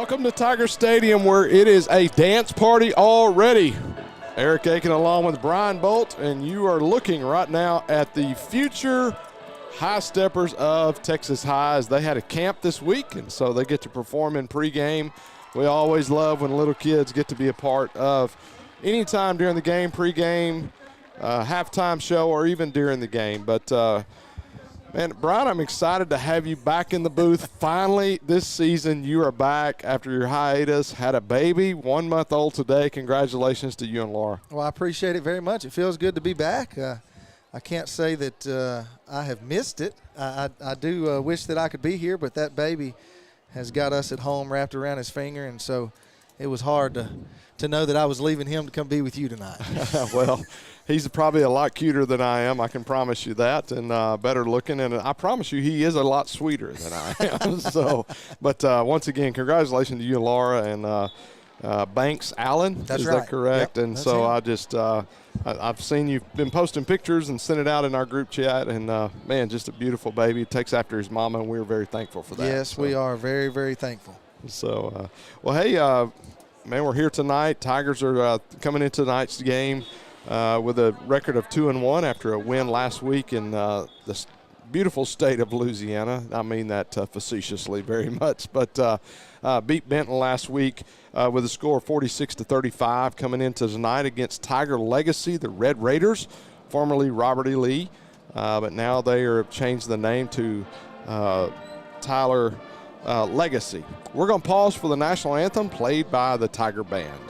Welcome to Tiger Stadium, where it is a dance party already. Eric Aiken along with Brian Bolt, and you are looking right now at the future high steppers of Texas High, as they had a camp this week, and so they get to perform in pregame. We always love when little kids get to be a part of any time during the game, pregame, halftime show, or even during the game. But man, Brian, I'm excited to have you back in the booth. Finally, this season, you are back after your hiatus. Had a baby, 1 month old today. Congratulations to you and Laura. Well, I appreciate it very much. It feels good to be back. I can't say that I have missed it. I do wish that I could be here, but that baby has got us at home wrapped around his finger, and so it was hard to know that I was leaving him to come be with you tonight. Well, he's probably a lot cuter than I am, I can promise you that, and better looking, and I promise you he is a lot sweeter than I am. So, but once again, congratulations to you and Laura and Banks Allen. That's is right. That correct? Yep, and so him. I just I've seen you've been posting pictures and sent it out in our group chat, and man, just a beautiful baby. It takes after his mama, and we're very thankful for that. Yes, so. we are very, very thankful. So, well, hey, man, we're here tonight. Tigers are coming into tonight's game with a record of 2-1 after a win last week in the beautiful state of Louisiana. I mean that facetiously very much, but beat Benton last week with a score of 46-35, coming into tonight against Tiger Legacy, the Red Raiders, formerly Robert E. Lee, but now they are changed the name to Tyler Legacy. We're going to pause for the national anthem played by the Tiger Band.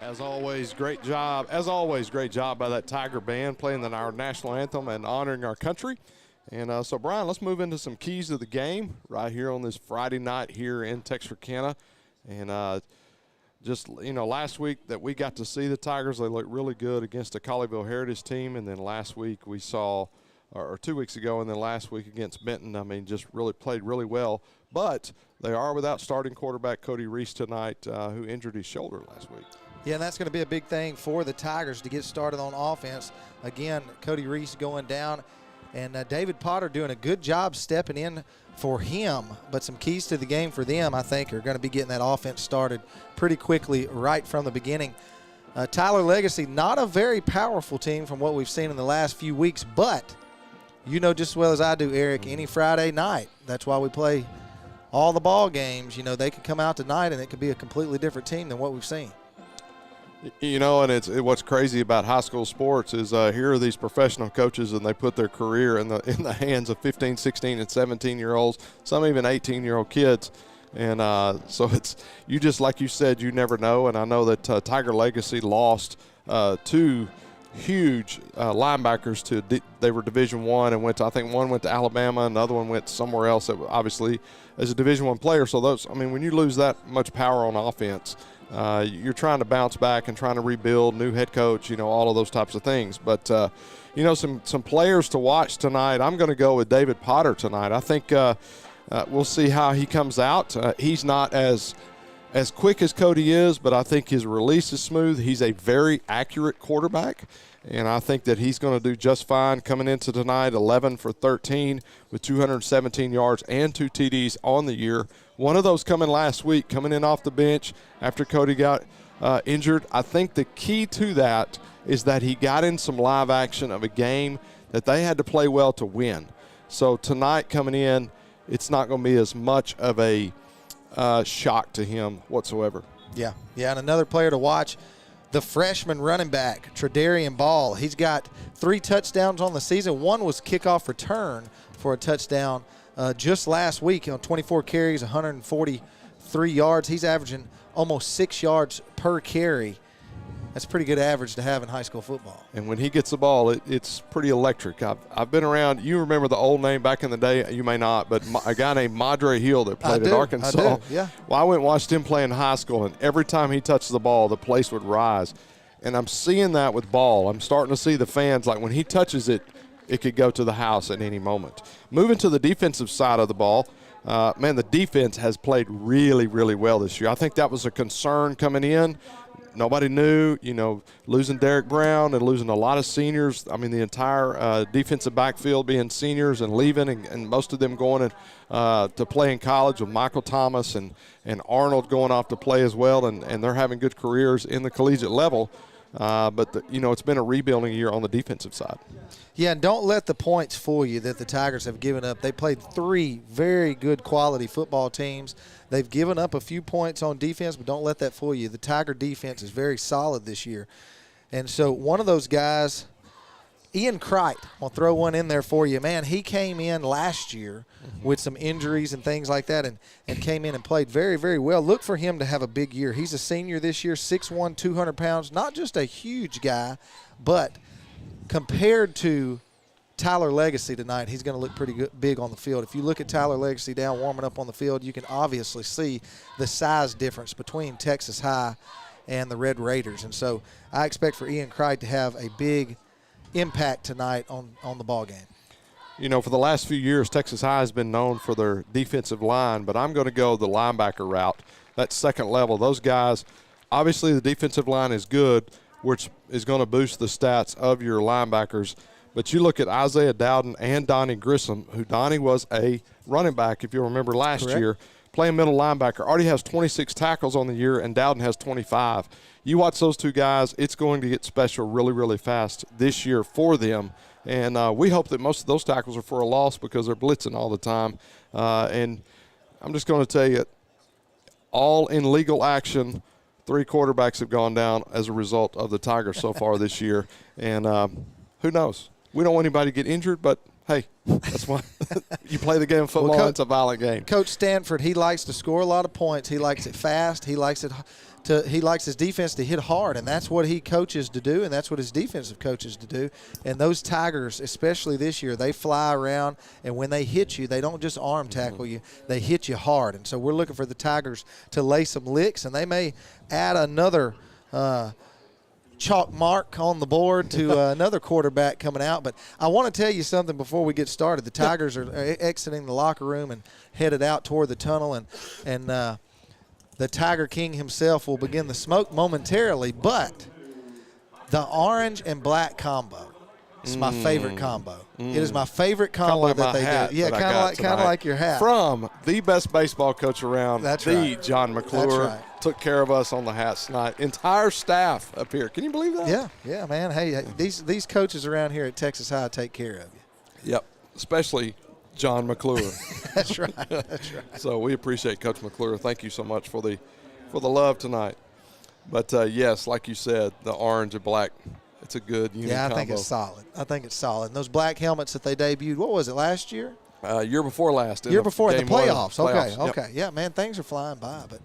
As always, great job. As always, great job by that Tiger Band playing our national anthem and honoring our country. And so, Brian, let's move into some keys of the game right here on this Friday night here in Texarkana. And just, you know, last week that we got to see the Tigers, they looked really good against a Colleyville Heritage team. And then last week we saw, or 2 weeks ago, and then last week against Benton, I mean, just really played really well. But they are without starting quarterback Cody Reese tonight, who injured his shoulder last week. Yeah, and that's going to be a big thing for the Tigers to get started on offense. Again, Cody Reese going down, and David Potter doing a good job stepping in for him. But some keys to the game for them, I think, are going to be getting that offense started pretty quickly right from the beginning. Tyler Legacy, not a very powerful team from what we've seen in the last few weeks, but you know just as well as I do, Eric, any Friday night, that's why we play all the ball games. You know, they could come out tonight, and it could be a completely different team than what we've seen. You know, and what's crazy about high school sports is here are these professional coaches, and they put their career in the hands of 15, 16, and 17-year-olds, some even 18-year-old kids. And so it's, you just, like you said, you never know. And I know that Tiger Legacy lost two huge linebackers they were Division I and went to, I think one went to Alabama, another one went somewhere else, that obviously as a Division I player. So those, I mean, when you lose that much power on offense, you're trying to bounce back and trying to rebuild, new head coach, you know, all of those types of things. But, you know, some players to watch tonight. I'm going to go with David Potter tonight. I think we'll see how he comes out. He's not as quick as Cody is, but I think his release is smooth. He's a very accurate quarterback, and I think that he's going to do just fine coming into tonight, 11 for 13 with 217 yards and 2 TDs on the year. One of those coming last week, coming in off the bench after Cody got injured. I think the key to that is that he got in some live action of a game that they had to play well to win. So tonight coming in, it's not going to be as much of a shock to him whatsoever. Yeah, and another player to watch the freshman running back, Tredarian Ball. He's got 3 touchdowns on the season. One was kickoff return for a touchdown just last week on 24 carries, 143 yards. He's averaging almost 6 yards per carry. That's a pretty good average to have in high school football. And when he gets the ball, it's pretty electric. I've been around. You remember the old name back in the day? You may not, but a guy named Madre Hill that played at Arkansas. I do, yeah. Well, I went and watched him play in high school, and every time he touched the ball, the place would rise. And I'm seeing that with Ball. I'm starting to see the fans, like when he touches it, it could go to the house at any moment. Moving to the defensive side of the ball, man, the defense has played really, really well this year. I think that was a concern coming in. Nobody knew, losing Derek Brown and losing a lot of seniors. I mean, the entire defensive backfield being seniors and leaving, and most of them going to play in college with Michael Thomas and Arnold going off to play as well, and they're having good careers in the collegiate level. But it's been a rebuilding year on the defensive side. Yeah, and don't let the points fool you that the Tigers have given up. They played 3 very good quality football teams. They've given up a few points on defense, but don't let that fool you. The Tiger defense is very solid this year. And so one of those guys, Ian Kreit, I'll throw one in there for you. Man, he came in last year with some injuries and things like that and came in and played very, very well. Look for him to have a big year. He's a senior this year, 6'1", 200 pounds, not just a huge guy, but compared to Tyler Legacy tonight, he's going to look pretty good, big on the field. If you look at Tyler Legacy down warming up on the field, you can obviously see the size difference between Texas High and the Red Raiders. And so I expect for Ian Kreit to have a big impact tonight on the ball game. For the last few years, Texas High has been known for their defensive line, but I'm going to go the linebacker route, that second level. Those guys, obviously the defensive line is good, which is going to boost the stats of your linebackers. But you look at Isaiah Dowden and Donnie Grissom, who Donnie was a running back, if you remember last year, playing middle linebacker. Already has 26 tackles on the year, and Dowden has 25. You watch those two guys, it's going to get special really, really fast this year for them. And we hope that most of those tackles are for a loss because they're blitzing all the time. And I'm just going to tell you, all in legal action, 3 quarterbacks have gone down as a result of the Tigers so far this year. And who knows? We don't want anybody to get injured, but, hey, that's why you play the game of football. Well, it's a violent game. Coach Stanford, he likes to score a lot of points. He likes it fast. He likes his defense to hit hard, and that's what he coaches to do, and that's what his defensive coaches to do. And those Tigers, especially this year, they fly around, and when they hit you, they don't just arm tackle you. They hit you hard. And so we're looking for the Tigers to lay some licks, and they may add another chalk mark on the board to another quarterback coming out. But I want to tell you something before we get started. The Tigers are exiting the locker room and headed out toward the tunnel, and the Tiger King himself will begin the smoke momentarily. But the orange and black combo is my favorite combo. It is my favorite combo like that they do. Yeah, kind of like your hat. From the best baseball coach around, That's the right. John McClure. That's right. Took care of us on the hats tonight. Entire staff up here. Can you believe that? Yeah, man. Hey, these coaches around here at Texas High take care of you. Yep, especially John McClure. That's right. That's right. So we appreciate Coach McClure. Thank you so much for the love tonight. But yes, like you said, the orange and black. It's a good unit combo. I think it's solid. And those black helmets that they debuted, what was it, last year? Year before last. Year before in the playoffs. Playoffs. Okay. Yeah, man, things are flying by. But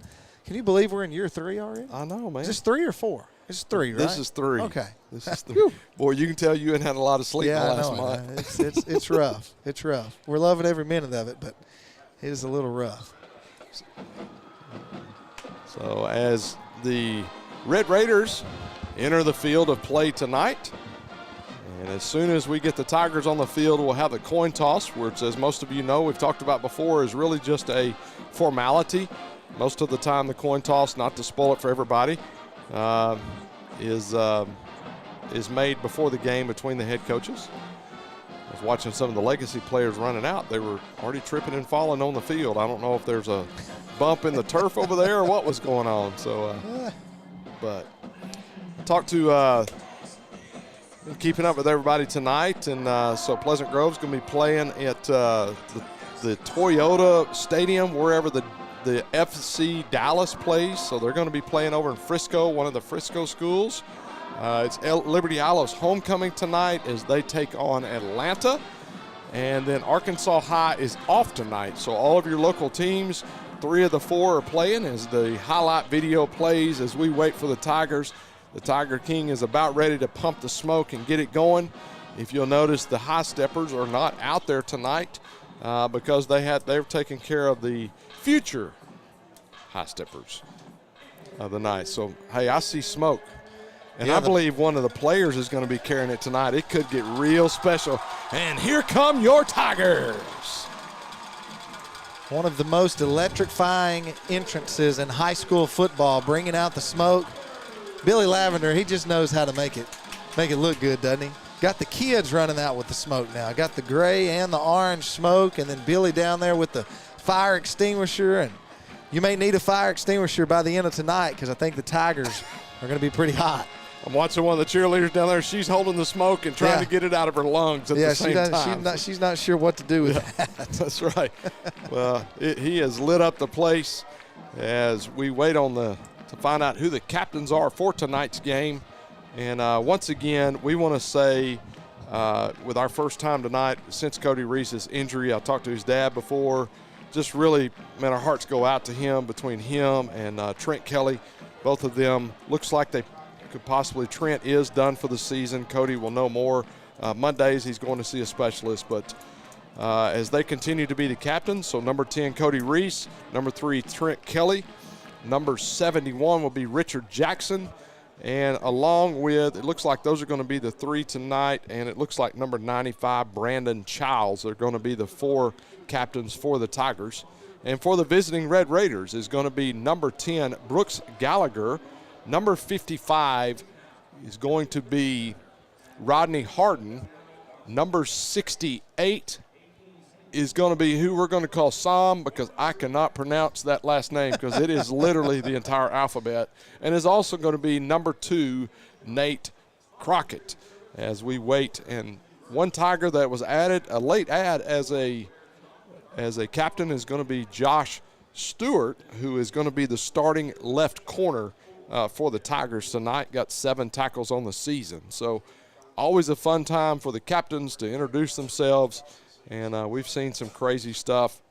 can you believe we're in year 3 already? I know, man. Is this 3 or 4? This is 3, right? This is 3. Okay. This is 3. Boy, you can tell you hadn't had a lot of sleep yeah, the I last know, month. It's rough. It's rough. We're loving every minute of it, but it is a little rough. So as the Red Raiders enter the field of play tonight, and as soon as we get the Tigers on the field, we'll have the coin toss, which, as most of you know, we've talked about before, is really just a formality. Most of the time, the coin toss, not to spoil it for everybody, is made before the game between the head coaches. I was watching some of the legacy players running out. They were already tripping and falling on the field. I don't know if there's a bump in the turf over there or what was going on. So, but talked to keeping up with everybody tonight, and so Pleasant Grove's going to be playing at the Toyota Stadium, wherever the the FC Dallas plays, so they're going to be playing over in Frisco, one of the Frisco schools. It's Liberty Olive's homecoming tonight as they take on Atlanta. And then Arkansas High is off tonight, so all of your local teams, 3 of the 4 are playing as the highlight video plays as we wait for the Tigers. The Tiger King is about ready to pump the smoke and get it going. If you'll notice, the High Steppers are not out there tonight because they're taking care of the future High Steppers of the night. So, hey, I see smoke. And I believe one of the players is going to be carrying it tonight. It could get real special. And here come your Tigers. One of the most electrifying entrances in high school football, bringing out the smoke. Billy Lavender, he just knows how to make it look good, doesn't he? Got the kids running out with the smoke now. Got the gray and the orange smoke, and then Billy down there with the fire extinguisher. And you may need a fire extinguisher by the end of tonight because I think the Tigers are going to be pretty hot. I'm watching one of the cheerleaders down there. She's holding the smoke and trying to get it out of her lungs at the same time. She's not sure what to do with that. That's right. Well, he has lit up the place as we wait to find out who the captains are for tonight's game. And once again, we want to say with our first time tonight since Cody Reese's injury, I talked to his dad before, just really, man, our hearts go out to him, between him and Trent Kelly. Both of them, looks like they could possibly, Trent is done for the season. Cody will know more. Mondays he's going to see a specialist, but as they continue to be the captains, so number 10, Cody Reese, number 3, Trent Kelly, number 71 will be Richard Jackson, and along with, it looks like those are going to be the 3 tonight, and it looks like number 95, Brandon Childs, are going to be the 4 captains for the Tigers. And for the visiting Red Raiders is going to be number 10, Brooks Gallagher. Number 55 is going to be Rodney Harden. Number 68 is going to be who we're going to call Sam, because I cannot pronounce that last name because it is literally the entire alphabet. And is also going to be number 2, Nate Crockett, as we wait. And one Tiger that was added, a late add as a captain, is going to be Josh Stewart, who is going to be the starting left corner for the Tigers tonight. Got 7 tackles on the season. So always a fun time for the captains to introduce themselves. And we've seen some crazy stuff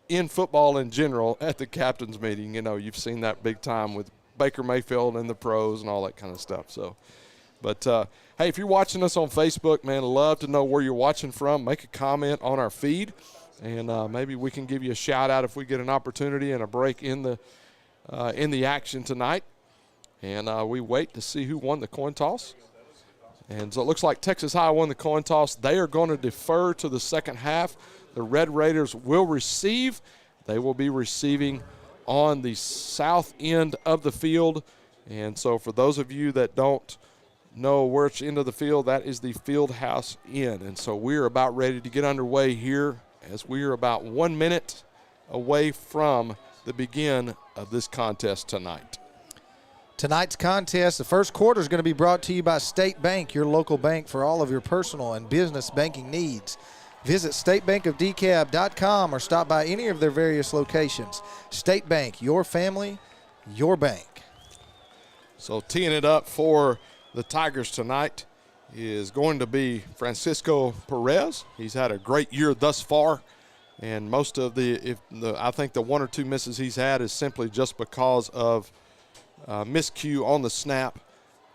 in football in general at the captains meeting. You know, you've seen that big time with Baker Mayfield and the pros and all that kind of stuff. So, but, hey, if you're watching us on Facebook, man, love to know where you're watching from. Make a comment on our feed. And maybe we can give you a shout-out if we get an opportunity and a break in the action tonight. And we wait to see who won the coin toss. And so it looks like Texas High won the coin toss. They are going to defer to the second half. The Red Raiders will receive. They will be receiving on the south end of the field. And so for those of you that don't know which end of the field, that is the field house end. And so we're about ready to get underway here, as we are about 1 minute away from the begin of this contest tonight. Tonight's contest, the first quarter, is going to be brought to you by State Bank, your local bank for all of your personal and business banking needs. Visit statebankofdcab.com or stop by any of their various locations. State Bank, your family, your bank. So teeing it up for the Tigers tonight is going to be Francisco Perez. He's had a great year thus far, and most of I think the 1 or 2 misses he's had is simply just because of miscue on the snap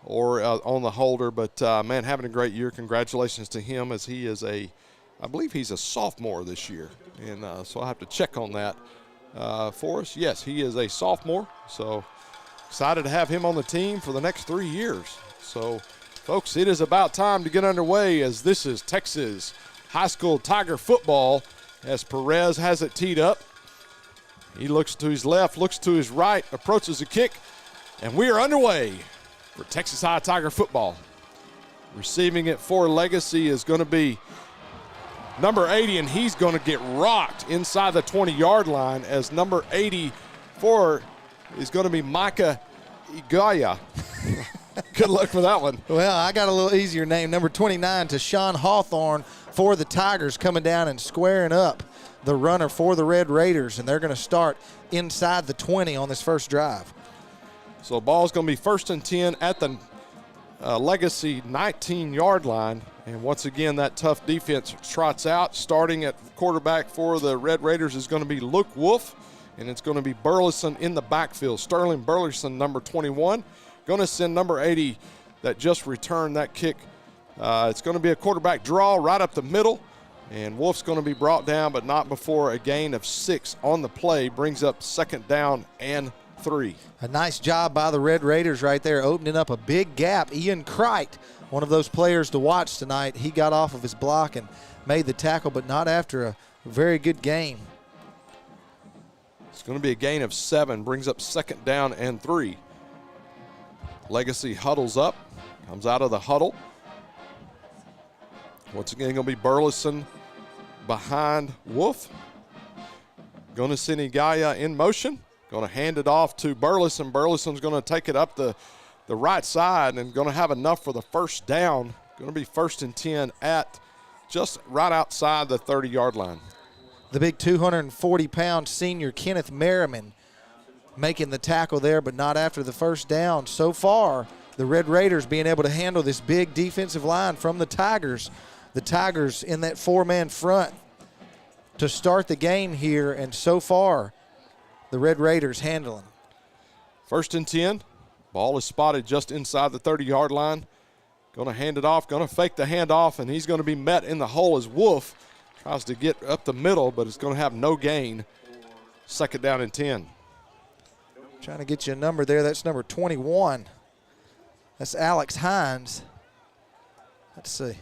or on the holder. But, man, having a great year. Congratulations to him, as he is I believe he's a sophomore this year. And so I'll have to check on that for us. Yes, he is a sophomore. So excited to have him on the team for the next 3 years. So, folks, it is about time to get underway, as this is Texas high school Tiger football, as Perez has it teed up. He looks to his left, looks to his right, approaches the kick, and we are underway for Texas High Tiger football. Receiving it for Legacy is going to be number 80, and he's going to get rocked inside the 20-yard line, as number 84 is going to be Micah Igaya. Good luck for that one. Well, I got a little easier name. Number 29, Tashawn Hawthorne for the Tigers coming down and squaring up the runner for the Red Raiders, and they're going to start inside the 20 on this first drive. So ball's going to be 1st and 10 at the Legacy 19-yard line. And once again, that tough defense trots out. Starting at quarterback for the Red Raiders is going to be Luke Wolf, and it's going to be Burleson in the backfield. Sterling Burleson, number 21, going to send number 80 that just returned that kick. It's going to be a quarterback draw right up the middle, and Wolf's going to be brought down, but not before a gain of 6 on the play. Brings up 2nd down and 3. A nice job by the Red Raiders right there, opening up a big gap. Ian Kreit, one of those players to watch tonight, he got off of his block and made the tackle, but not after a very good game. It's going to be a gain of 7, brings up 2nd down and 3. Legacy huddles up, comes out of the huddle. Once again, going to be Burleson behind Wolf. Going to send Igaya in motion. Going to hand it off to Burleson. Burleson's going to take it up the right side and going to have enough for the 1st down. Going to be 1st and 10 at just right outside the 30-yard line. The big 240-pound senior Kenneth Merriman making the tackle there, but not after the 1st down. So far, the Red Raiders being able to handle this big defensive line from the Tigers. The Tigers in that 4-man front to start the game here, and so far, the Red Raiders handling. 1st and 10. Ball is spotted just inside the 30-yard line. Going to hand it off, going to fake the handoff, and he's going to be met in the hole as Wolf tries to get up the middle, but it's going to have no gain. 2nd down and 10. Trying to get you a number there. That's number 21. That's Alex Hines. Let's see.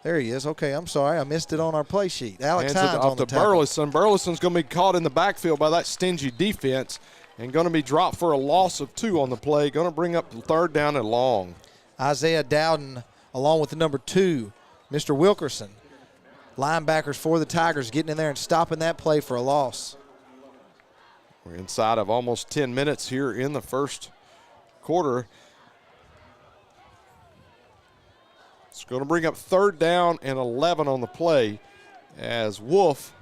There he is. Okay, I'm sorry. I missed it on our play sheet. Alex Hines off on the to tackle. Burleson. Burleson's going to be caught in the backfield by that stingy defense and going to be dropped for a loss of 2 on the play. Going to bring up 3rd down and long. Isaiah Dowden along with the number 2, Mr. Wilkerson. Linebackers for the Tigers getting in there and stopping that play for a loss. We're inside of almost 10 minutes here in the first quarter. It's going to bring up 3rd down and 11 on the play as Wolf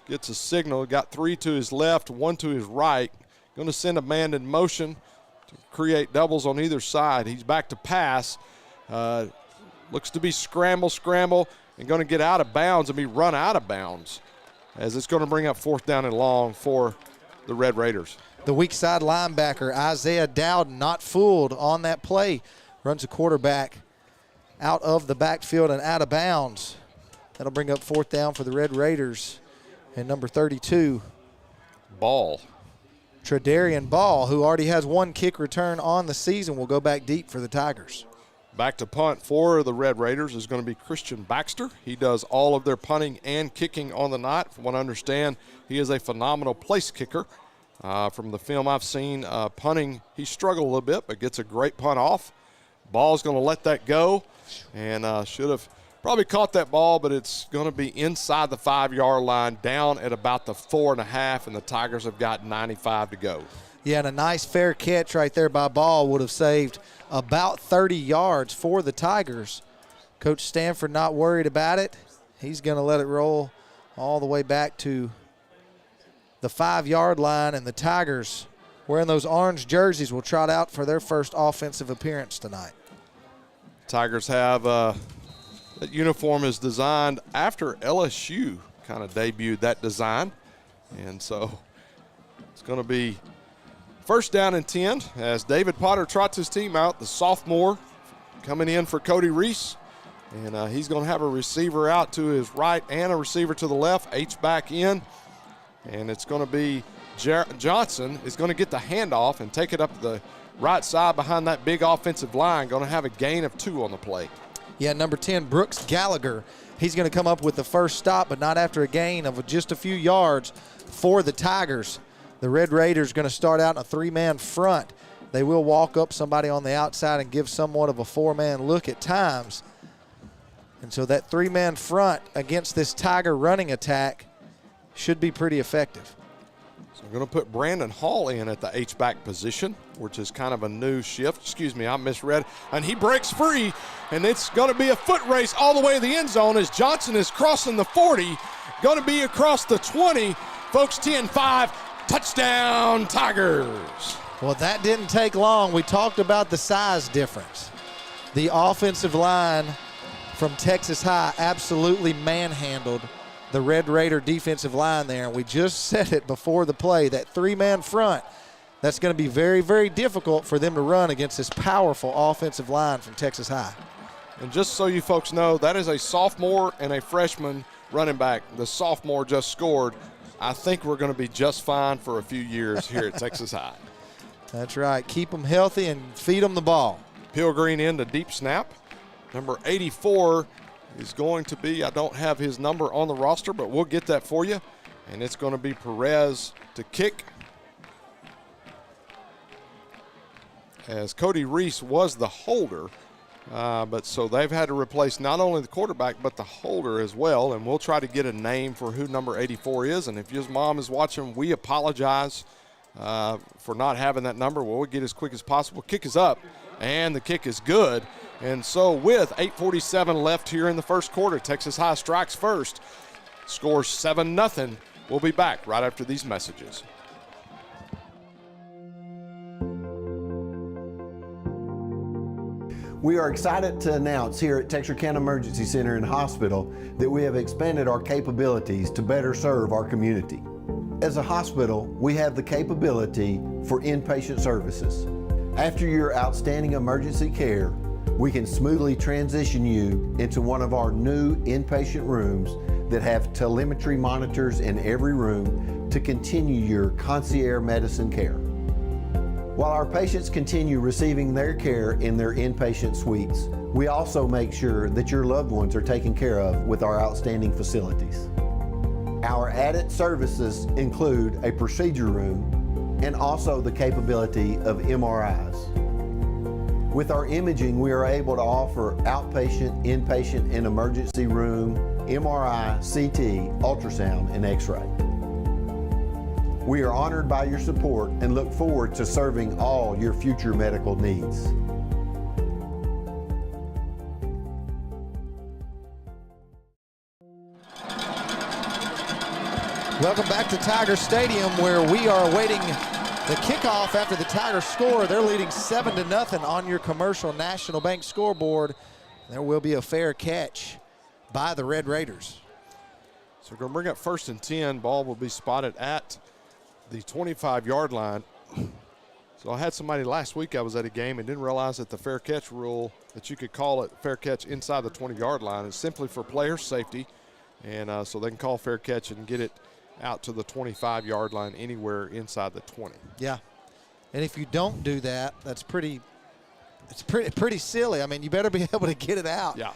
gets a signal. Got 3 to his left, 1 to his right. Going to send a man in motion to create doubles on either side. He's back to pass. Looks to be scramble, and going to get out of bounds and be run out of bounds as it's going to bring up 4th down and long for the Red Raiders. The weak side linebacker, Isaiah Dowden, not fooled on that play. Runs the quarterback out of the backfield and out of bounds. That'll bring up 4th down for the Red Raiders. And number 32, Ball. Tredarian Ball, who already has 1 kick return on the season, will go back deep for the Tigers. Back to punt for the Red Raiders is going to be Christian Baxter. He does all of their punting and kicking on the night. From what I understand, he is a phenomenal place kicker. From the film I've seen, punting, he struggled a little bit, but gets a great punt off. Ball's going to let that go, and should have probably caught that ball, but it's going to be inside the 5-yard line, down at about the 4.5, and the Tigers have got 95 to go. Yeah, and a nice fair catch right there by Ball would have saved about 30 yards for the Tigers. Coach Stanford not worried about it. He's going to let it roll all the way back to the 5-yard line, and the Tigers, wearing those orange jerseys, will trot out for their first offensive appearance tonight. Tigers have that uniform is designed after LSU kind of debuted that design, and so it's going to be 1st down and 10 as David Potter trots his team out, the sophomore coming in for Cody Reese. And he's going to have a receiver out to his right and a receiver to the left, H-back in. And it's going to be Johnson is going to get the handoff and take it up the right side behind that big offensive line. Going to have a gain of 2 on the play. Yeah, number 10, Brooks Gallagher. He's going to come up with the first stop, but not after a gain of just a few yards for the Tigers. The Red Raiders going to start out in a 3-man front. They will walk up somebody on the outside and give somewhat of a 4-man look at times. And so that 3-man front against this Tiger running attack should be pretty effective. So I'm going to put Brandon Hall in at the H-back position, which is kind of a new shift. Excuse me, I misread. And he breaks free, and it's going to be a foot race all the way to the end zone as Johnson is crossing the 40, going to be across the 20. Folks, 10-5, touchdown Tigers. Well, that didn't take long. We talked about the size difference. The offensive line from Texas High absolutely manhandled the Red Raider defensive line there. And we just said it before the play, that three-man front, that's going to be very, very difficult for them to run against this powerful offensive line from Texas High. And just so you folks know, that is a sophomore and a freshman running back. The sophomore just scored. I think we're going to be just fine for a few years here at Texas High. That's right. Keep them healthy and feed them the ball. Pilgreen in the deep snap. Number 84 is going to be, I don't have his number on the roster, but we'll get that for you. And it's going to be Perez to kick. As Cody Reese was the holder. But so they've had to replace not only the quarterback, but the holder as well. And we'll try to get a name for who number 84 is. And if your mom is watching, we apologize for not having that number. We'll get as quick as possible. Kick is up, and the kick is good. And so with 8:47 left here in the first quarter, Texas High strikes first, scores 7-0. We'll be back right after these messages. We are excited to announce here at Texarkana Emergency Center and Hospital that we have expanded our capabilities to better serve our community. As a hospital, we have the capability for inpatient services. After your outstanding emergency care, we can smoothly transition you into one of our new inpatient rooms that have telemetry monitors in every room to continue your concierge medicine care. While our patients continue receiving their care in their inpatient suites, we also make sure that your loved ones are taken care of with our outstanding facilities. Our added services include a procedure room and also the capability of MRIs. With our imaging, we are able to offer outpatient, inpatient, and emergency room, MRI, CT, ultrasound, and X-ray. We are honored by your support and look forward to serving all your future medical needs. Welcome back to Tiger Stadium, where we are awaiting the kickoff after the Tigers score. They're leading 7-0 on your commercial National Bank scoreboard. There will be a fair catch by the Red Raiders. So we're going to bring up 1st and 10. Ball will be spotted at the 25-yard line. So I had somebody last week, I was at a game and didn't realize that the fair catch rule, that you could call it fair catch inside the 20-yard line, is simply for player safety. And so they can call fair catch and get it out to the 25-yard line anywhere inside the 20. Yeah, and if you don't do that, that's pretty silly. I mean, you better be able to get it out. Yeah.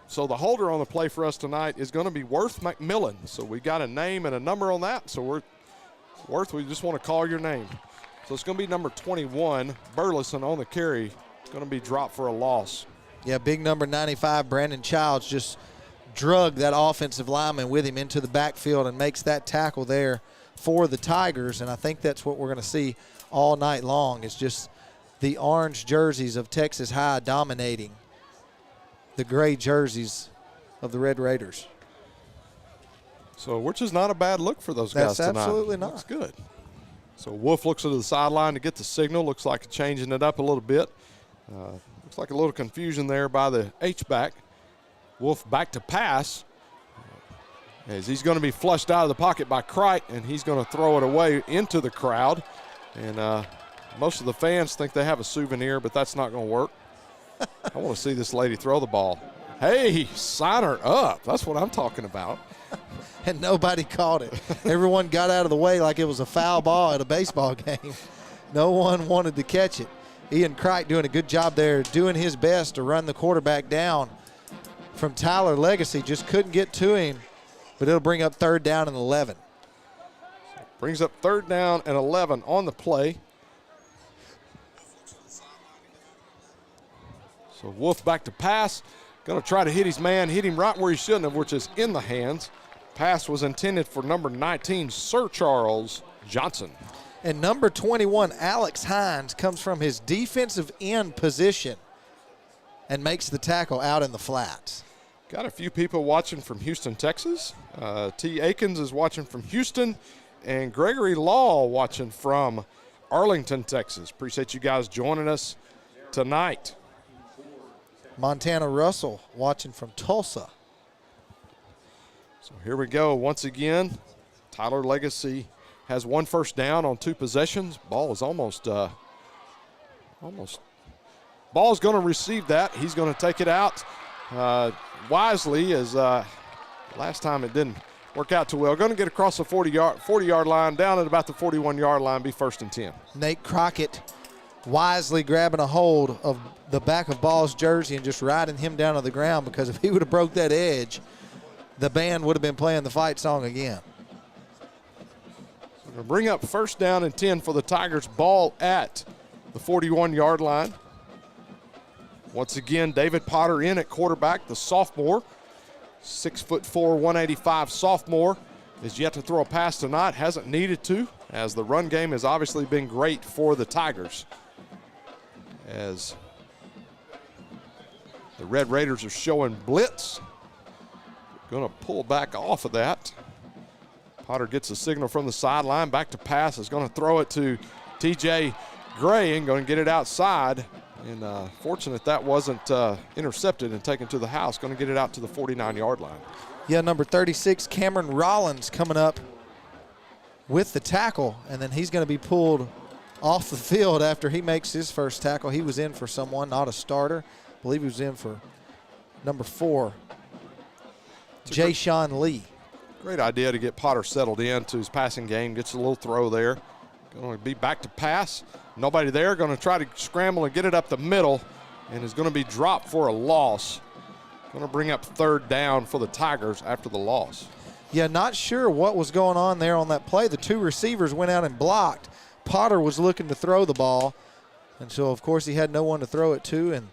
So the holder on the play for us tonight is going to be Worth McMillan. So we got a name and a number on that. So Worth, we just want to call your name. So it's going to be number 21, Burleson on the carry. It's going to be dropped for a loss. Yeah, big number 95, Brandon Childs, just drug that offensive lineman with him into the backfield and makes that tackle there for the Tigers. And I think that's what we're going to see all night long, is just the orange jerseys of Texas High dominating the gray jerseys of the Red Raiders. So which is not a bad look for those guys tonight. That's absolutely not. Looks good. So Wolf looks to the sideline to get the signal. Looks like changing it up a little bit. Looks like a little confusion there by the H-back. Wolf back to pass, as he's going to be flushed out of the pocket by Crite, and he's going to throw it away into the crowd. And most of the fans think they have a souvenir, but that's not going to work. I want to see this lady throw the ball. Hey, sign her up. That's what I'm talking about. And nobody caught it. Everyone got out of the way like it was a foul ball at a baseball game. No one wanted to catch it. Ian Crite doing a good job there, doing his best to run the quarterback down from Tyler Legacy. Just couldn't get to him, but it'll bring up 3rd down and 11. Brings up 3rd down and 11 on the play. So Wolf back to pass. Going to try to hit his man, hit him right where he shouldn't have, which is in the hands. pass was intended for number 19, Sir Charles Johnson. And number 21, Alex Hines, comes from his defensive end position and makes the tackle out in the flats. Got a few people watching from Houston, Texas. T. Akins is watching from Houston, and Gregory Law watching from Arlington, Texas. Appreciate you guys joining us tonight. Montana Russell watching from Tulsa. So here we go once again. Tyler Legacy has 1 first down on 2 possessions. Ball is almost. Ball's going to receive that. He's going to take it out wisely, as last time it didn't work out too well. Going to get across the 40-yard line, down at about the 41-yard line, be 1st and 10. Nate Crockett wisely grabbing a hold of the back of Ball's jersey and just riding him down to the ground, because if he would have broke that edge, the band would have been playing the fight song again. We're going to bring up 1st down and 10 for the Tigers. Ball at the 41-yard line. Once again, David Potter in at quarterback, the sophomore. 6'4", 185 sophomore is yet to throw a pass tonight. Hasn't needed to, as the run game has obviously been great for the Tigers. As the Red Raiders are showing blitz. Going to pull back off of that. Potter gets a signal from the sideline. Back to pass. Is going to throw it to TJ Gray and going to get it outside. And fortunate that wasn't intercepted and taken to the house. Going to get it out to the 49-yard line. Yeah, number 36, Cameron Rollins, coming up with the tackle, and then he's going to be pulled off the field after he makes his first tackle. He was in for someone, not a starter. I believe he was in for number 4, Jay Sean Lee. Great idea to get Potter settled into his passing game. Gets a little throw there. Going to be back to pass. Nobody there. Going to try to scramble and get it up the middle, and is going to be dropped for a loss. Going to bring up 3rd down for the Tigers after the loss. Yeah, not sure what was going on there on that play. The 2 receivers went out and blocked. Potter was looking to throw the ball, and so, of course, he had no one to throw it to, and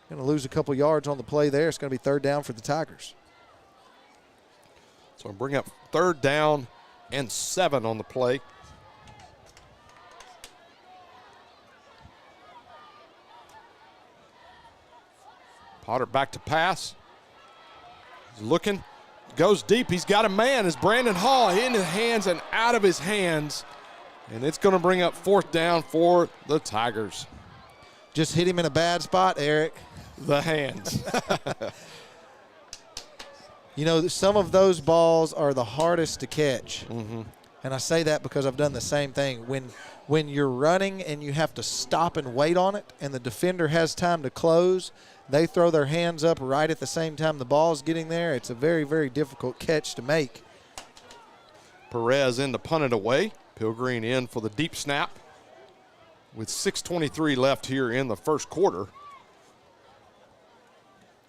going to lose a couple yards on the play there. It's going to be 3rd down for the Tigers. So bring up 3rd down and 7 on the play. Potter back to pass. He's looking, goes deep. He's got a man. It's Brandon Hall in his hands and out of his hands. And it's going to bring up 4th down for the Tigers. Just hit him in a bad spot, Eric. The hands. You know, some of those balls are the hardest to catch. Mm-hmm. And I say that because I've done the same thing. When you're running and you have to stop and wait on it, and the defender has time to close, they throw their hands up right at the same time the ball's getting there. It's a very, very difficult catch to make. Perez in to punt it away. Pilgreen in for the deep snap with 6:23 left here in the first quarter.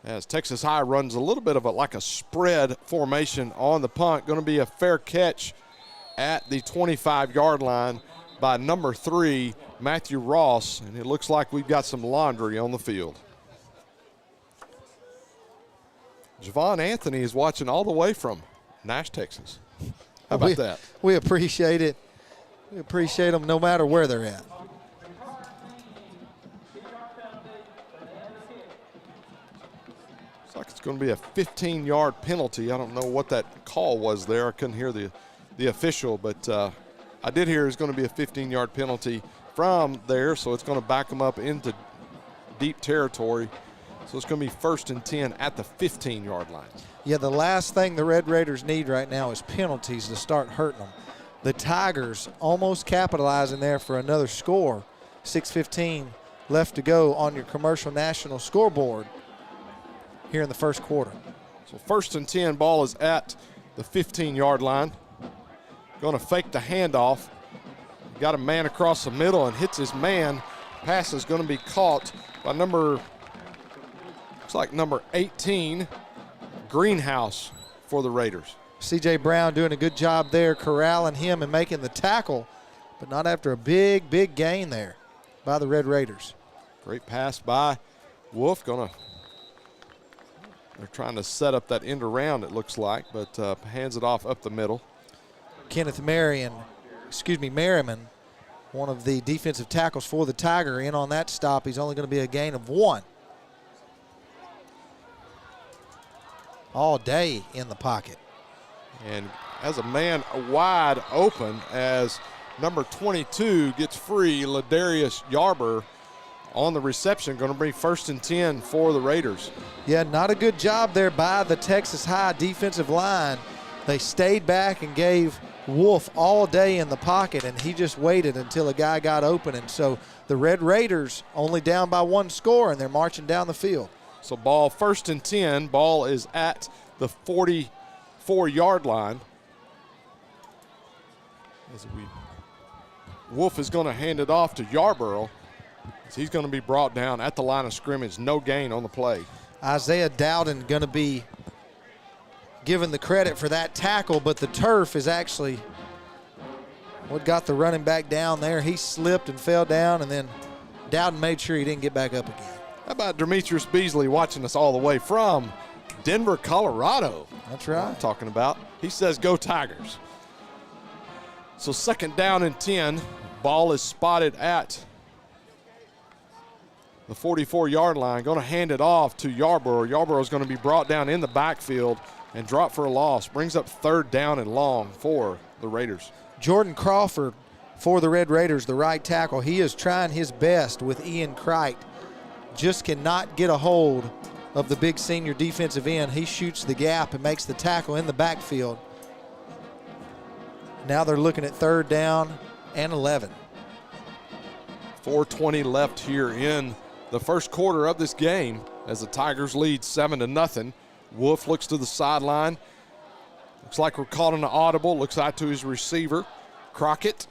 As Texas High runs a little bit of like a spread formation on the punt. Going to be a fair catch at the 25-yard line by number 3, Matthew Ross. And it looks like we've got some laundry on the field. Javon Anthony is watching all the way from Nash, Texas. How about that? We appreciate it. We appreciate them no matter where they're at. Looks like it's going to be a 15-yard penalty. I don't know what that call was there. I couldn't hear the official, but I did hear it's going to be a 15-yard penalty from there, so it's going to back them up into deep territory. So it's going to be 1st and 10 at the 15-yard line. Yeah, the last thing the Red Raiders need right now is penalties to start hurting them. The Tigers almost capitalizing there for another score. 6:15 left to go on your commercial national scoreboard here in the first quarter. So 1st and 10, ball is at the 15-yard line. Going to fake the handoff. Got a man across the middle and hits his man. Pass is going to be caught by number 18, Greenhouse for the Raiders. C.J. Brown doing a good job there corralling him and making the tackle, but not after a big, big gain there by the Red Raiders. Great pass by Wolf. Going to They're trying to set up that end around, it looks like, but hands it off up the middle. Kenneth Merriman, one of the defensive tackles for the Tiger, in on that stop. He's only going to be a gain of 1. All day in the pocket. And as a man wide open as number 22 gets free, Ladarius Yarber on the reception, going to bring 1st and 10 for the Raiders. Yeah, not a good job there by the Texas High defensive line. They stayed back and gave Wolf all day in the pocket, and he just waited until a guy got open. And so the Red Raiders only down by 1 score, and they're marching down the field. So ball 1st and 10. Ball is at the 44-yard line. Wolf is going to hand it off to Yarborough. He's going to be brought down at the line of scrimmage. No gain on the play. Isaiah Dowden going to be given the credit for that tackle, but the turf is actually what got the running back down there. He slipped and fell down, and then Dowden made sure he didn't get back up again. How about Demetrius Beasley watching us all the way from Denver, Colorado? That's right. I'm talking about. He says, go Tigers. So 2nd down and 10. Ball is spotted at the 44-yard line. Going to hand it off to Yarborough. Yarborough is going to be brought down in the backfield and dropped for a loss. Brings up 3rd down and long for the Raiders. Jordan Crawford for the Red Raiders, the right tackle. He is trying his best with Ian Kreit. Just cannot get a hold of the big senior defensive end. He shoots the gap and makes the tackle in the backfield. Now they're looking at 3rd down and 11. 4:20 left here in the first quarter of this game as the Tigers lead 7-0. Wolf looks to the sideline. Looks like we're calling an audible. Looks out to his receiver, Crockett.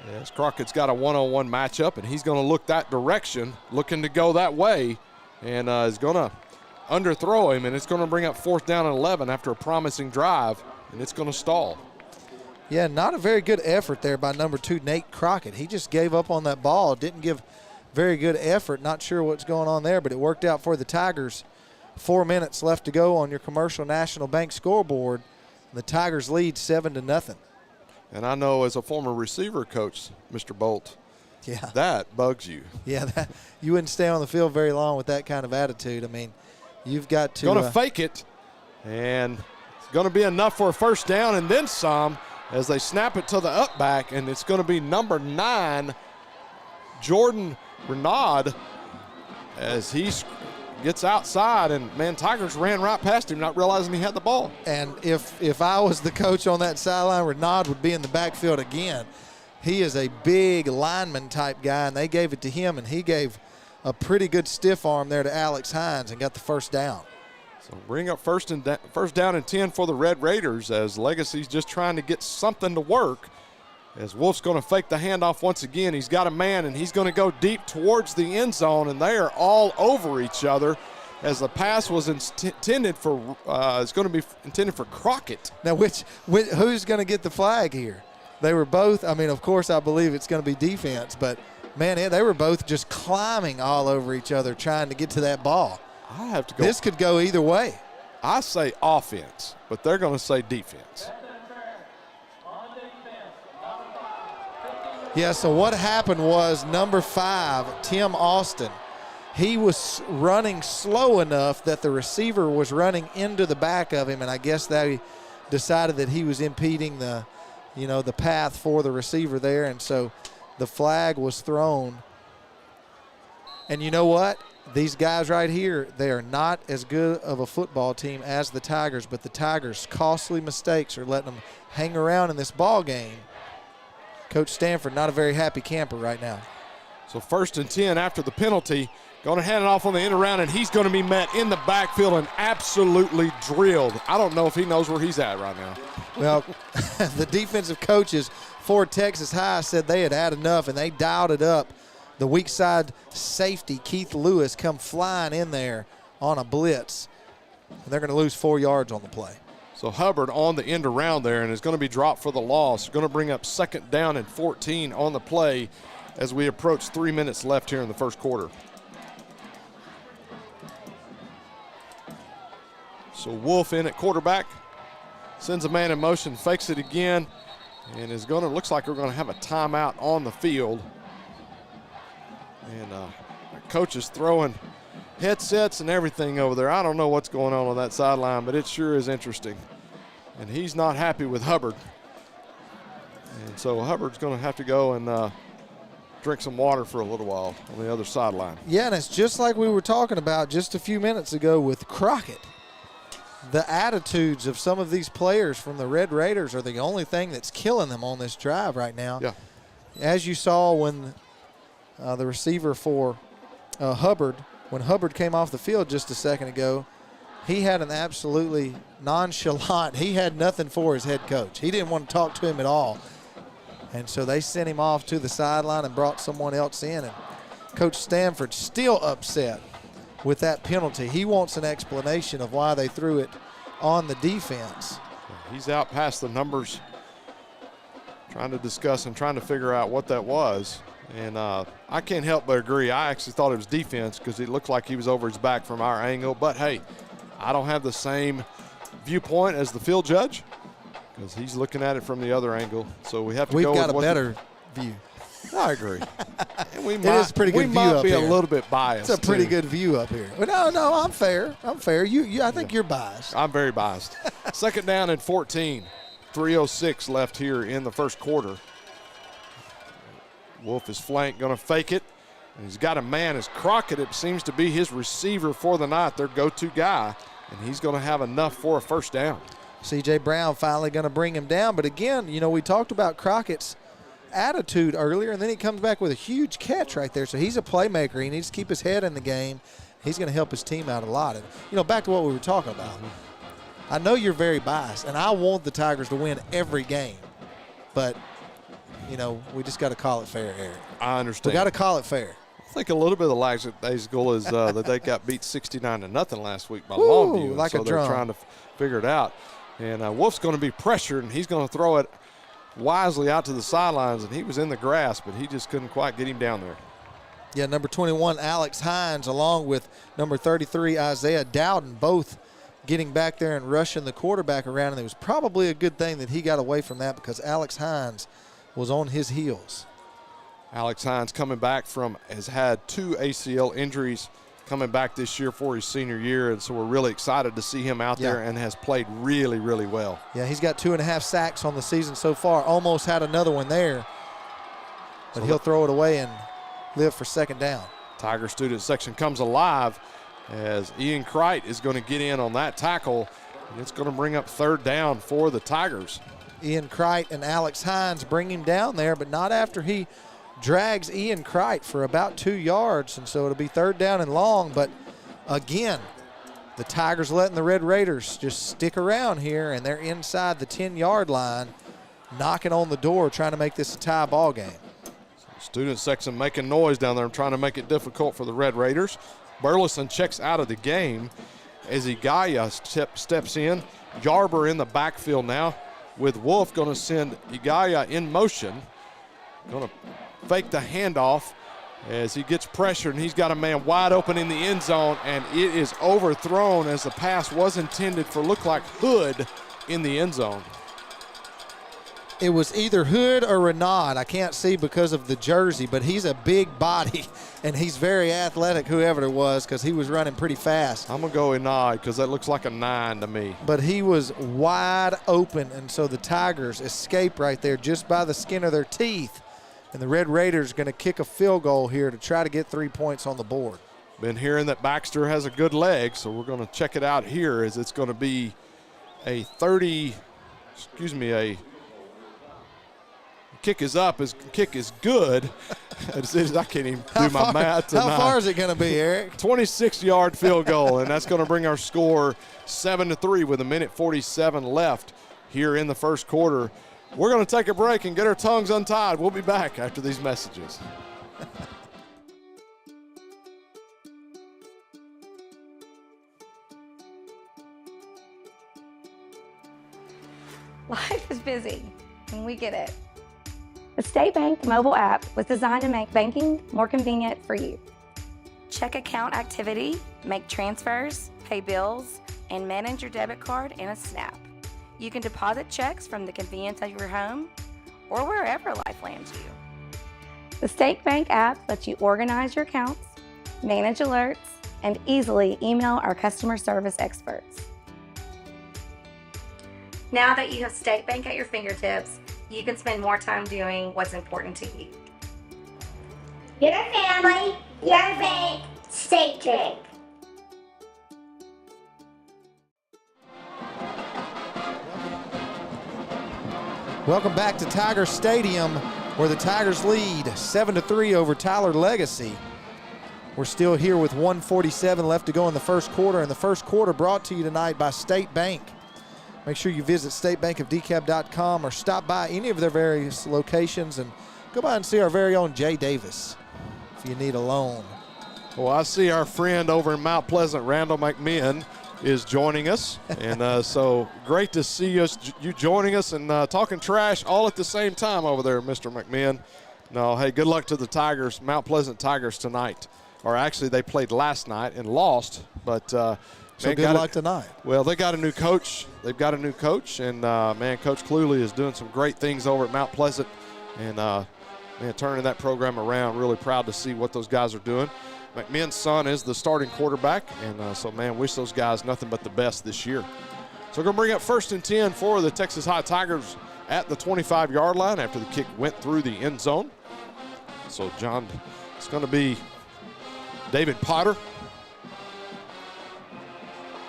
Yes, Crockett's got a one-on-one matchup, and he's going to look that direction, looking to go that way, and is going to underthrow him, and it's going to bring up 4th down and 11 after a promising drive, and it's going to stall. Yeah, not a very good effort there by number 2, Nate Crockett. He just gave up on that ball, didn't give very good effort. Not sure what's going on there, but it worked out for the Tigers. 4 minutes left to go on your Commercial National Bank scoreboard. The Tigers lead 7-0. And I know as a former receiver coach, Mr. Bolt, yeah, that bugs you. Yeah, you wouldn't stay on the field very long with that kind of attitude. I mean, you've got to. Going to fake it, and it's going to be enough for a 1st down and then some as they snap it to the up back, and it's going to be number 9, Jordan Renaud, as he gets outside, and, man, Tigers ran right past him, not realizing he had the ball. And if I was the coach on that sideline, Renaud would be in the backfield again. He is a big lineman-type guy, and they gave it to him, and he gave a pretty good stiff arm there to Alex Hines and got the 1st down. So bring up 1st down and 10 for the Red Raiders as Legacy's just trying to get something to work. As Wolf's going to fake the handoff once again. He's got a man, and he's going to go deep towards the end zone, and they are all over each other as the pass was intended for it's going to be intended for Crockett. Now, who's going to get the flag here? They were both, I mean, of course, I believe it's going to be defense, but, man, they were both just climbing all over each other trying to get to that ball. I have to go. This could go either way. I say offense, but they're going to say defense. Yeah, so what happened was number 5, Tim Austin, he was running slow enough that the receiver was running into the back of him, and I guess they decided that he was impeding the path for the receiver there, and so the flag was thrown. And you know what? These guys right here, they are not as good of a football team as the Tigers, but the Tigers' costly mistakes are letting them hang around in this ball game. Coach Stanford, not a very happy camper right now. So 1st and 10 after the penalty. Going to hand it off on the end around, and he's going to be met in the backfield and absolutely drilled. I don't know if he knows where he's at right now. Well, the defensive coaches for Texas High said they had enough, and they dialed it up. The weak side safety, Keith Lewis, come flying in there on a blitz, and they're going to lose 4 yards on the play. So Hubbard on the end around there and is going to be dropped for the loss. Going to bring up 2nd down and 14 on the play as we approach 3 minutes left here in the first quarter. So Wolf in at quarterback, sends a man in motion, fakes it again, and looks like we're going to have a timeout on the field. And coach is throwing headsets and everything over there. I don't know what's going on that sideline, but it sure is interesting. And he's not happy with Hubbard. And so Hubbard's going to have to go and drink some water for a little while on the other sideline. Yeah, and it's just like we were talking about just a few minutes ago with Crockett. The attitudes of some of these players from the Red Raiders are the only thing that's killing them on this drive right now. Yeah. As you saw when the receiver for Hubbard, when Hubbard came off the field just a second ago, he had an absolutely nonchalant, he had nothing for his head coach. He didn't want to talk to him at all. And so they sent him off to the sideline and brought someone else in. And Coach Stanford's still upset with that penalty. He wants an explanation of why they threw it on the defense. He's out past the numbers, trying to discuss and trying to figure out what that was. And I can't help but agree. I actually thought it was defense because it looked like he was over his back from our angle. But, hey, I don't have the same viewpoint as the field judge because he's looking at it from the other angle. So we have to go with We've got a better view. I agree. And we It is a pretty good view might up be here. a little bit biased. It's a pretty too. good view up here. Well, no, I'm fair. I'm fair. I think you're biased. I'm very biased. Second down and 14. 3:06 left here in the first quarter. Wolf is flanked, going to fake it. And he's got a man as Crockett. It seems to be his receiver for the night, their go-to guy. And he's going to have enough for a first down. C.J. Brown finally going to bring him down. But, again, we talked about Crockett's attitude earlier, and then he comes back with a huge catch right there. So he's a playmaker. He needs to keep his head in the game. He's going to help his team out a lot. And, back to what we were talking about. I know you're very biased, and I want the Tigers to win every game. But, we just got to call it fair, Eric. I understand. We got to call it fair. I think a little bit of the lackadaisical is that they got beat 69-0 last week by Longview. Like so a drum. they're trying to figure it out. And Wolf's going to be pressured, and he's going to throw it wisely out to the sidelines, and he was in the grass, but he just couldn't quite get him down there. Yeah, number 21, Alex Hines, along with number 33, Isaiah Dowden, both getting back there and rushing the quarterback around, and it was probably a good thing that he got away from that because Alex Hines was on his heels. Alex Hines has had 2 ACL injuries coming back this year for his senior year, and so we're really excited to see him out there and has played really, really well. Yeah, he's got 2.5 sacks on the season so far. Almost had another one there, but he'll throw it away and live for second down. Tiger student section comes alive as Ian Crite is going to get in on that tackle, and it's going to bring up third down for the Tigers. Ian Crite and Alex Hines bring him down there, but not after he drags Ian Crite for about 2 yards, and so it'll be third down and long. But again, the Tigers letting the Red Raiders just stick around here, and they're inside the 10-yard line, knocking on the door, trying to make this a tie ball game. Student section making noise down there, trying to make it difficult for the Red Raiders. Burleson checks out of the game as Igaya steps in. Yarber in the backfield now, with Wolf going to send Igaya in motion. Going to fake the handoff as he gets pressured, and he's got a man wide open in the end zone, and it is overthrown as the pass was intended for look like Hood in the end zone. It was either Hood or Renaud. I can't see because of the jersey, but he's a big body, and he's very athletic, whoever it was, because he was running pretty fast. I'm going to go Renaud because that looks like a 9 to me. But he was wide open, and so the Tigers escape right there just by the skin of their teeth. And the Red Raiders going to kick a field goal here to try to get 3 points on the board. Been hearing that Baxter has a good leg, so we're going to check it out here as it's going to be a kick is up, his kick is good. I can't even do my math tonight. How far is it going to be, Eric? 26-yard field goal, and that's going to bring our score 7-3 with 1:47 left here in the first quarter. We're going to take a break and get our tongues untied. We'll be back after these messages. Life is busy, and we get it. The State Bank mobile app was designed to make banking more convenient for you. Check account activity, make transfers, pay bills, and manage your debit card in a snap. You can deposit checks from the convenience of your home or wherever life lands you. The State Bank app lets you organize your accounts, manage alerts, and easily email our customer service experts. Now that you have State Bank at your fingertips, you can spend more time doing what's important to you. Your family, your bank, State Bank. Welcome back to Tiger Stadium, where the Tigers lead 7-3 over Tyler Legacy. We're still here with 1:47 left to go in the first quarter, and the first quarter brought to you tonight by State Bank. Make sure you visit statebankofdecab.com or stop by any of their various locations and go by and see our very own Jay Davis if you need a loan. Well, I see our friend over in Mount Pleasant, Randall McMahon, is joining us. And so great to see you joining us and talking trash all at the same time over there, Mr. McMahon. No, hey, good luck to the Tigers, Mount Pleasant Tigers tonight. Or actually, they played last night and lost, but so good luck tonight. Well, they got a new coach. They've got a new coach, and man, Coach Cluley is doing some great things over at Mount Pleasant, and man, turning that program around. Really proud to see what those guys are doing. McMahon's son is the starting quarterback, and so man, wish those guys nothing but the best this year. So we're gonna bring up 1st and 10 for the Texas High Tigers at the 25-yard line after the kick went through the end zone. So John, it's gonna be David Potter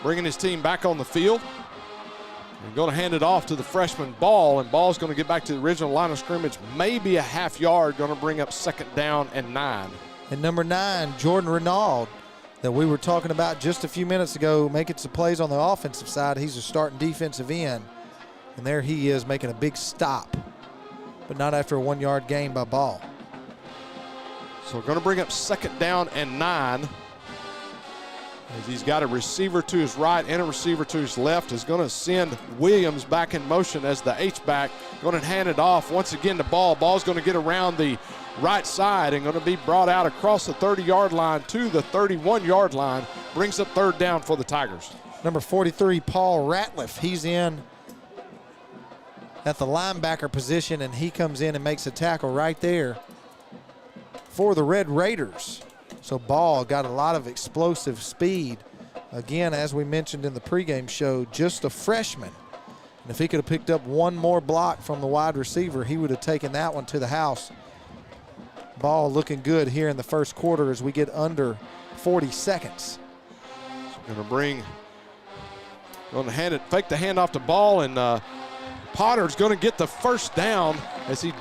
bringing his team back on the field. We're going to hand it off to the freshman Ball, and Ball's going to get back to the original line of scrimmage, maybe a half yard, going to bring up 2nd down and 9. And number 9, Jordan Renaud, that we were talking about just a few minutes ago, making some plays on the offensive side. He's a starting defensive end, and there he is making a big stop, but not after a 1-yard gain by Ball. So we're going to bring up 2nd down and 9. As he's got a receiver to his right and a receiver to his left. Is going to send Williams back in motion as the H-back. Going to hand it off once again to Ball. Ball's going to get around the right side and going to be brought out across the 30-yard line to the 31-yard line. Brings up 3rd down for the Tigers. Number 43, Paul Ratliff. He's in at the linebacker position, and he comes in and makes a tackle right there for the Red Raiders. So Ball got a lot of explosive speed. Again, as we mentioned in the pregame show, just a freshman. And if he could have picked up one more block from the wide receiver, he would have taken that one to the house. Ball looking good here in the first quarter as we get under 40 seconds. So going to fake the handoff to Ball, and Potter's going to get the 1st down as he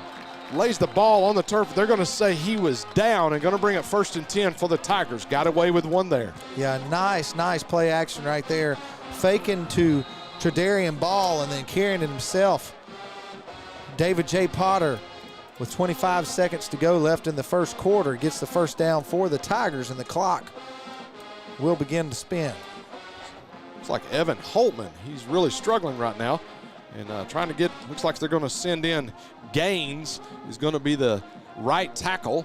lays the ball on the turf. They're going to say he was down and going to bring up 1st and 10 for the Tigers. Got away with one there. Yeah, nice play action right there. Faking to Tredarian Ball and then carrying it himself. David J. Potter with 25 seconds to go left in the first quarter gets the 1st down for the Tigers, and the clock will begin to spin. It's like Evan Holtman. He's really struggling right now. And trying to get, looks like they're going to send in Gaines. He's going to be the right tackle.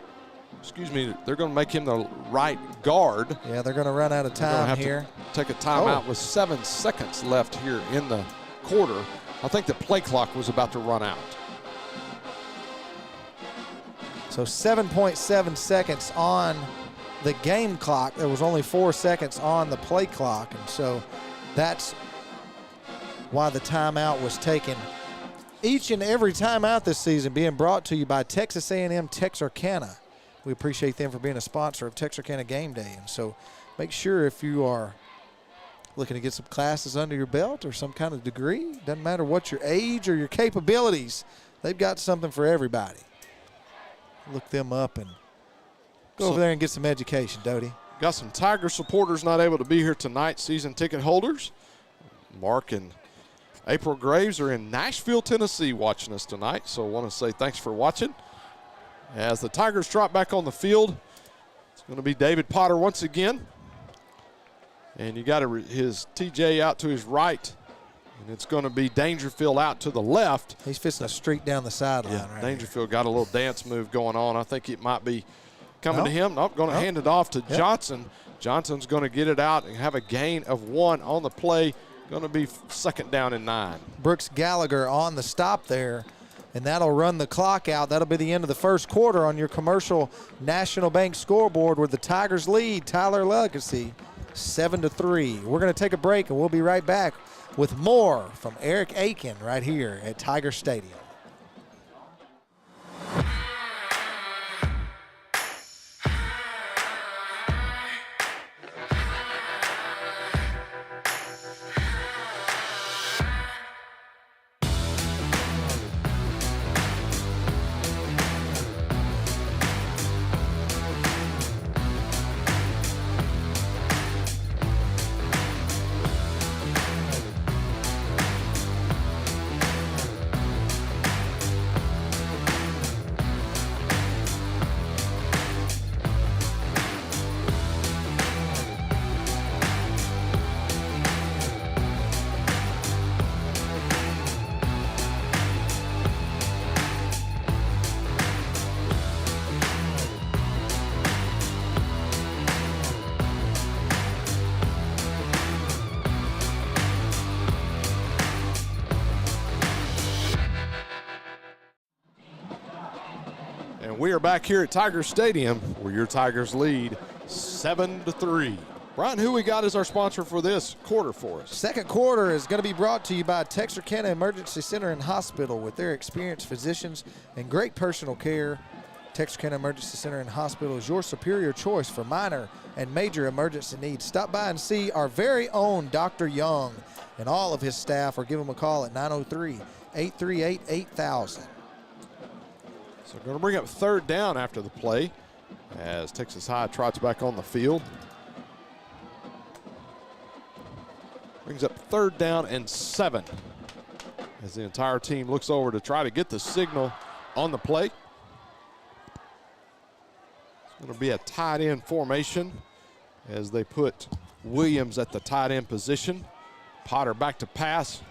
Excuse me, they're going to make him the right guard. Yeah, they're going to run out of time here. Take a timeout with 7 seconds left here in the quarter. I think the play clock was about to run out. So 7.7 seconds on the game clock. There was only 4 seconds on the play clock, and so that's why the timeout was taken. Each and every timeout this season being brought to you by Texas A&M Texarkana. We appreciate them for being a sponsor of Texarkana Gameday. And so make sure if you are looking to get some classes under your belt or some kind of degree, doesn't matter what your age or your capabilities, they've got something for everybody. Look them up and go over there and get some education, Doty. Got some Tiger supporters not able to be here tonight, season ticket holders. Mark and April Graves are in Nashville, Tennessee watching us tonight, so I want to say thanks for watching. As the Tigers drop back on the field, it's going to be David Potter once again. And you got his TJ out to his right, and it's going to be Dangerfield out to the left. He's fixing a streak down the sideline. Yeah, right Dangerfield got a little dance move going on. I think it might be coming to him. Nope, going to hand it off to Johnson. Johnson's going to get it out and have a gain of 1 on the play. Going to be 2nd down and 9. Brooks Gallagher on the stop there, and that'll run the clock out. That'll be the end of the first quarter on your Commercial National Bank scoreboard, where the Tigers lead Tyler Legacy 7-3. We're going to take a break, and we'll be right back with more from Eric Aiken right here at Tiger Stadium. We are back here at Tiger Stadium, where your Tigers lead 7-3. Brian, who we got as our sponsor for this quarter for us? Second quarter is going to be brought to you by Texarkana Emergency Center and Hospital. With their experienced physicians and great personal care, Texarkana Emergency Center and Hospital is your superior choice for minor and major emergency needs. Stop by and see our very own Dr. Young and all of his staff, or give him a call at 903-838-8000. So going to bring up 3rd down after the play as Texas High trots back on the field. Brings up 3rd down and 7 as the entire team looks over to try to get the signal on the play. It's going to be a tight end formation as they put Williams at the tight end position. Potter back to pass.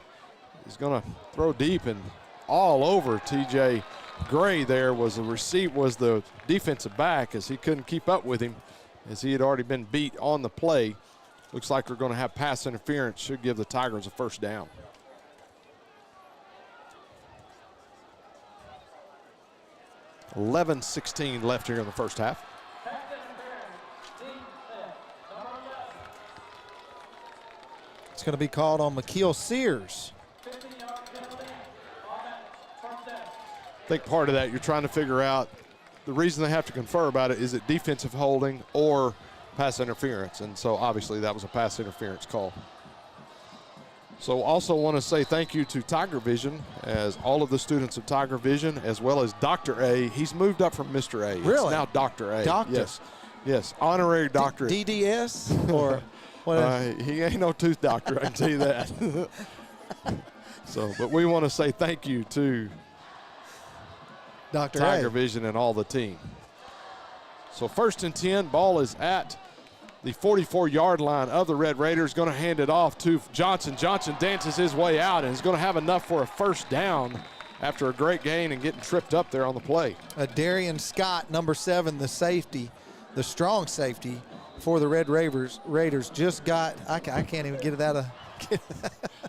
He's going to throw deep, and all over TJ Gray there was the defensive back, as he couldn't keep up with him, as he had already been beat on the play. Looks like we're going to have pass interference. Should give the Tigers a 1st down. $11:16 left here in the first half. It's going to be called on McKeel Sears. I think part of that you're trying to figure out, the reason they have to confer about it, is it defensive holding or pass interference? And so obviously that was a pass interference call. So also want to say thank you to TigerVision, as all of the students of TigerVision, as well as Dr. A. He's moved up from Mr. A. Really? It's now Dr. A. Doctor? Yes. Yes. Honorary doctorate. DDS or what? He ain't no tooth doctor, I can tell you that. So, but we want to say thank you to Dr. TigerVision and all the team. So 1st and 10, ball is at the 44-yard line of the Red Raiders. Going to hand it off to Johnson. Johnson dances his way out and is going to have enough for a 1st down after a great gain and getting tripped up there on the play. Darian Scott, number 7, the safety, the strong safety for the Red Raiders, just got, I can't even get it out of.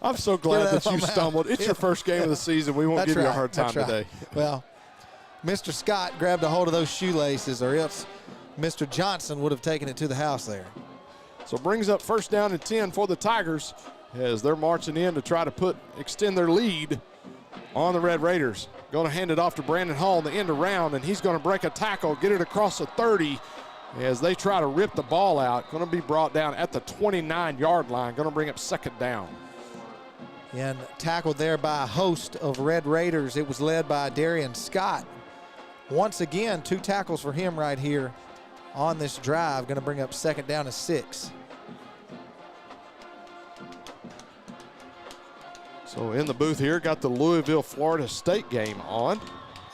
I'm so glad that you stumbled. It's your first game of the season. We won't give you a hard time today. Well, Mr. Scott grabbed a hold of those shoelaces, or else Mr. Johnson would have taken it to the house there. So brings up 1st down and 10 for the Tigers as they're marching in to try to extend their lead on the Red Raiders. Going to hand it off to Brandon Hall on the end around, and he's going to break a tackle, get it across the 30 as they try to rip the ball out. Going to be brought down at the 29-yard line. Going to bring up 2nd down. And tackled there by a host of Red Raiders. It was led by Darian Scott. Once again, 2 tackles for him right here on this drive. Going to bring up 2nd down and 6. So in the booth here, got the Louisville, Florida State game on,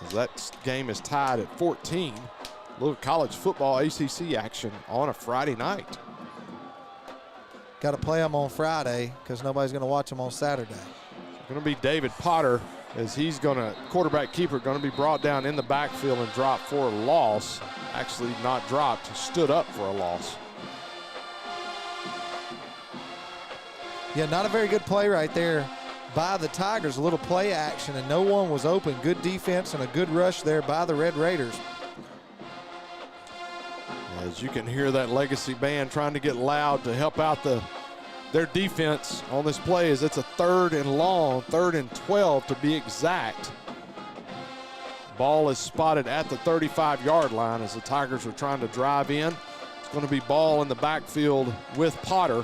as that game is tied at 14. A little college football ACC action on a Friday night. Got to play them on Friday because nobody's going to watch them on Saturday. Going to be David Potter, as he's going to, quarterback keeper, going to be brought down in the backfield and dropped for a loss. actually not dropped, stood up for a loss. Yeah, not a very good play right there by the Tigers. A little play action, and no one was open. Good defense and a good rush there by the Red Raiders. As you can hear that Legacy band trying to get loud to help out their defense on this play, as it's a 3rd and long, 3rd and 12 to be exact. Ball is spotted at the 35-yard line as the Tigers are trying to drive in. It's going to be ball in the backfield with Potter.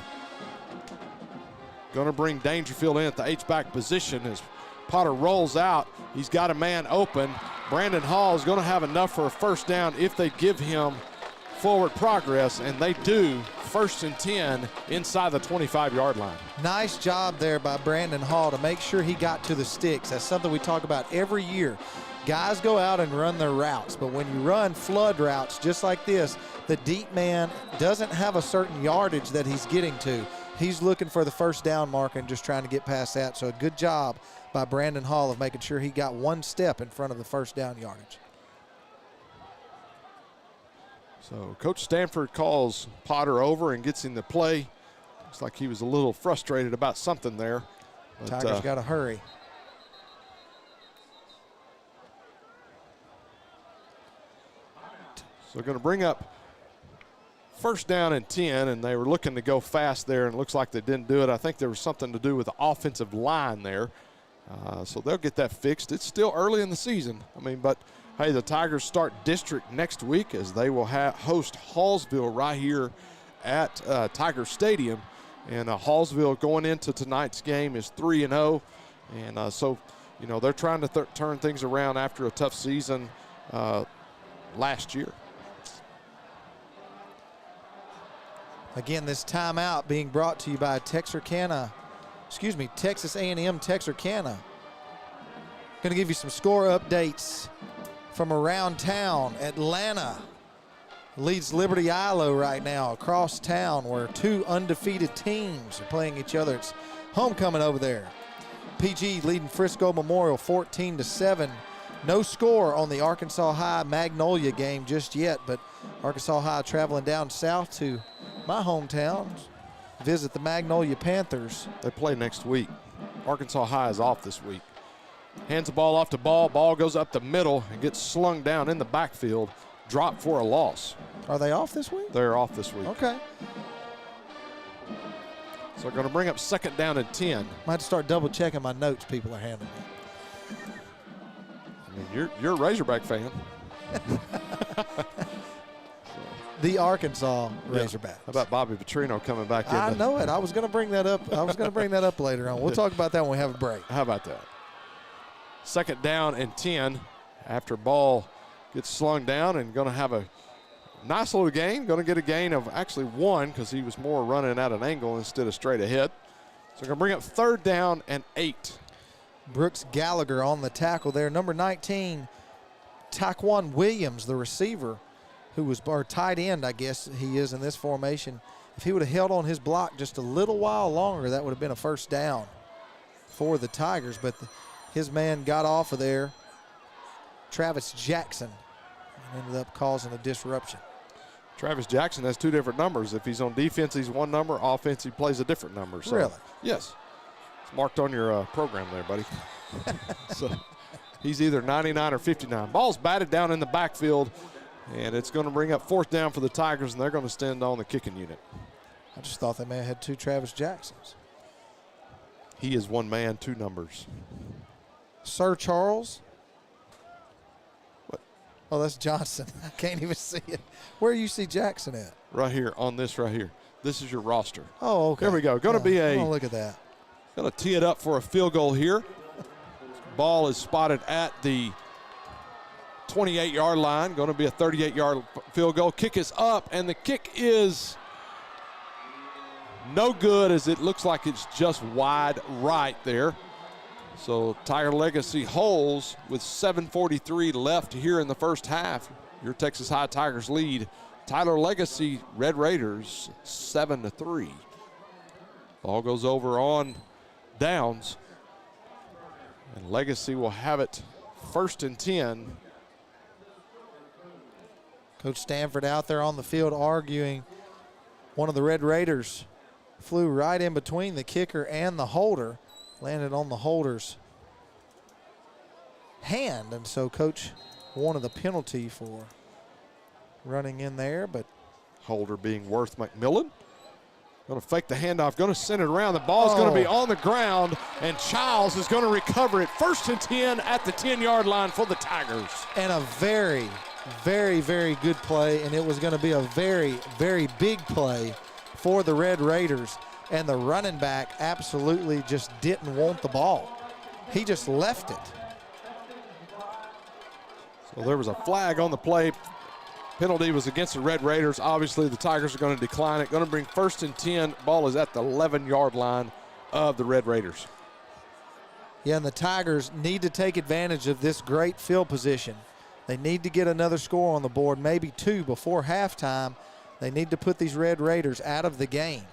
Going to bring Dangerfield in at the H-back position as Potter rolls out. He's got a man open. Brandon Hall is going to have enough for a first down if they give him forward progress, and they do. 1st and 10 inside the 25-yard line. Nice job there by Brandon Hall to make sure he got to the sticks. That's something we talk about every year. Guys go out and run their routes, but when you run flood routes just like this, the deep man doesn't have a certain yardage that he's getting to. He's looking for the first down mark and just trying to get past that. So a good job by Brandon Hall of making sure he got one step in front of the first down yardage. So Coach Stanford calls Potter over and gets in the play. Looks like he was a little frustrated about something there. But, Tigers got to hurry. So they're going to bring up 1st down and 10, and they were looking to go fast there, and it looks like they didn't do it. I think there was something to do with the offensive line there. So they'll get that fixed. It's still early in the season. But hey, the Tigers start district next week as they will host Hallsville right here at Tiger Stadium. And Hallsville going into tonight's game is 3-0. And so, they're trying to turn things around after a tough season last year. Again, this timeout being brought to you by Texas A&M Texarkana. Going to give you some score updates from around town. Atlanta leads Liberty Ilo right now across town, where 2 undefeated teams are playing each other. It's homecoming over there. PG leading Frisco Memorial 14-7. No score on the Arkansas High Magnolia game just yet, but Arkansas High traveling down south to my hometown, visit the Magnolia Panthers. They play next week. Arkansas High is off this week. Hands the ball off to Ball. Ball goes up the middle and gets slung down in the backfield. Dropped for a loss. Are they off this week? They're off this week. Okay. So they're going to bring up 2nd down and 10. Might have to start double checking my notes people are handing me. You're a Razorback fan. The Arkansas Razorbacks. How about Bobby Petrino coming back in? I know it. I was going to bring that up. Later on. We'll talk about that when we have a break. How about that? 2nd down and 10 after Ball gets slung down, and going to have a nice little gain. Going to get a gain of actually 1 because he was more running at an angle instead of straight ahead. So we're going to bring up 3rd down and 8. Brooks Gallagher on the tackle there. Number 19, Taquan Williams, the receiver, who was our tight end, I guess he is in this formation. If he would have held on his block just a little while longer, that would have been a first down for the Tigers. But his man got off of there, Travis Jackson, and ended up causing a disruption. Travis Jackson has 2 different numbers. If he's on defense, he's 1 number. Offense, he plays a different number. So, really? Yes. It's marked on your program there, buddy. So he's either 99 or 59. Ball's batted down in the backfield, and it's going to bring up 4th down for the Tigers, and they're going to stand on the kicking unit. I just thought they may have had 2 Travis Jacksons. He is 1 man, 2 numbers. Sir Charles. What? Oh, that's Johnson. I can't even see it. Where do you see Jackson at? Right here, on this right here. This is your roster. Oh, okay. There we go. Going to be oh, look at that. Going to tee it up for a field goal here. Ball is spotted at the 28-yard line. Going to be a 38-yard field goal. Kick is up, and the kick is no good, as it looks like it's just wide right there. So Tiger Legacy holds with 7:43 left here in the first half. Your Texas High Tigers lead. Tyler Legacy Red Raiders 7-3. Ball goes over on downs, and Legacy will have it 1st and 10 Coach Stanford out there on the field arguing. One of the Red Raiders flew right in between the kicker and the holder, landed on the holder's hand, and so Coach wanted the penalty for running in there, but Holder being Worth McMillan. Going to fake the handoff, going to send it around. The ball's going to be on the ground, and Childs is going to recover it. 1st and 10 at the 10-yard line for the Tigers. And a very, very, very good play, and it was going to be a very, very big play for the Red Raiders, and the running back absolutely just didn't want the ball. He just left it. So there was a flag on the play. Penalty was against the Red Raiders. Obviously, the Tigers are going to decline it. Going to bring 1st and 10. Ball is at the 11-yard line of the Red Raiders. Yeah, and the Tigers need to take advantage of this great field position. They need to get another score on the board, maybe 2 before halftime. They need to put these Red Raiders out of the game.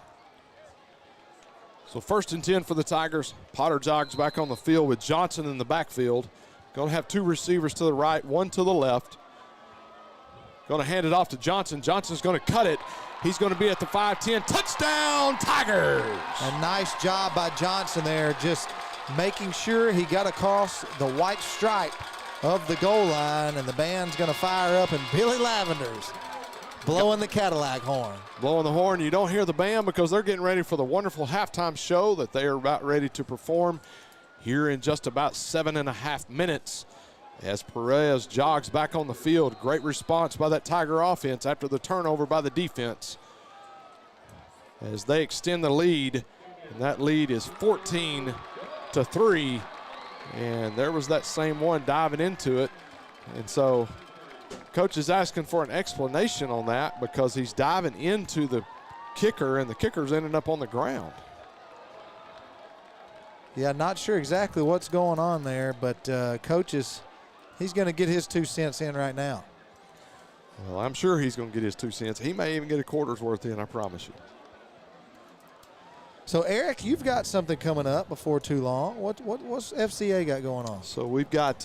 So 1st and 10 for the Tigers. Potter jogs back on the field with Johnson in the backfield. Going to have 2 receivers to the right, 1 to the left. Going to hand it off to Johnson. Johnson's going to cut it. He's going to be at the 5-10. Touchdown, Tigers! A nice job by Johnson there, just making sure he got across the white stripe of the goal line, and the band's going to fire up, and Billy Lavender's blowing the Cadillac horn. Blowing the horn. You don't hear the band because they're getting ready for the wonderful halftime show that they are about ready to perform here in just about 7.5 minutes. As Perez jogs back on the field. Great response by that Tiger offense after the turnover by the defense. As they extend the lead, and that lead is 14-3. And there was that same one diving into it. And so Coach is asking for an explanation on that because he's diving into the kicker, and the kicker's ended up on the ground. Yeah, not sure exactly what's going on there, but Coach he's going to get his 2 cents in right now. Well, I'm sure he's going to get his 2 cents. He may even get a quarter's worth in, I promise you. So, Eric, you've got something coming up before too long. What's FCA got going on? So we've got,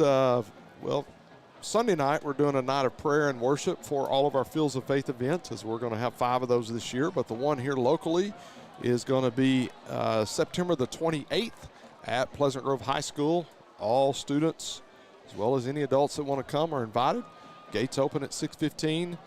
Sunday night we're doing a night of prayer and worship for all of our Fields of Faith events, as we're going to have 5 of those this year. But the one here locally is going to be September the 28th at Pleasant Grove High School. All students, as well as any adults that want to come, are invited. Gates open at 6:15.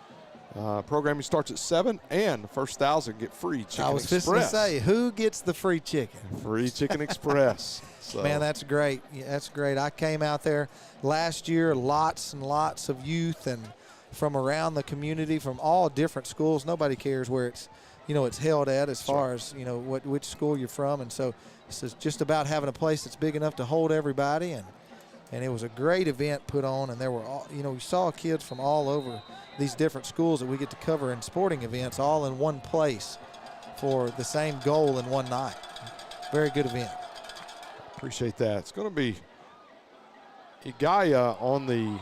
Programming starts at 7, and the first 1,000 get free Chicken Express. I was just going to say, who gets the free chicken? Free Chicken Express. So. Man, that's great. Yeah, that's great. I came out there last year, lots and lots of youth and from around the community, from all different schools. Nobody cares where it's held at as far as, which school you're from. And so this is just about having a place that's big enough to hold everybody. And it was a great event put on, and there were we saw kids from all over these different schools that we get to cover in sporting events all in one place for the same goal in one night. Very good event. Appreciate that. It's going to be Igaya on the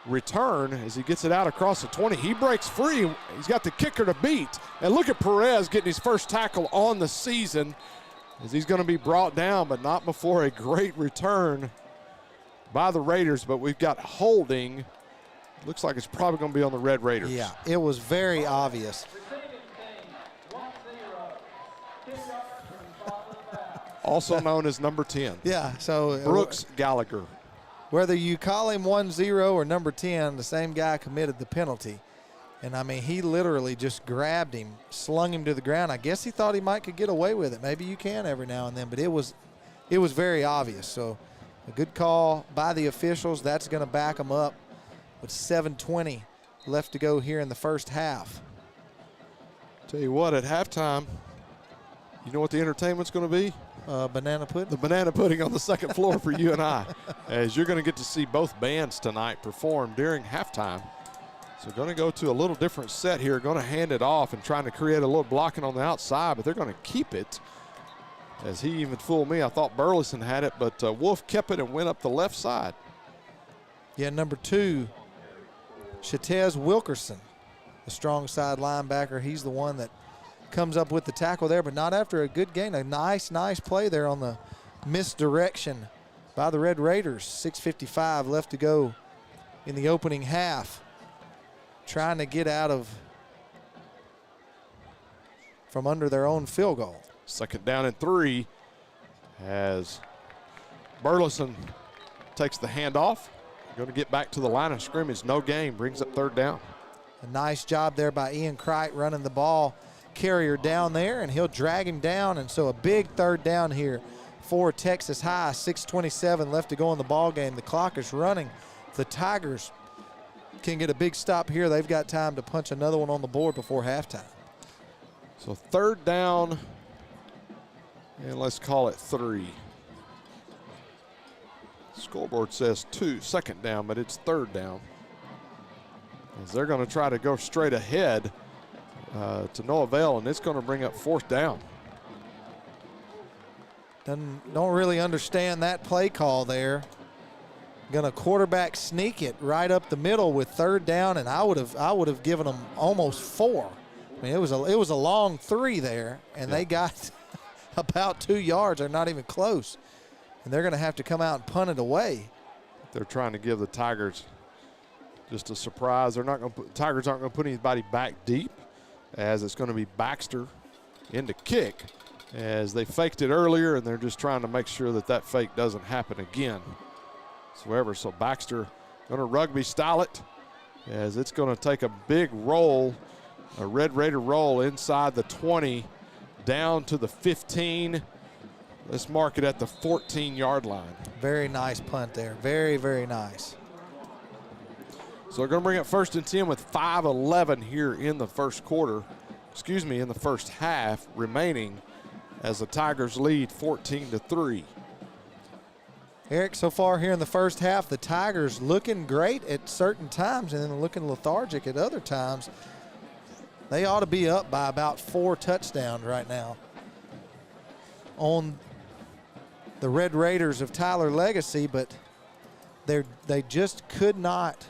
return as he gets it out across the 20. He breaks free. He's got the kicker to beat. And look at Perez getting his first tackle on the season, as he's going to be brought down, but not before a great return by the Raiders. But we've got holding. Looks like it's probably going to be on the Red Raiders. Yeah, it was very obvious. Also known as number 10. Yeah, so Brooks Gallagher. Whether you call him 1-0 or number 10, the same guy committed the penalty. And, I mean, he literally just grabbed him, slung him to the ground. I guess he thought he could get away with it. Maybe you can every now and then, but it was very obvious. So a good call by the officials. That's going to back them up with 7:20 left to go here in the first half. Tell you what, at halftime, you know what the entertainment's going to be? Banana pudding? The banana pudding on the second floor for you and I, as you're going to get to see both bands tonight perform during halftime. So going to go to a little different set here, going to hand it off and trying to create a little blocking on the outside, but they're going to keep it. As he even fooled me, I thought Burleson had it, but Wolf kept it and went up the left side. Yeah, number 2, Chatez Wilkerson, the strong side linebacker. He's the one that comes up with the tackle there, but not after a good gain. A nice play there on the misdirection by the Red Raiders. 6:55 left to go in the opening half. trying to get out from under their own field goal. 2nd down and 3 as Burleson takes the handoff. Going to get back to the line of scrimmage. No gain. Brings up 3rd down. A nice job there by Ian Cricht running the ball carrier down there, and he'll drag him down. And so a big 3rd down here for Texas High. 6:27 left to go in the ball game. The clock is running. The Tigers can get a big stop here. They've got time to punch another one on the board before halftime. So 3rd down, and let's call it 3. Scoreboard says 2, 2nd down, but it's 3rd down. As they're going to try to go straight ahead to no avail, and it's going to bring up 4th down. Don't really understand that play call there. Going to quarterback sneak it right up the middle with 3rd down, and I would have given them almost 4. I mean, it was a long 3 there, and they got about 2 yards. They're not even close, and they're going to have to come out and punt it away. They're trying to give the Tigers just a surprise. They're not going to Tigers aren't going to put anybody back deep, as it's going to be Baxter into kick, as they faked it earlier, and they're just trying to make sure that fake doesn't happen again. So Baxter going to rugby style it, as it's going to take a big roll, a Red Raider roll inside the 20, down to the 15. Let's mark it at the 14-yard line. Very nice punt there. Very, very nice. So they're going to bring up 1st and 10 with 5:11 here in the first quarter. In the first half remaining, as the Tigers lead 14-3. Eric, so far here in the first half, the Tigers looking great at certain times and then looking lethargic at other times. They ought to be up by about 4 touchdowns right now on the Red Raiders of Tyler Legacy, but they just could not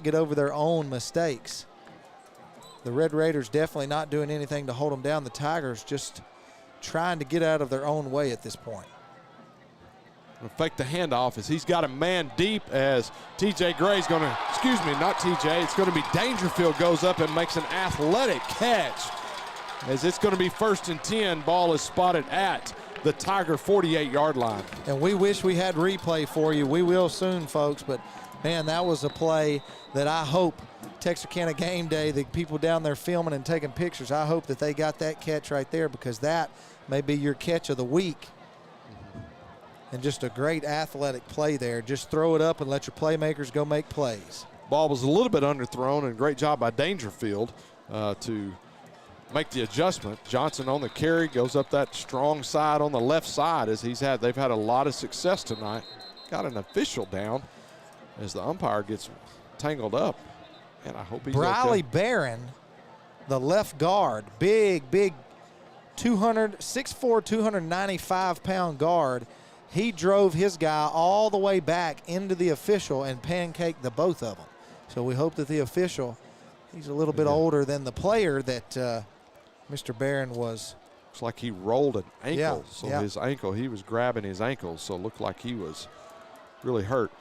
get over their own mistakes. The Red Raiders definitely not doing anything to hold them down. The Tigers just trying to get out of their own way at this point. Fake the handoff as he's got a man deep, as TJ Gray's going to, not TJ, it's going to be Dangerfield goes up and makes an athletic catch, as it's going to be 1st and 10. Ball is spotted at the Tiger 48-yard line. And we wish we had replay for you. We will soon, folks, but man, that was a play that I hope Texarkana Game Day, the people down there filming and taking pictures, I hope that they got that catch right there, because that may be your catch of the week. And just a great athletic play there. Just throw it up and let your playmakers go make plays. Ball was a little bit underthrown, and great job by Dangerfield to make the adjustment. Johnson on the carry, goes up that strong side on the left side, as they've had a lot of success tonight. Got an official down as the umpire gets tangled up, and I hope he's Briley okay. Barron, the left guard, big 6'4", 295-pound guard. He drove his guy all the way back into the official and pancaked the both of them. So we hope that the official, he's a little bit older than the player that Mr. Barron was. Looks like he rolled an ankle. His ankle, he was grabbing his ankle, so it looked like he was really hurt.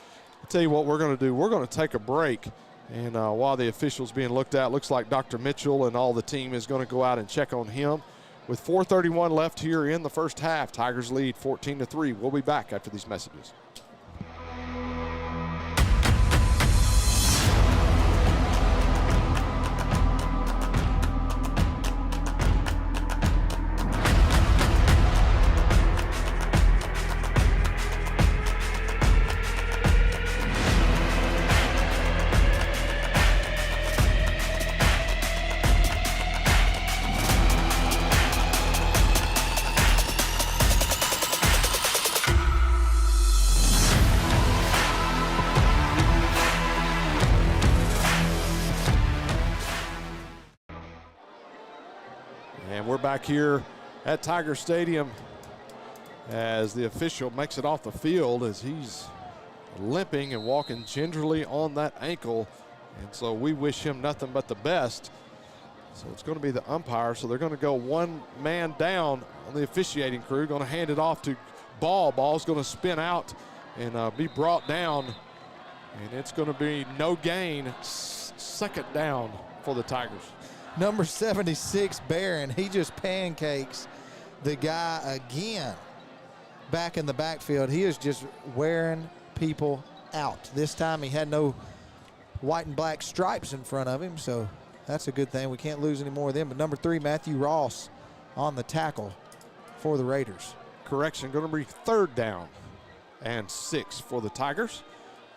I'll tell you what we're going to do. We're going to take a break, and while the official's being looked at, looks like Dr. Mitchell and all the team is going to go out and check on him. With 4:31 left here in the first half, Tigers lead 14-3. We'll be back after these messages. Back here at Tiger Stadium, as the official makes it off the field, as he's limping and walking gingerly on that ankle, and so we wish him nothing but the best. So it's going to be the umpire, so they're going to go one man down on the officiating crew, going to hand it off to Ball. Ball's going to spin out and be brought down, and it's going to be no gain. second down for the Tigers. Number 76, Barron, he just pancakes the guy again back in the backfield. He is just wearing people out. This time he had no white and black stripes in front of him, so that's a good thing. We can't lose any more of them. But number 3, Matthew Ross on the tackle for the Raiders. Correction, going to be third down and 6 for the Tigers.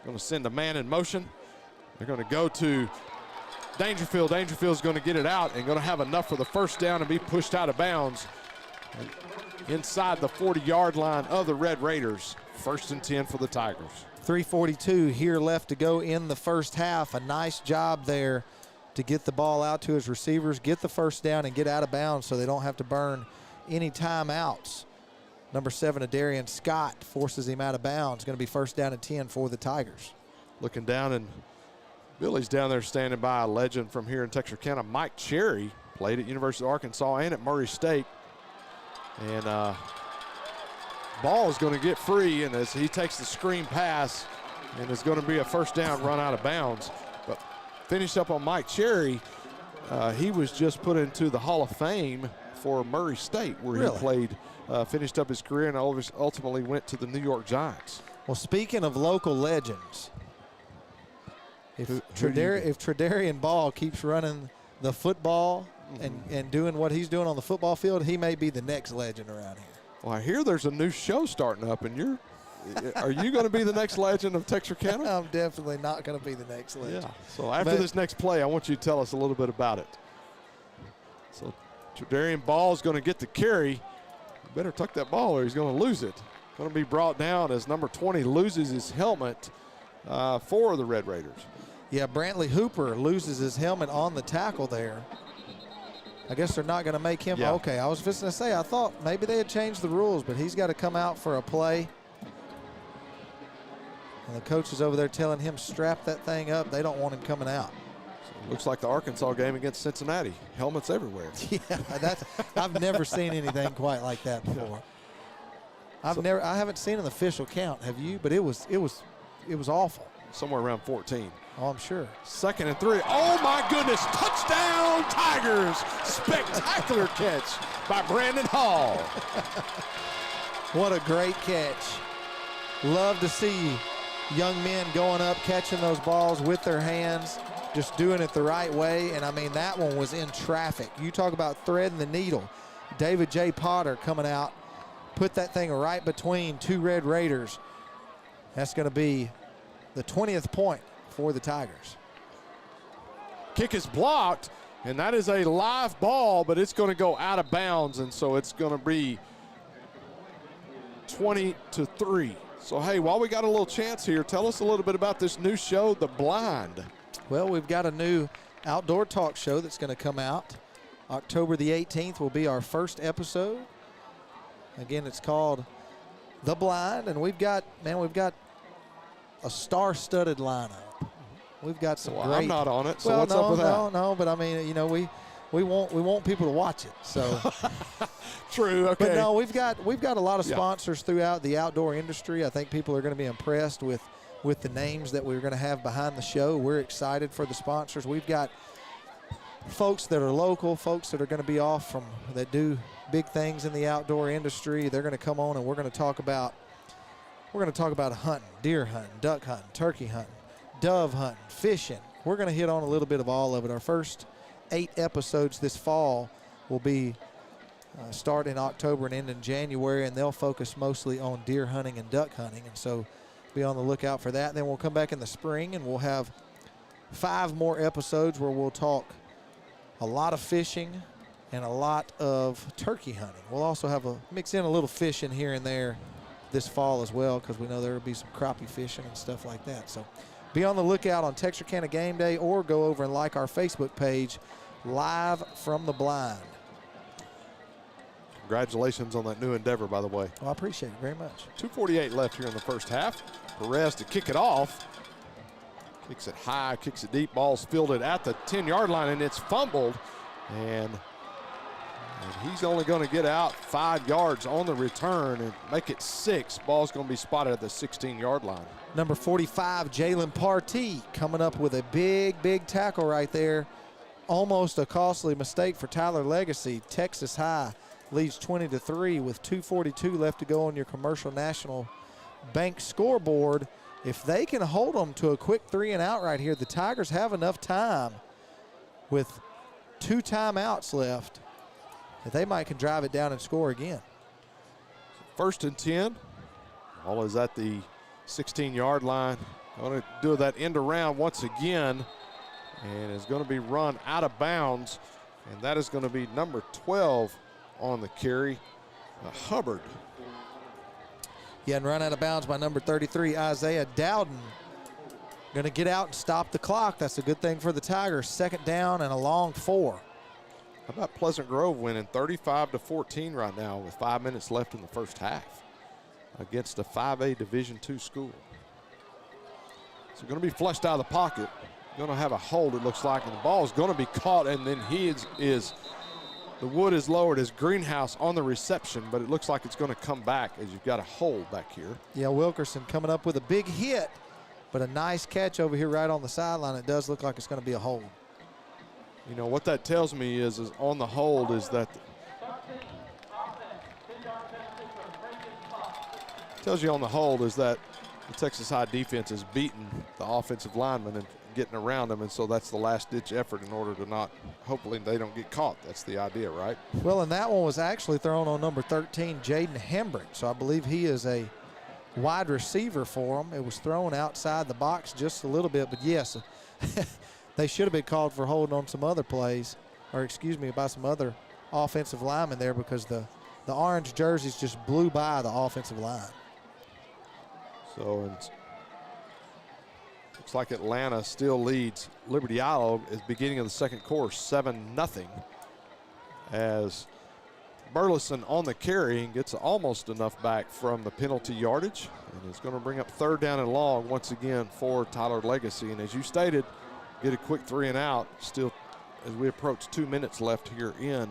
Going to send a man in motion. They're going to go to Dangerfield. Dangerfield's going to get it out and going to have enough for the first down and be pushed out of bounds inside the 40-yard line of the Red Raiders. 1st and 10 for the Tigers. 3:42 here left to go in the first half. A nice job there to get the ball out to his receivers, get the first down, and get out of bounds so they don't have to burn any timeouts. Number 7, Adarian Scott forces him out of bounds. Going to be 1st down and 10 for the Tigers. Looking down, and Billy's down there standing by, a legend from here in Texarkana. Mike Cherry played at University of Arkansas and at Murray State. And ball is going to get free, and as he takes the screen pass, and it's going to be a first down run out of bounds. But finish up on Mike Cherry. He was just put into the Hall of Fame for Murray State, where he played, finished up his career, and ultimately went to the New York Giants. Well, speaking of local legends, if Tredarian Ball keeps running the football and doing what he's doing on the football field, he may be the next legend around here. Well, I hear there's a new show starting up, and are you going to be the next legend of Texarkana? I'm definitely not going to be the next legend. Yeah. So after this next play, I want you to tell us a little bit about it. So Tredarian Ball is going to get the carry. You better tuck that ball or he's going to lose it. Going to be brought down as number 20 loses his helmet for the Red Raiders. Yeah, Brantley Hooper loses his helmet on the tackle there. I guess they're not going to make him. Yeah. Okay, I was just going to say, I thought maybe they had changed the rules, but he's got to come out for a play. And the coach is over there telling him, strap that thing up. They don't want him coming out. So looks like the Arkansas game against Cincinnati. Helmets everywhere. Yeah, I've never seen anything quite like that before. I haven't seen an official count. Have you? But it was awful. Somewhere around 14. Oh, I'm sure. 2nd and 3. Oh, my goodness. Touchdown, Tigers. Spectacular catch by Brandon Hall. What a great catch. Love to see young men going up, catching those balls with their hands, just doing it the right way. And, I mean, that one was in traffic. You talk about threading the needle. David J. Potter coming out, put that thing right between 2 Red Raiders. That's going to be the 20th point for the Tigers. Kick is blocked, and that is a live ball, but it's going to go out of bounds, and so it's going to be 20-3. So, hey, while we got a little chance here, tell us a little bit about this new show, The Blind. Well, we've got a new outdoor talk show that's going to come out. October the 18th will be our first episode. Again, it's called The Blind, and we've got a star-studded lineup. We've got some great. I'm not on it, so what's up with that? No, but I mean, you know, we want people to watch it. So true. Okay. But no, we've got a lot of sponsors throughout the outdoor industry. I think people are going to be impressed with the names that we're going to have behind the show. We're excited for the sponsors. We've got folks that are local, folks that are going to be off that do big things in the outdoor industry. They're going to come on, and we're going to talk about hunting, deer hunting, duck hunting, turkey hunting, dove hunting, fishing. We're going to hit on a little bit of all of it. Our first 8 episodes this fall will be start in October and end in January, and they'll focus mostly on deer hunting and duck hunting. And so be on the lookout for that. Then we'll come back in the spring, and we'll have 5 more episodes where we'll talk a lot of fishing and a lot of turkey hunting. We'll also mix in a little fishing here and there this fall as well, because we know there will be some crappie fishing and stuff like that. So be on the lookout on Texarkana Game Day, or go over and like our Facebook page, Live from the Blind. Congratulations on that new endeavor, by the way. Well, I appreciate it very much. 2:48 left here in the first half. Perez to kick it off. Kicks it high, kicks it deep. Ball's fielded at the 10-yard line, and it's fumbled. And And he's only going to get out 5 yards on the return and make it 6. Ball's going to be spotted at the 16-yard line. Number 45, Jalen Partee, coming up with a big tackle right there. Almost a costly mistake for Tyler Legacy. Texas High leads 20-3 with 2:42 left to go on your Commercial National Bank scoreboard. If they can hold them to a quick 3-and-out right here, the Tigers have enough time with 2 timeouts left that they might can drive it down and score again. First and 10. Ball is at the 16-yard line. Going to do that end around once again, and is going to be run out of bounds, and that is going to be number 12 on the carry, Hubbard. Yeah, and run out of bounds by number 33, Isaiah Dowden. Going to get out and stop the clock. That's a good thing for the Tigers. 2nd down and a long 4. How about Pleasant Grove winning 35-14 right now with 5 minutes left in the first half against a 5A Division II school. So going to be flushed out of the pocket. Going to have a hold, it looks like, and the ball is going to be caught, and then the wood is lowered as Greenhouse on the reception, but it looks like it's going to come back as you've got a hold back here. Yeah, Wilkerson coming up with a big hit, but a nice catch over here right on the sideline. It does look like it's going to be a hold. You know, what that tells me is on the hold is that the Texas High defense is beating the offensive lineman and getting around them, and so that's the last-ditch effort in order to not, hopefully they don't get caught. That's the idea, right? Well, and that one was actually thrown on number 13, Jaden Hembrick, so I believe he is a wide receiver for them. It was thrown outside the box just a little bit, but yes, they should have been called for holding on some other plays, or excuse me, by some other offensive linemen there, because the orange jerseys just blew by the offensive line. So it looks like Atlanta still leads Liberty Isle at the beginning of the second quarter, 7-0, as Burleson on the carry and gets almost enough back from the penalty yardage, and is going to bring up 3rd down and long once again for Tyler Legacy. And as you stated, get a quick 3-and-out still as we approach 2 minutes left here in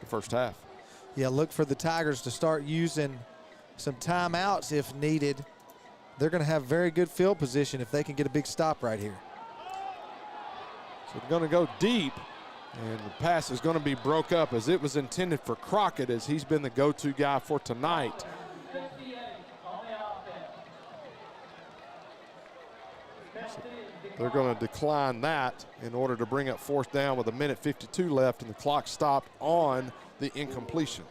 the first half. Yeah, look for the Tigers to start using some timeouts if needed. They're going to have very good field position if they can get a big stop right here. So they're going to go deep, and the pass is going to be broke up as it was intended for Crockett, as he's been the go-to guy for tonight. So they're going to decline that in order to bring up 4th down with 1:52 left, and the clock stopped on the incompletion.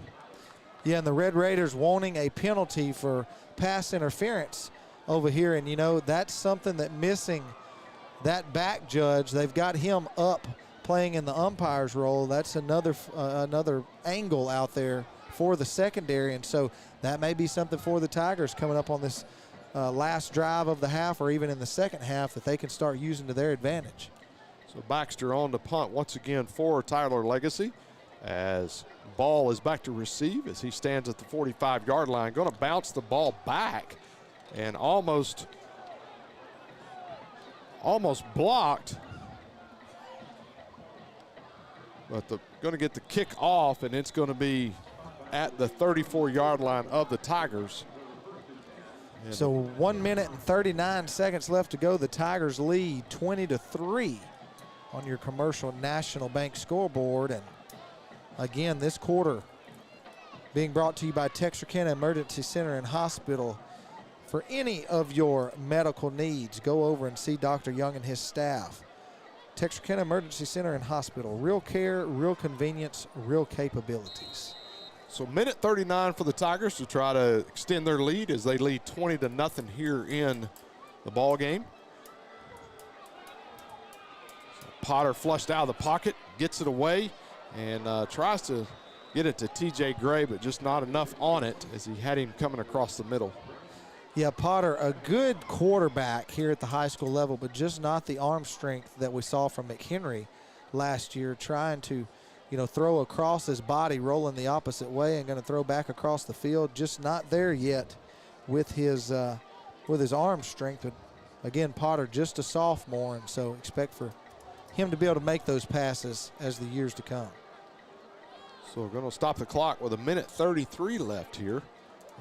Yeah, and the Red Raiders wanting a penalty for pass interference over here, and you know, that's something that missing that back judge, they've got him up playing in the umpire's role. That's another angle out there for the secondary, and so that may be something for the Tigers coming up on this last drive of the half, or even in the second half, that they can start using to their advantage. So Baxter on to punt once again for Tyler Legacy, as ball is back to receive as he stands at the 45-yard line. Going to bounce the ball back and almost blocked, but going to get the kick off, and it's going to be at the 34-yard line of the Tigers. And so 1 minute and 39 seconds left to go. The Tigers lead 20-3 on your Commercial National Bank scoreboard. And again, this quarter being brought to you by Texarkana Emergency Center and Hospital. For any of your medical needs, go over and see Dr. Young and his staff. Texarkana Emergency Center and Hospital. Real care, real convenience, real capabilities. So minute 39 for the Tigers to try to extend their lead as they lead 20-0 here in the ball game. So Potter flushed out of the pocket, gets it away, and tries to get it to TJ Gray, but just not enough on it as he had him coming across the middle. Yeah, Potter, a good quarterback here at the high school level, but just not the arm strength that we saw from McHenry last year, trying to, you know, throw across his body, rolling the opposite way and going to throw back across the field. Just not there yet with his arm strength. But again, Potter just a sophomore, and so expect for him to be able to make those passes as the years to come. So we're going to stop the clock with 1:33 left here,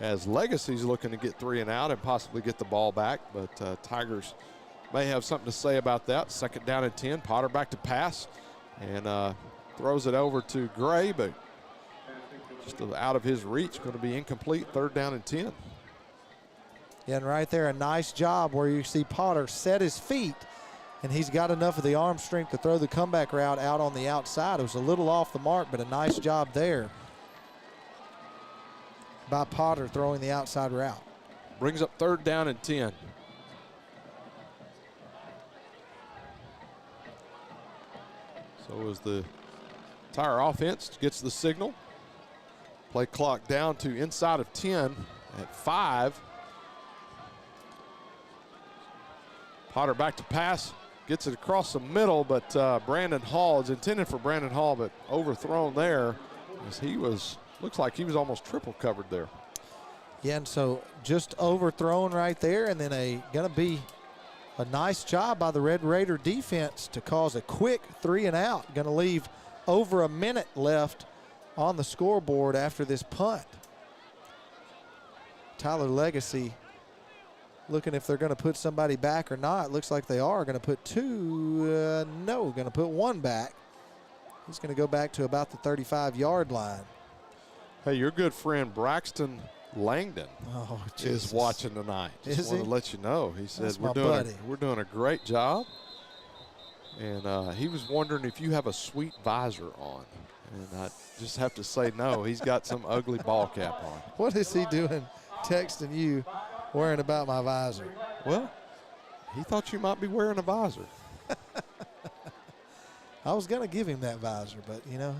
as Legacy's looking to get 3 and out and possibly get the ball back, but Tigers may have something to say about that. 2nd down and 10. Potter back to pass and throws it over to Gray, but just out of his reach, going to be incomplete. 3rd down and 10. Yeah, and right there, a nice job where you see Potter set his feet, and he's got enough of the arm strength to throw the comeback route out on the outside. It was a little off the mark, but a nice job there by Potter throwing the outside route. Brings up 3rd down and 10. So as the entire offense gets the signal, play clock down to inside of 10 at 5. Potter back to pass, gets it across the middle, but Brandon Hall is intended for Brandon Hall, but overthrown there as he was, looks like he was almost triple covered there. Yeah, and so just overthrown right there, and then going to be a nice job by the Red Raider defense to cause a quick 3 and out. Going to leave over a minute left on the scoreboard after this punt. Tyler Legacy looking if they're going to put somebody back or not. Looks like they are going to put 2. No, going to put 1 back. He's going to go back to about the 35-yard line. Hey, your good friend Braxton Langdon is watching tonight. Just want to let you know. He said we're doing a great job, and he was wondering if you have a sweet visor on, and I just have to say no. He's got some ugly ball cap on. What is he doing, texting you, worrying about my visor? Well, he thought you might be wearing a visor. I was going to give him that visor, but you know,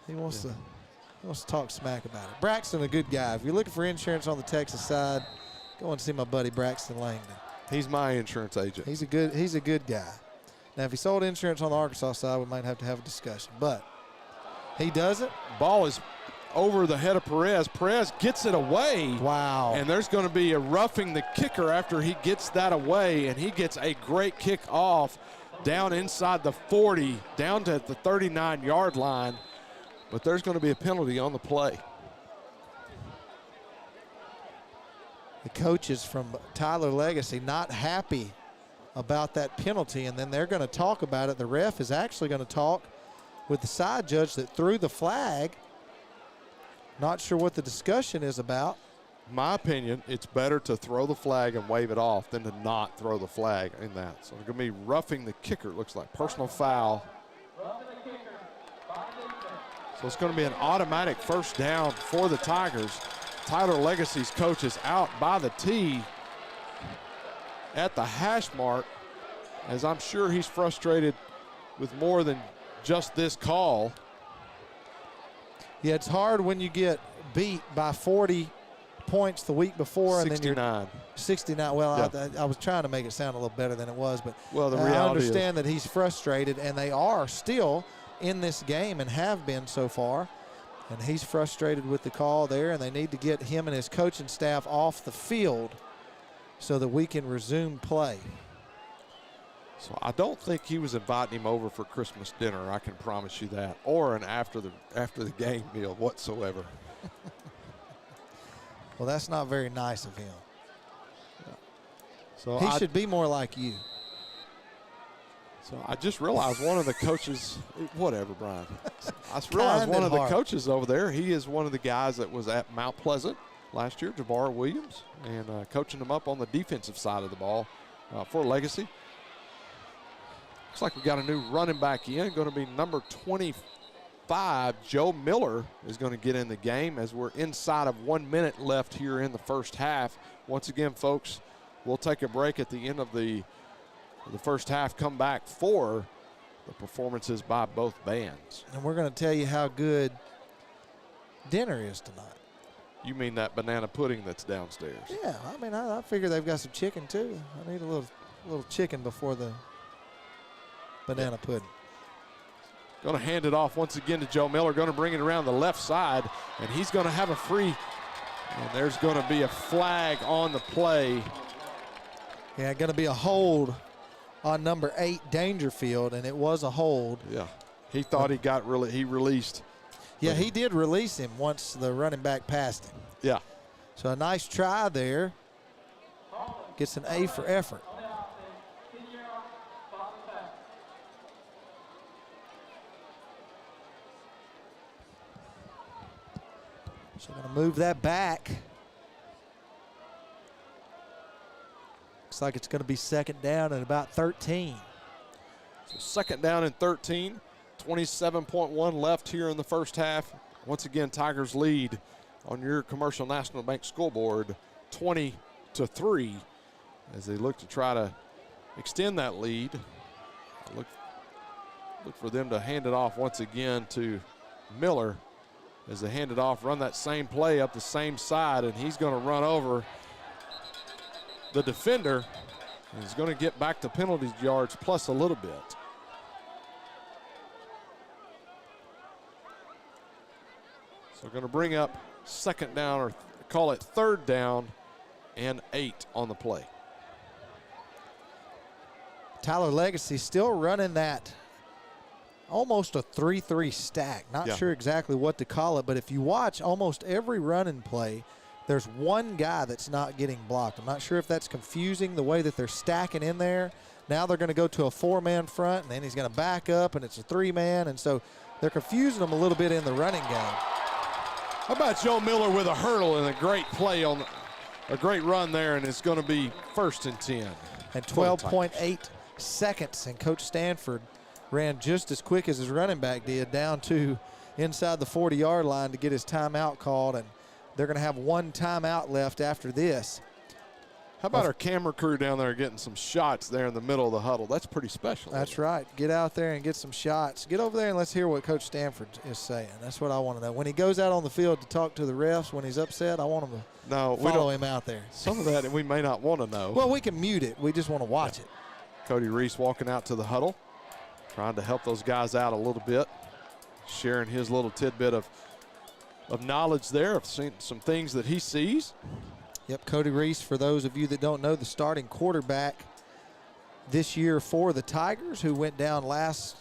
he wants to. Let's talk smack about it. Braxton, a good guy. If you're looking for insurance on the Texas side, go and see my buddy Braxton Langdon. He's my insurance agent. He's a good guy. Now, if he sold insurance on the Arkansas side, we might have to have a discussion. But he doesn't. Ball is over the head of Perez. Perez gets it away. Wow. And there's going to be a roughing the kicker after he gets that away, and he gets a great kick off down inside the 40, down to the 39-yard line. But there's going to be a penalty on the play. The coaches from Tyler Legacy not happy about that penalty, and then they're going to talk about it. The ref is actually going to talk with the side judge that threw the flag. Not sure what the discussion is about. In my opinion, it's better to throw the flag and wave it off than to not throw the flag in that. So it's going to be roughing the kicker, it looks like. Personal foul. So it's going to be an automatic 1st down for the Tigers. Tyler Legacy's coach is out by the tee at the hash mark, as I'm sure he's frustrated with more than just this call. Yeah, it's hard when you get beat by 40 points the week before. 69. And then 69. Well, yeah. I was trying to make it sound a little better than it was, but well, the reality I understand that he's frustrated, and they are still in this game and have been so far. And he's frustrated with the call there, and they need to get him and his coaching staff off the field so that we can resume play. So I don't think he was inviting him over for Christmas dinner, I can promise you that, or an after the game meal whatsoever. Well, that's not very nice of him. So he should be more like you. So I just realized one of the coaches, whatever, Brian. I realized one of the coaches over there, he is one of the guys that was at Mount Pleasant last year, Jabbar Williams, and coaching them up on the defensive side of the ball for Legacy. Looks like we got a new running back in, going to be number 25. Joe Miller is going to get in the game as we're inside of 1 minute left here in the first half. Once again, folks, we'll take a break at the end of the first half, come back for the performances by both bands. And we're going to tell you how good dinner is tonight. You mean that banana pudding that's downstairs? Yeah, I mean, I figure they've got some chicken too. I need a little chicken before the banana pudding. Going to hand it off once again to Joe Miller. Going to bring it around the left side, and he's going to have a free. And there's going to be a flag on the play. Yeah, going to be a hold on number 8, Dangerfield, and it was a hold. Yeah, he thought he released. Yeah, he did release him once the running back passed him. Yeah. So a nice try there. Gets an A for effort. So going to move that back. Looks like it's going to be second down at about 13. So second down and 13. 27.1 left here in the first half. Once again, Tigers lead on your Commercial National Bank scoreboard 20-3 as they look to try to extend that lead. Look for them to hand it off once again to Miller as they hand it off, run that same play up the same side, and he's going to run over the defender. He's going to get back to penalty yards plus a little bit. So we're going to bring up second down, or call it third down and 8 on the play. Tyler Legacy still running that almost a 3-3 stack. Not sure exactly what to call it, but if you watch almost every running play, there's one guy that's not getting blocked. I'm not sure if that's confusing the way that they're stacking in there. Now they're going to go to a 4-man front, and then he's going to back up, and it's a 3-man, and so they're confusing them a little bit in the running game. How about Joe Miller with a hurdle and a great play on a great run there, and it's going to be first and 10. And 12.8 seconds, and Coach Stanford ran just as quick as his running back did down to inside the 40-yard line to get his timeout called, and they're going to have one timeout left after this. How about our camera crew down there getting some shots there in the middle of the huddle? That's pretty special. That's right. Get out there and get some shots. Get over there and let's hear what Coach Stanford is saying. That's what I want to know. When he goes out on the field to talk to the refs, when he's upset, I want him to follow him out there. Some of that we may not want to know. Well, we can mute it. We just want to watch it. Cody Reese walking out to the huddle, trying to help those guys out a little bit, sharing his little tidbit of knowledge there, of seeing some things that he sees. Yep, Cody Reese, for those of you that don't know, the starting quarterback this year for the Tigers, who went down last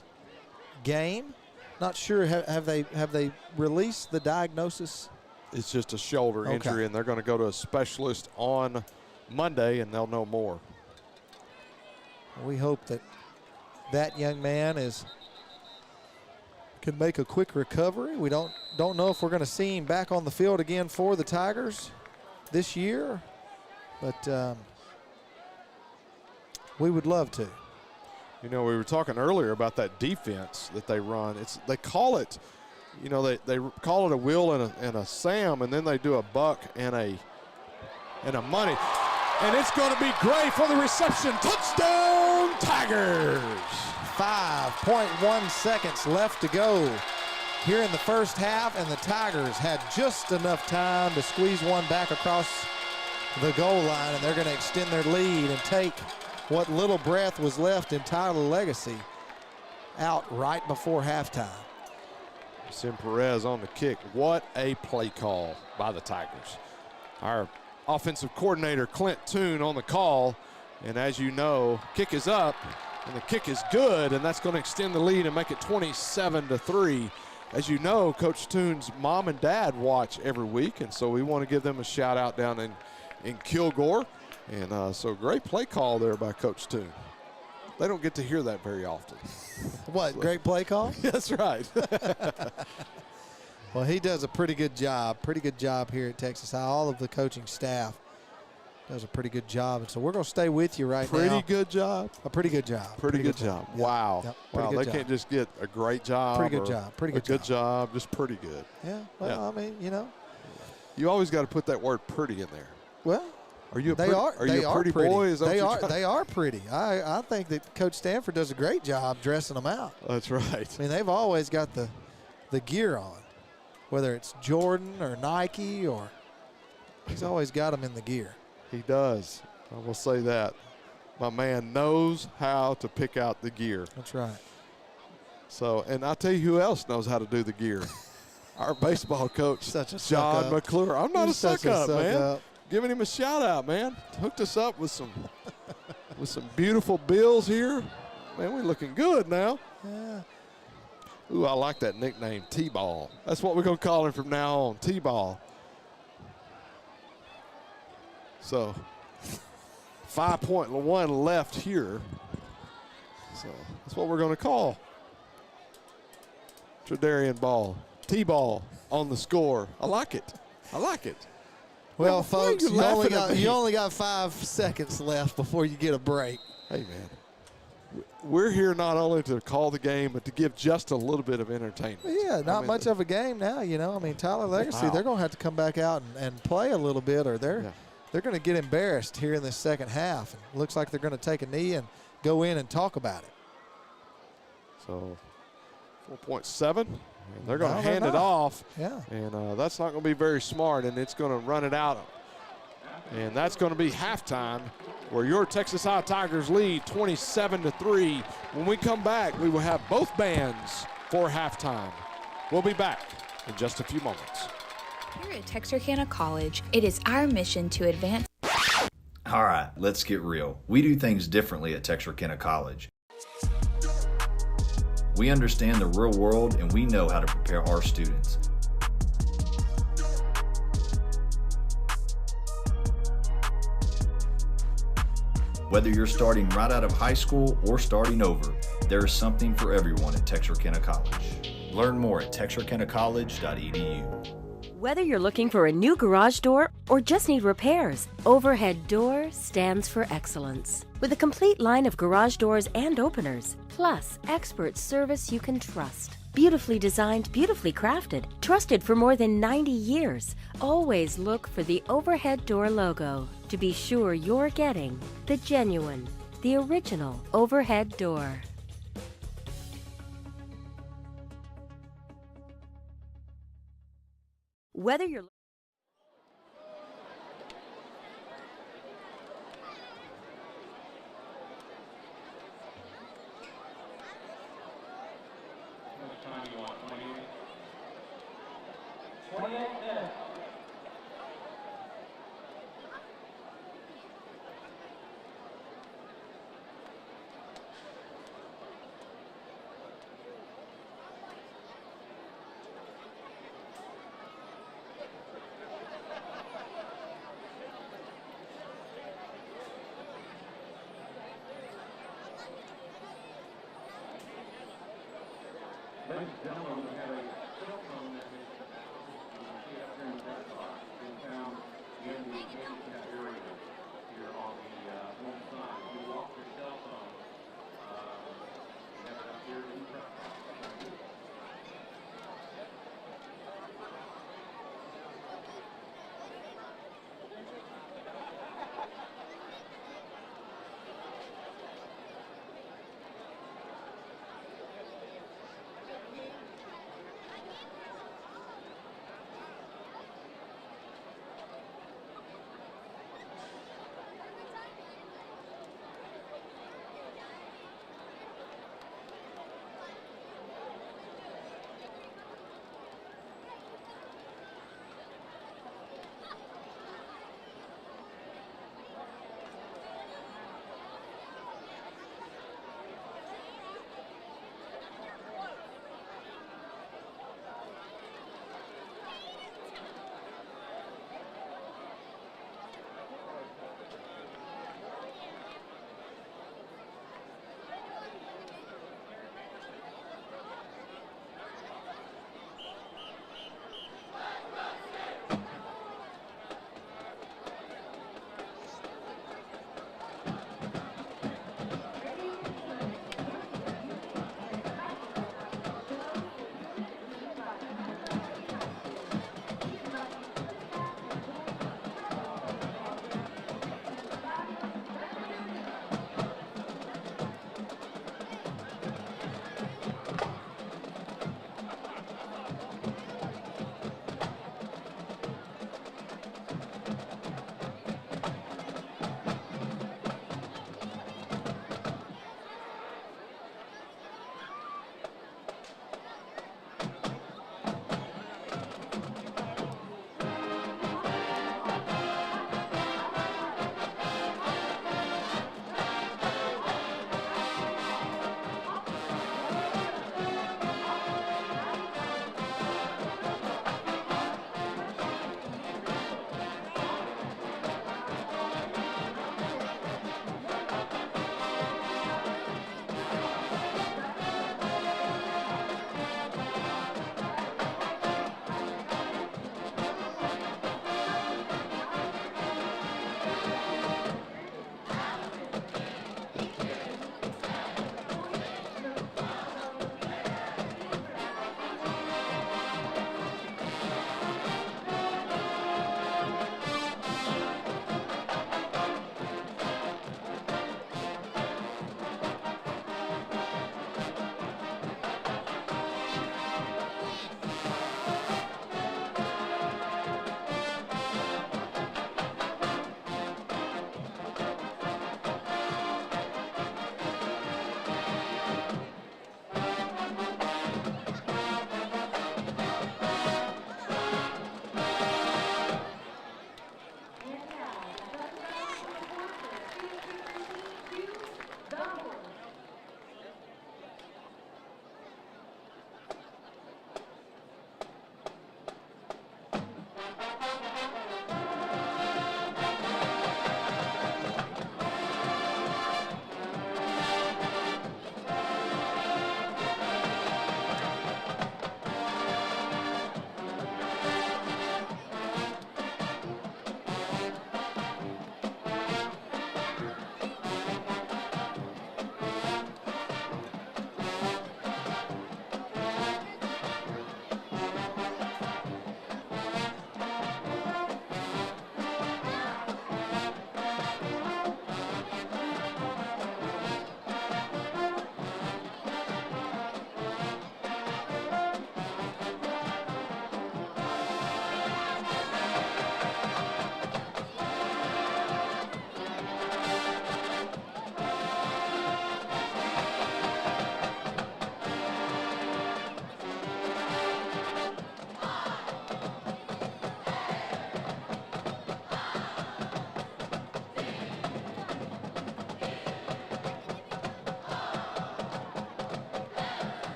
game. Not sure, have they released the diagnosis? It's just a shoulder injury, and they're going to go to a specialist on Monday, and they'll know more. We hope that young man can make a quick recovery. We don't know if we're going to see him back on the field again for the Tigers this year, but we would love to. You know, we were talking earlier about that defense that they run. They call it, you know, they call it a Will and a Sam, and then they do a Buck and a Money. And it's going to be Gray for the reception. Touchdown, Tigers! 5.1 seconds left to go here in the first half, and the Tigers had just enough time to squeeze one back across the goal line, and they're going to extend their lead and take what little breath was left in Tyler Legacy out right before halftime. Sim Perez on the kick. What a play call by the Tigers. Our offensive coordinator, Clint Toon, on the call, and as you know, kick is up, and the kick is good, and that's going to extend the lead and make it 27-3. As you know, Coach Toon's mom and dad watch every week, and so we want to give them a shout out down in Kilgore. And so great play call there by Coach Toon. They don't get to hear that very often. What, great play call? That's right. Well, he does a pretty good job here at Texas High. All of the coaching staff does a pretty good job. And so we're going to stay with you right now. Pretty good job. A pretty good job. Pretty good job. Yep. Wow. Yep. Wow, they can't just get a great job. Pretty good job. Pretty good job. A good job, just pretty good. Yeah, well, I mean, you know. You always got to put that word pretty in there. Well, are you a they are pretty boy? Is that they what they are pretty. I think that Coach Stanford does a great job dressing them out. That's right. I mean, they've always got the gear on, whether it's Jordan or Nike, or he's always got them in the gear. He does. I will say that. My man knows how to pick out the gear. That's right. So, and I'll tell you who else knows how to do the gear. Our baseball coach, John McClure. I'm not a suck up, man. Giving him a shout out, man. Hooked us up with some beautiful bills here. Man, we're looking good now. Yeah. Ooh, I like that nickname, T-Ball. That's what we're going to call him from now on, T-Ball. So 5.1 left here. So that's what we're going to call Tredarian Ball. T-Ball on the score. I like it. I like it. Well, Why are folks, you laughing at me? you only got 5 seconds left before you get a break. Hey, man. We're here not only to call the game, but to give just a little bit of entertainment. Yeah, not much of a game now, you know. I mean, Tyler Legacy, they're going to have to come back out and play a little bit, or they're going to get embarrassed here in the second half. It looks like they're going to take a knee and go in and talk about it. So 4.7, and they're going to hand it off. Yeah. And that's not going to be very smart, and it's going to run it out. And that's going to be halftime, where your Texas High Tigers lead 27-3. When we come back, we will have both bands for halftime. We'll be back in just a few moments. Here at Texarkana College, it is our mission to advance. All right, let's get real. We do things differently at Texarkana College. We understand the real world, and we know how to prepare our students. Whether you're starting right out of high school or starting over, there is something for everyone at Texarkana College. Learn more at texarkanacollege.edu. Whether you're looking for a new garage door or just need repairs, Overhead Door stands for excellence. With a complete line of garage doors and openers, plus expert service you can trust. Beautifully designed, beautifully crafted, trusted for more than 90 years. Always look for the Overhead Door logo to be sure you're getting the genuine, the original Overhead Door. Whether you're Ladies and gentlemen, we have a cell phone message you can see up here in the text box. It's found in the handicap area here on the home side. If you walk your cell phone, you have it up here in the press box. Thank you.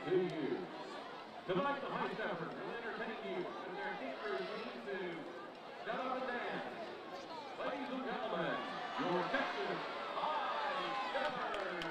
to use. Tonight, the high steppers will entertain you with their kickers need to shut up and dance. Ladies and gentlemen, your Texas high steppers.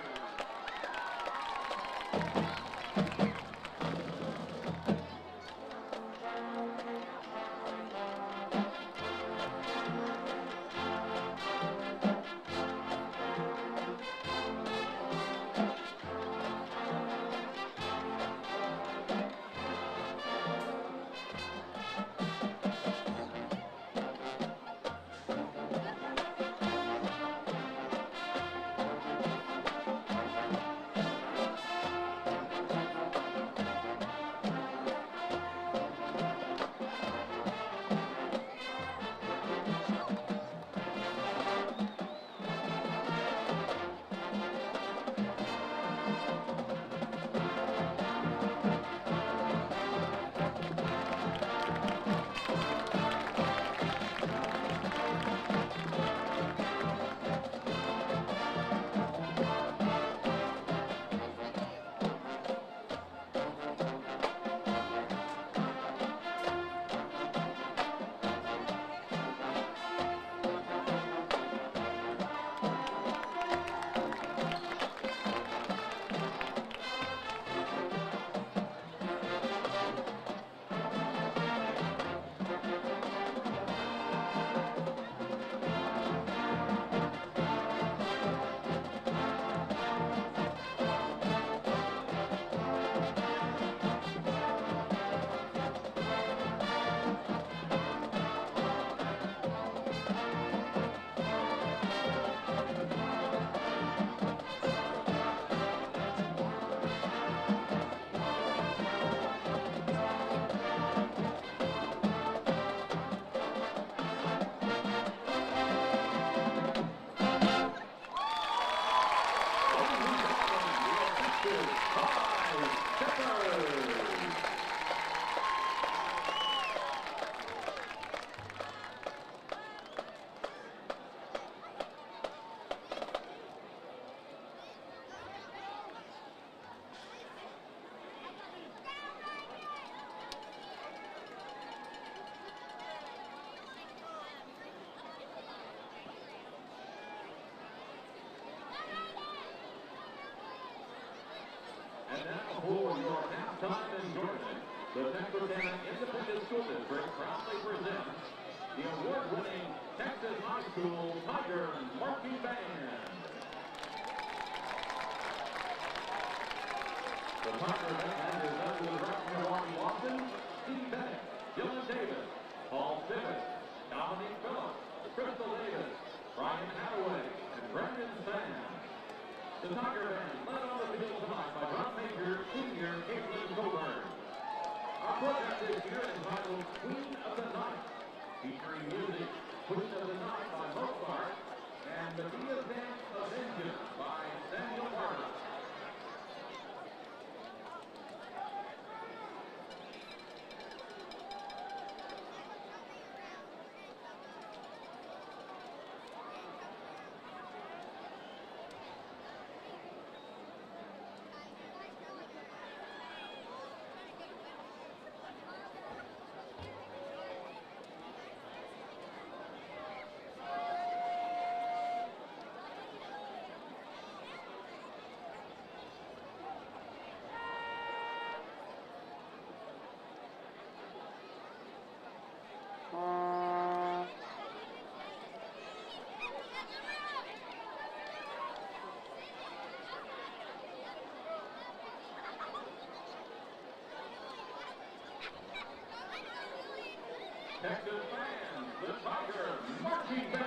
And now for your halftime enjoyment, the Texarkana Independent School District proudly presents the award-winning Texas High School Tiger Marching Band. The Tiger Band is under the direction of Marty Watson, Steve Bennett, Dylan Davis, Paul Stibbett, Dominique Phillips, Crystal Davis, Brian Hathaway, and Brendan Sands. The Tiger Band led on the field tonight by John Major, Senior, Caitlin Coburn. Our program this year is entitled Queen of the Night, featuring music Queen of the Night by Mozart and the Dia Dance of Vengeance by Samuel Carter. Texas fans, the Tiger Marching Band.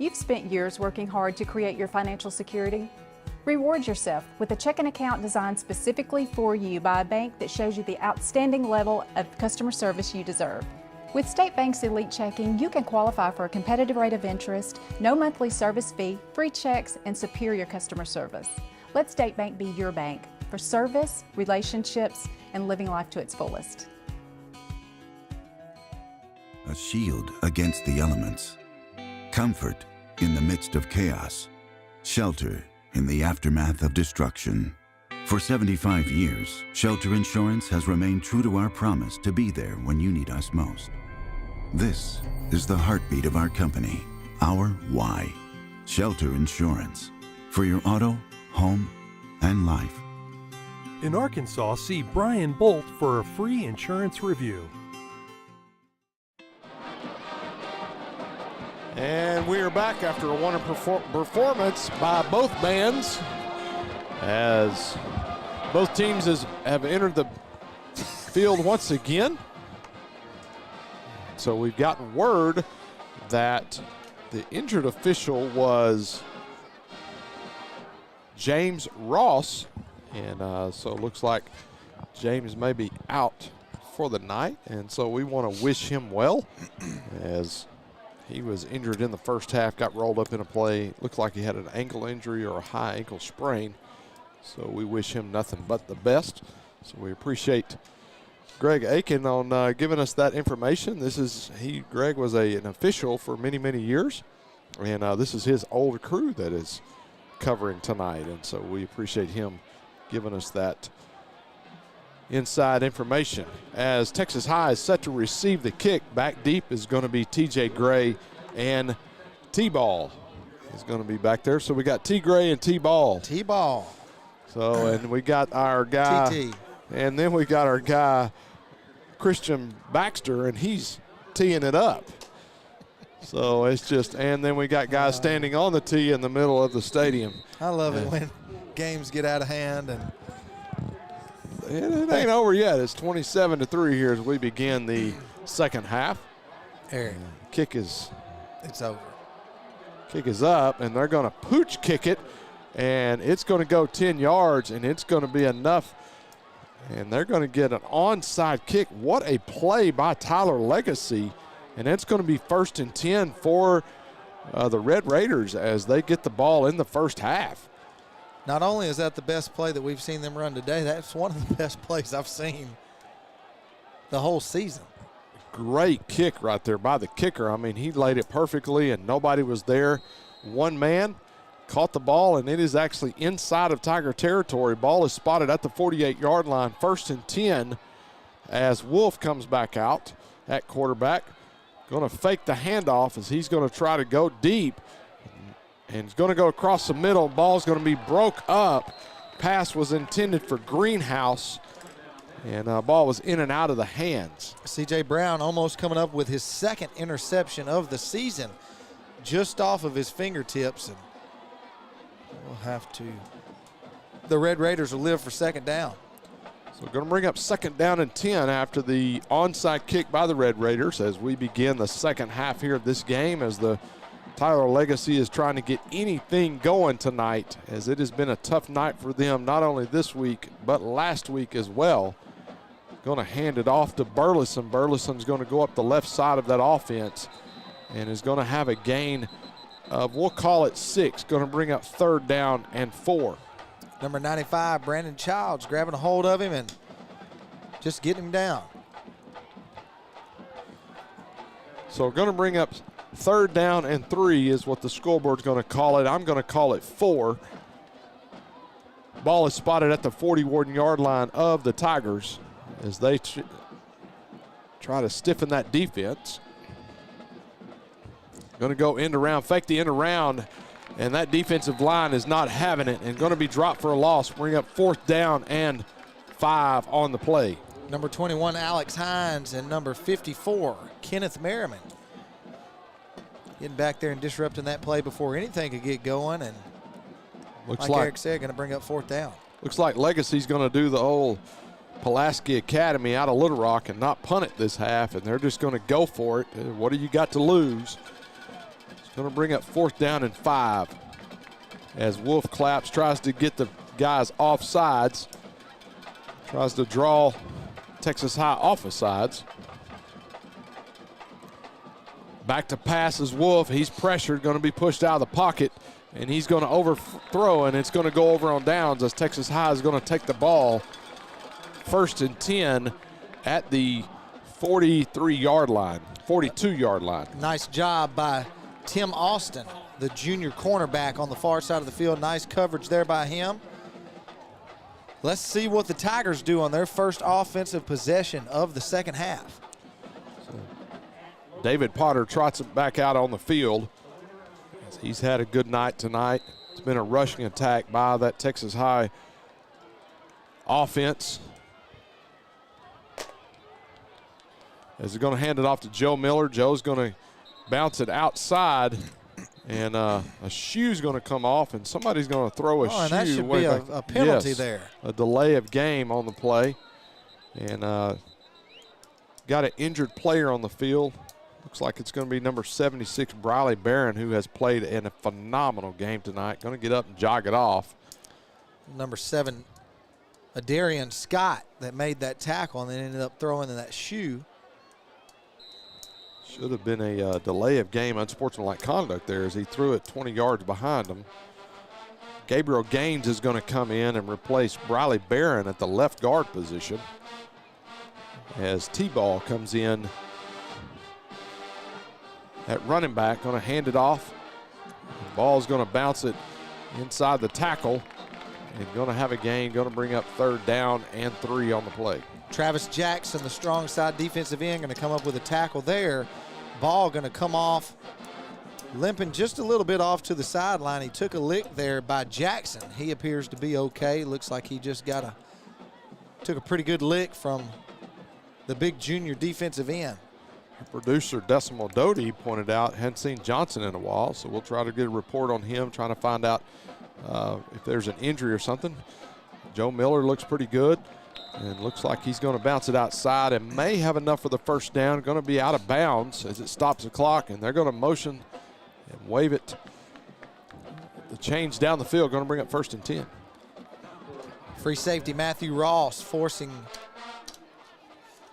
You've spent years working hard to create your financial security. Reward yourself with a checking account designed specifically for you by a bank that shows you the outstanding level of customer service you deserve. With State Bank's Elite Checking, you can qualify for a competitive rate of interest, no monthly service fee, free checks, and superior customer service. Let State Bank be your bank for service, relationships, and living life to its fullest. A shield against the elements. Comfort in the midst of chaos. Shelter in the aftermath of destruction. For 75 years, Shelter Insurance has remained true to our promise to be there when you need us most. This is the heartbeat of our company, our why. Shelter Insurance. For your auto, home, and life. In Arkansas, see Brian Bolt for a free insurance review. And we are back after a wonderful performance by both bands, as both teams have entered the field once again. So we've gotten word that the injured official was James Ross, and so it looks like James may be out for the night, and so we want to wish him well, as he was injured in the first half, got rolled up in a play. Looked like he had an ankle injury or a high ankle sprain. So we wish him nothing but the best. So we appreciate Greg Aiken on giving us that information. Greg was an official for many, many years. And this is his old crew that is covering tonight. And so we appreciate him giving us that inside information. As Texas High is set to receive the kick, back deep is going to be TJ Gray, and T-Ball is going to be back there. So we got T. Gray and T-Ball. T-Ball. So, and we got our guy. TT. And then we got our guy, Christian Baxter, and he's teeing it up. So it's just, and then we got guys standing on the tee in the middle of the stadium. I love it when games get out of hand, and it ain't over yet. It's 27-3 here as we begin the second half. Eric, it's over. Kick is up, and they're going to pooch kick it, and it's going to go 10 yards, and it's going to be enough. And they're going to get an onside kick. What a play by Tyler Legacy. And it's going to be 1st and 10 for the Red Raiders as they get the ball in the first half. Not only is that the best play that we've seen them run today, that's one of the best plays I've seen the whole season. Great kick right there by the kicker. I mean, he laid it perfectly and nobody was there. One man caught the ball, and it is actually inside of Tiger territory. Ball is spotted at the 48-yard line, 1st and 10 as Wolf comes back out at quarterback. Going to fake the handoff as he's going to try to go deep. And he's going to go across the middle. Ball's going to be broke up. Pass was intended for Greenhouse, and ball was in and out of the hands. C.J. Brown almost coming up with his second interception of the season, just off of his fingertips. And we'll have to, the Red Raiders will live for second down. So we're going to bring up 2nd down and 10 after the onside kick by the Red Raiders as we begin the second half here of this game, as the Tyler Legacy is trying to get anything going tonight, as it has been a tough night for them, not only this week, but last week as well. Going to hand it off to Burleson. Burleson's going to go up the left side of that offense and is going to have a gain of, we'll call it 6. Going to bring up 3rd down and 4. Number 95, Brandon Childs, grabbing a hold of him and just getting him down. So we're going to bring up 3rd down and 3 is what the scoreboard's going to call it. I'm going to call it 4. Ball is spotted at the 41-yard line of the Tigers as they try to stiffen that defense. Going to go end around, fake the end around, and that defensive line is not having it and going to be dropped for a loss. Bring up 4th down and 5 on the play. Number 21, Alex Hines, and number 54, Kenneth Merriman. Getting back there and disrupting that play before anything could get going, and like Eric said, going to bring up 4th down. Looks like Legacy's going to do the old Pulaski Academy out of Little Rock and not punt it this half, and they're just going to go for it. What do you got to lose? It's going to bring up 4th down and 5 as Wolf Claps tries to get the guys off sides, tries to draw Texas High off of sides. Back to pass is Wolf. He's pressured, going to be pushed out of the pocket, and he's going to overthrow, and it's going to go over on downs as Texas High is going to take the ball 1st and 10 at the 43-yard line, 42-yard line. Nice job by Tim Austin, the junior cornerback on the far side of the field. Nice coverage there by him. Let's see what the Tigers do on their first offensive possession of the second half. David Potter trots it back out on the field. He's had a good night tonight. It's been a rushing attack by that Texas High offense. As they're going to hand it off to Joe Miller. Joe's going to bounce it outside, and a shoe's going to come off, and somebody's going to throw a shoe. And that should be a penalty there. A delay of game on the play. And got an injured player on the field. Looks like it's going to be number 76, Briley Barron, who has played in a phenomenal game tonight. Going to get up and jog it off. Number 7, Adarian Scott, that made that tackle and then ended up throwing in that shoe. Should have been a delay of game, unsportsmanlike conduct there as he threw it 20 yards behind him. Gabriel Gaines is going to come in and replace Briley Barron at the left guard position as T-Ball comes in at running back, going to hand it off. The ball's going to bounce it inside the tackle and going to have a gain, going to bring up 3rd down and 3 on the play. Travis Jackson, the strong side defensive end, going to come up with a tackle there. Ball going to come off, limping just a little bit off to the sideline. He took a lick there by Jackson. He appears to be okay. Looks like he just took a pretty good lick from the big junior defensive end. Producer Decimal Doty pointed out, hadn't seen Johnson in a while, so we'll try to get a report on him, trying to find out if there's an injury or something. Joe Miller looks pretty good. And looks like he's going to bounce it outside and may have enough for the 1st down. Going to be out of bounds as it stops the clock, and they're going to motion and wave it. The change down the field, going to bring up 1st and 10. Free safety Matthew Ross forcing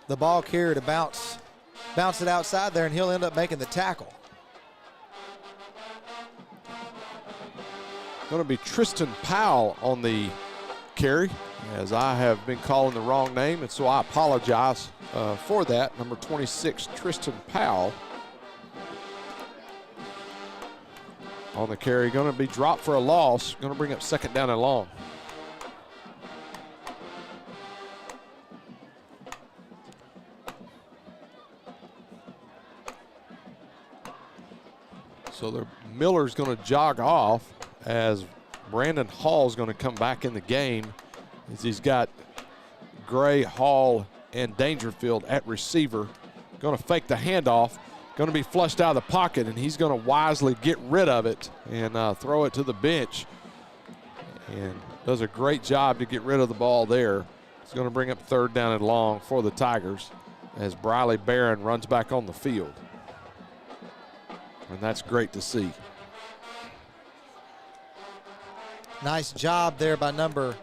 the ball carrier to bounce it outside there, and he'll end up making the tackle. Going to be Tristan Powell on the carry, as I have been calling the wrong name, and so I apologize for that. Number 26, Tristan Powell on the carry. Going to be dropped for a loss. Going to bring up 2nd down and long. So Miller's going to jog off as Brandon Hall's going to come back in the game as he's got Gray, Hall, and Dangerfield at receiver. Going to fake the handoff. Going to be flushed out of the pocket, and he's going to wisely get rid of it and throw it to the bench. And does a great job to get rid of the ball there. It's going to bring up 3rd down and long for the Tigers as Briley Barron runs back on the field. And that's great to see. Nice job there by number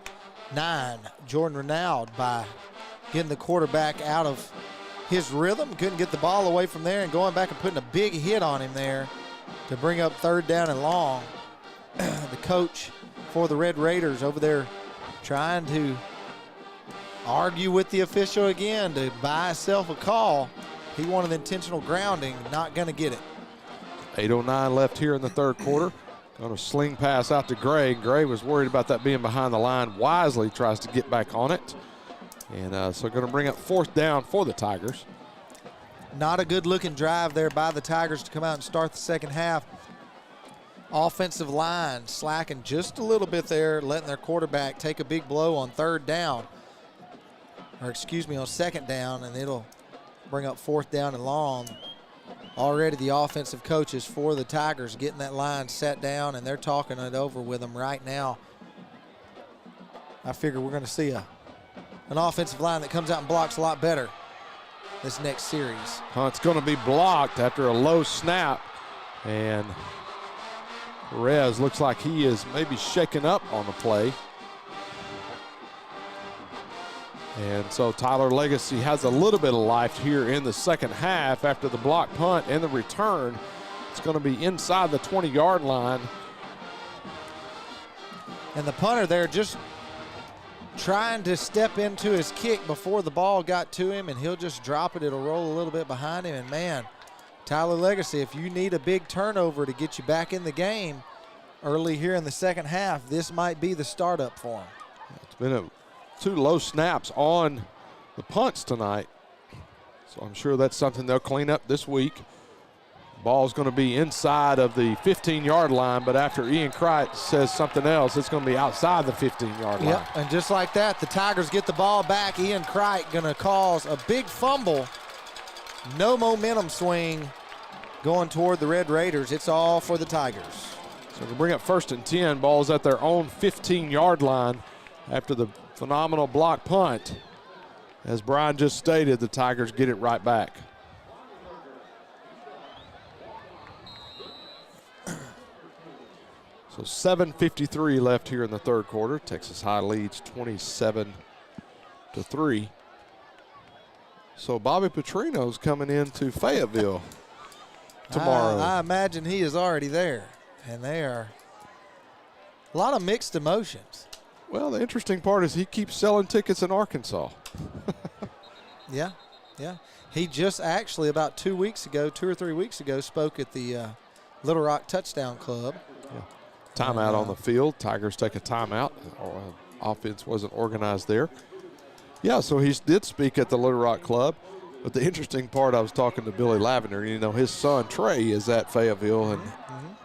9, Jordan Renaud, by getting the quarterback out of his rhythm. Couldn't get the ball away from there and going back and putting a big hit on him there to bring up 3rd down and long. The coach for the Red Raiders over there trying to argue with the official again to buy himself a call. He wanted intentional grounding, not going to get it. 8:09 left here in the 3rd quarter. Going to sling pass out to Gray. Gray was worried about that being behind the line. Wisely tries to get back on it. And so going to bring up 4th down for the Tigers. Not a good-looking drive there by the Tigers to come out and start the second half. Offensive line slacking just a little bit there, letting their quarterback take a big blow on third down. Or excuse me, on second down, and it'll bring up fourth down and long. Already the offensive coaches for the Tigers getting that line set down, and they're talking it over with them right now. I figure we're going to see an offensive line that comes out and blocks a lot better this next series. It's going to be blocked after a low snap, and Perez looks like he is maybe shaken up on the play. And so Tyler Legacy has a little bit of life here in the second half after the block punt and the return. It's going to be inside the 20-yard line. And the punter there just trying to step into his kick before the ball got to him, and he'll just drop it. It'll roll a little bit behind him. And, man, Tyler Legacy, if you need a big turnover to get you back in the game early here in the second half, this might be the startup for him. It's been two low snaps on the punts tonight, so I'm sure that's something they'll clean up this week. Ball's going to be inside of the 15-yard line, but after Ian Cricht says something else, it's going to be outside the 15-yard line. Yep, and just like that, the Tigers get the ball back. Ian Cricht going to cause a big fumble. No momentum swing going toward the Red Raiders. It's all for the Tigers. So to bring up 1st and 10, ball's at their own 15-yard line after the phenomenal block punt. As Brian just stated, the Tigers get it right back. So 7:53 left here in the third quarter. Texas High leads 27-3. So Bobby Petrino's coming into Fayetteville tomorrow. I imagine he is already there, and they are a lot of mixed emotions. Well, the interesting part is he keeps selling tickets in Arkansas. Yeah. He just actually about 2 or 3 weeks ago spoke at the Little Rock Touchdown Club. Yeah. Timeout on the field. Tigers take a timeout. Offense wasn't organized there. Yeah, so he did speak at the Little Rock Club. But the interesting part, I was talking to Billy Lavender. You know, his son Trey is at Fayetteville, and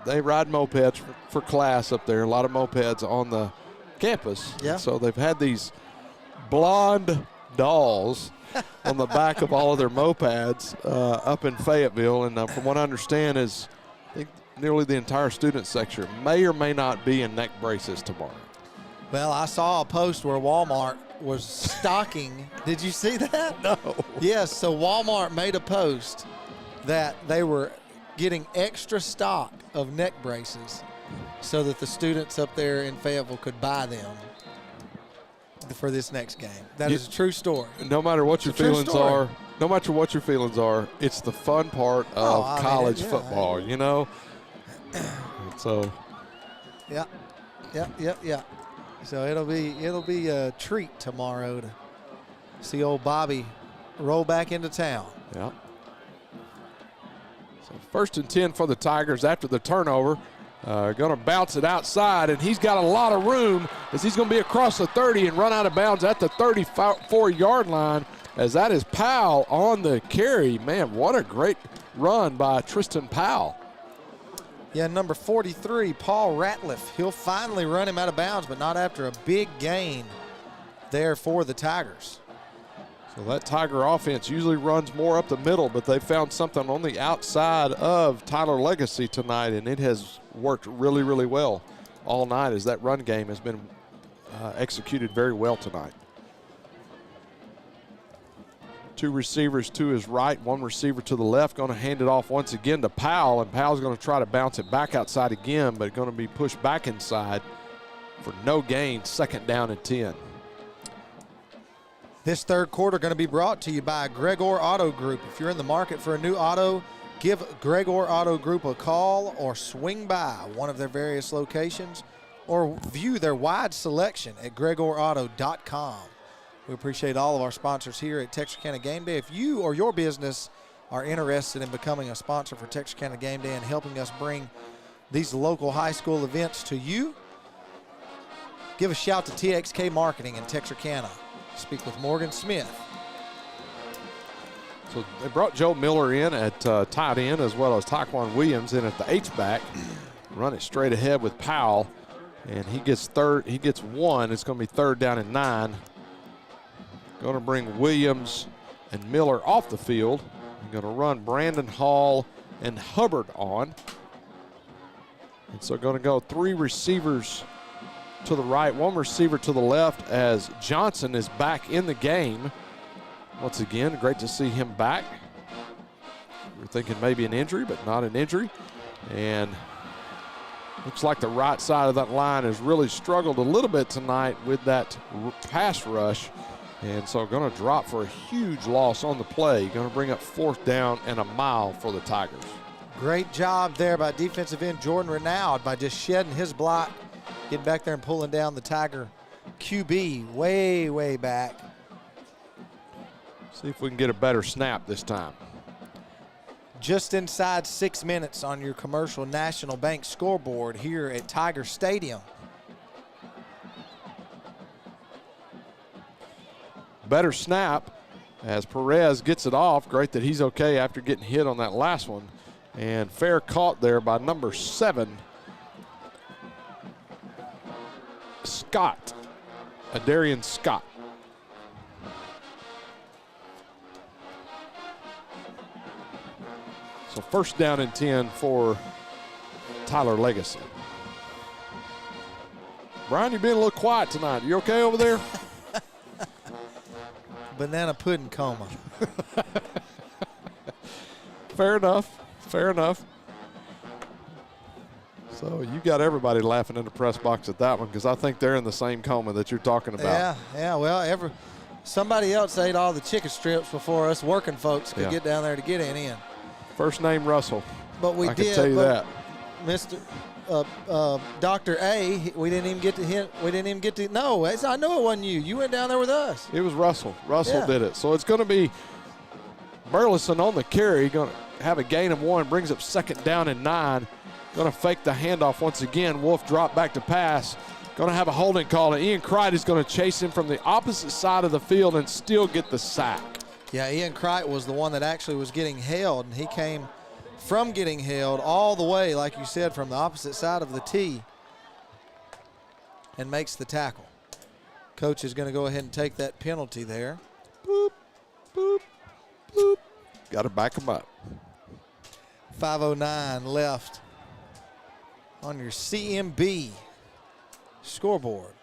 they ride mopeds for class up there. A lot of mopeds on the campus. Yeah. So they've had these blonde dolls on the back of all of their mopeds up in Fayetteville. And from what I understand is I think nearly the entire student section may or may not be in neck braces tomorrow. Well, I saw a post where Walmart was stocking. Did you see that? No. Yes, so Walmart made a post that they were getting extra stock of neck braces so that the students up there in Fayetteville could buy them for this next game. That is a true story. No matter what your feelings are, it's the fun part of college football, you know? So. Yeah. So it'll be a treat tomorrow to see old Bobby roll back into town. Yeah. So 1st and 10 for the Tigers after the turnover. Going to bounce it outside, and he's got a lot of room as he's going to be across the 30 and run out of bounds at the 34-yard line, as that is Powell on the carry. Man, what a great run by Tristan Powell. Yeah, number 43, Paul Ratliff. He'll finally run him out of bounds, but not after a big gain there for the Tigers. So that Tiger offense usually runs more up the middle, but they found something on the outside of Tyler Legacy tonight, and it has worked really, really well all night as that run game has been executed very well tonight. Two receivers to his right, one receiver to the left, going to hand it off once again to Powell, and Powell's going to try to bounce it back outside again, but going to be pushed back inside for no gain, 2nd down and 10. This third quarter going to be brought to you by Gregor Auto Group. If you're in the market for a new auto, give Gregor Auto Group a call or swing by one of their various locations or view their wide selection at gregorauto.com. We appreciate all of our sponsors here at Texarkana Gameday. If you or your business are interested in becoming a sponsor for Texarkana Gameday and helping us bring these local high school events to you, give a shout to TXK Marketing in Texarkana. Speak with Morgan Smith. So they brought Joe Miller in at tight end, as well as Taquan Williams in at the H-back. Run it straight ahead with Powell, and he gets one. It's going to be 3rd down and 9. Going to bring Williams and Miller off the field. Going to run Brandon Hall and Hubbard on. And so going to go 3 receivers to the right, 1 receiver to the left, as Johnson is back in the game. Once again, great to see him back. We're thinking maybe an injury, but not an injury. And looks like the right side of that line has really struggled a little bit tonight with that pass rush. And so going to drop for a huge loss on the play. Going to bring up 4th down and a mile for the Tigers. Great job there by defensive end Jordan Renaud by just shedding his block, getting back there and pulling down the Tiger QB way, way back. See if we can get a better snap this time. Just inside 6 minutes on your Commercial National Bank scoreboard here at Tiger Stadium. Better snap as Perez gets it off. Great that he's okay after getting hit on that last one. And fair caught there by number 7, Scott, Adarian Scott. So 1st down and 10 for Tyler Legacy. Brian, you're being a little quiet tonight. You okay over there? Banana pudding coma. Fair enough. Fair enough. So you got everybody laughing in the press box at that one, because I think they're in the same coma that you're talking about. Yeah. Well, somebody else ate all the chicken strips before us working folks could get down there to get in. First name Russell. But we I did. can tell you that. Mr. Dr. A, we didn't even get to hit. We didn't even get to. No, I know it wasn't you. You went down there with us. It was Russell. Russell did it. So it's going to be Burleson on the carry. Going to have a gain of 1. Brings up 2nd down and 9. Going to fake the handoff once again. Wolf drop back to pass. Going to have a holding call. And Ian Crichton is going to chase him from the opposite side of the field and still get the sack. Yeah, Ian Crichton was the one that actually was getting held, and he came from getting held all the way, like you said, from the opposite side of the tee and makes the tackle. Coach is going to go ahead and take that penalty there. Boop, boop, boop. Got to back him up. 5:09 left on your CMB scoreboard.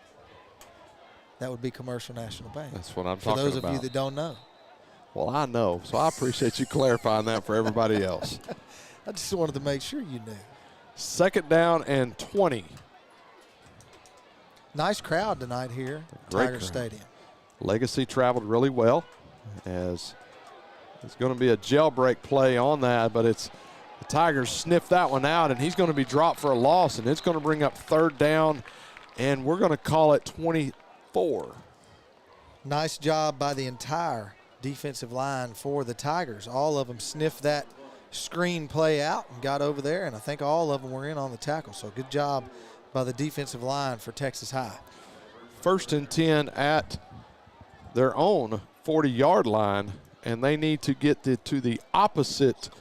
That would be Commercial National Bank. That's what I'm talking about. For those of you that don't know. Well, I know, so I appreciate you clarifying that for everybody else. I just wanted to make sure you knew. 2nd down and 20. Nice crowd tonight here at Tiger Stadium. Legacy traveled really well, as it's going to be a jailbreak play on that, but the Tigers sniffed that one out, and he's going to be dropped for a loss, and it's going to bring up 3rd down, and we're going to call it 24. Nice job by the entire defensive line for the Tigers. All of them sniffed that screen play out and got over there, and I think all of them were in on the tackle. So good job by the defensive line for Texas High. 1st and 10 at their own 40-yard line, and they need to get to the opposite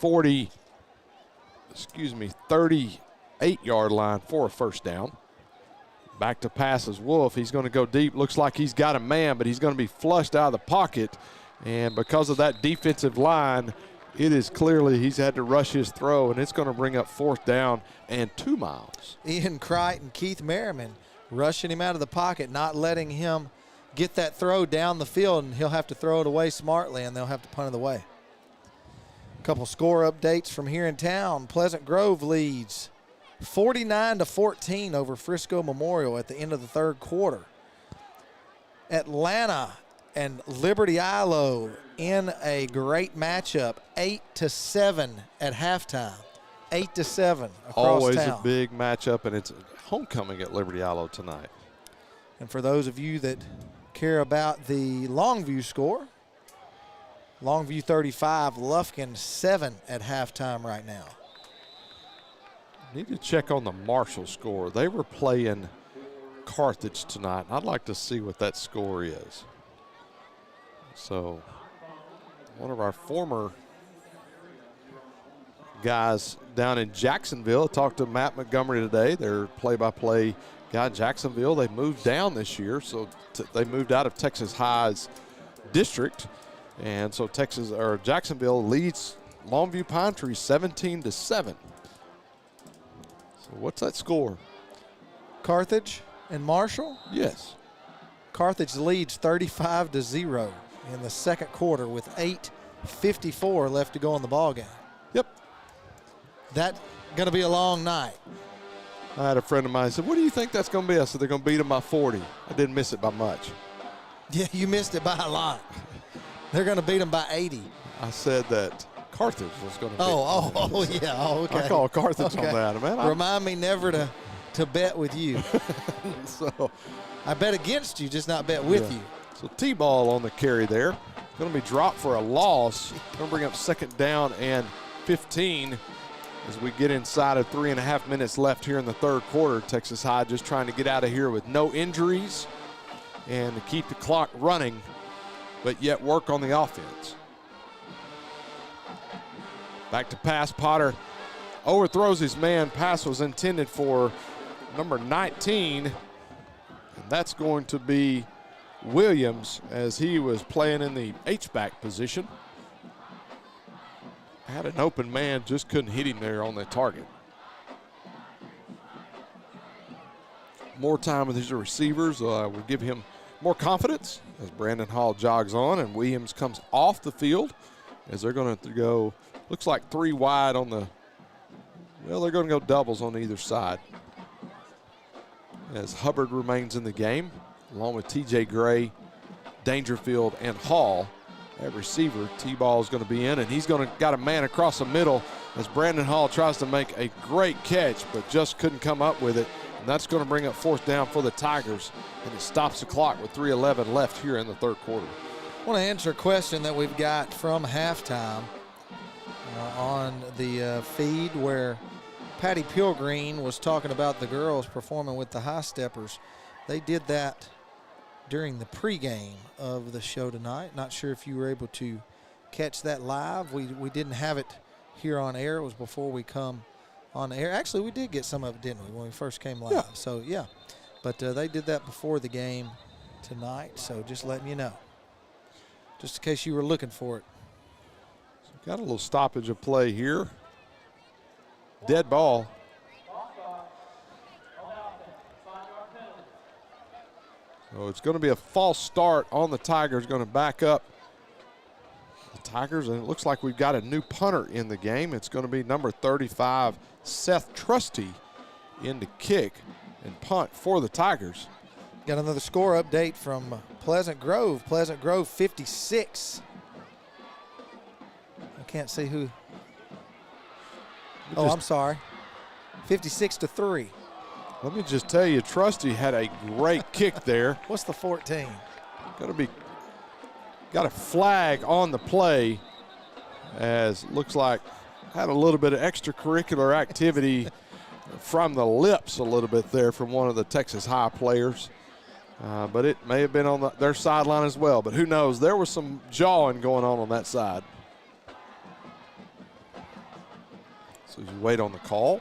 38-yard line for a 1st down. Back to pass is Wolf. He's going to go deep. Looks like he's got a man, but he's going to be flushed out of the pocket. And because of that defensive line, it is clearly he's had to rush his throw, and it's going to bring up 4th down and 2 miles. Ian Crichton and Keith Merriman rushing him out of the pocket, not letting him get that throw down the field, and he'll have to throw it away smartly, and they'll have to punt it away. A couple score updates from here in town. Pleasant Grove leads 49-14 over Frisco Memorial at the end of the 3rd quarter. Atlanta and Liberty Ilo in a great matchup, 8-7 at halftime. 8-7 across Always town. a big matchup, and it's homecoming at Liberty Ilo tonight. And for those of you that care about the Longview score, Longview 35, Lufkin 7 at halftime right now. Need to check on the Marshall score. They were playing Carthage tonight. I'd like to see what that score is. So one of our former guys down in Jacksonville. Talked to Matt Montgomery today, their play-by-play guy in Jacksonville. They moved down this year, so they moved out of Texas High's district, and so Jacksonville leads Longview Pine Tree 17-7. So what's that score? Carthage and Marshall? Yes. Carthage leads 35-0 in the second quarter with 8:54 left to go in the ball game. Yep. That's going to be a long night. I had a friend of mine said, what do you think that's going to be? I said, they're going to beat them by 40. I didn't miss it by much. Yeah, you missed it by a lot. They're going to beat them by 80. I said that Carthage was going to beat them. Yeah. Oh, okay. I call Carthage on that, man. Remind me never to bet with you. So I bet against you, just not bet with you. So T-ball on the carry there. Going to be dropped for a loss. Going to bring up 2nd down and 15 as we get inside of 3.5 minutes left here in the third quarter. Texas High just trying to get out of here with no injuries and to keep the clock running, but yet work on the offense. Back to pass. Potter overthrows his man. Pass was intended for number 19, and that's going to be Williams as he was playing in the H-back position. Had an open man, just couldn't hit him there on the target. More time with his receivers will give him more confidence as Brandon Hall jogs on and Williams comes off the field as they're going to go, looks like 3 wide on the, well, they're going to go doubles on either side. As Hubbard remains in the game, along with TJ Gray, Dangerfield, and Hall. At receiver, T-ball is going to be in, and he's got a man across the middle as Brandon Hall tries to make a great catch, but just couldn't come up with it. And that's going to bring up 4th down for the Tigers, and it stops the clock with 3:11 left here in the third quarter. I want to answer a question that we've got from halftime on the feed where Patty Pilgreen was talking about the girls performing with the high steppers. They did that during the pregame of the show tonight. Not sure if you were able to catch that live. We didn't have it here on air. It was before we come on air. Actually, we did get some of it, didn't we, when we first came live? Yeah. So, yeah. But they did that before the game tonight, so just letting you know. Just in case you were looking for it. So got a little stoppage of play here. Dead ball. So it's going to be a false start on the Tigers, going to back up the Tigers, and it looks like we've got a new punter in the game. It's going to be number 35, Seth Trusty, in to kick and punt for the Tigers. Got another score update from Pleasant Grove. Pleasant Grove 56. I can't see who. Oh, I'm sorry. 56-3. Let me just tell you, Trusty had a great kick there. What's the 14? Got a flag on the play, as looks like had a little bit of extracurricular activity from the lips a little bit there from one of the Texas High players. But it may have been on their sideline as well. But who knows? There was some jawing going on that side. So you wait on the call.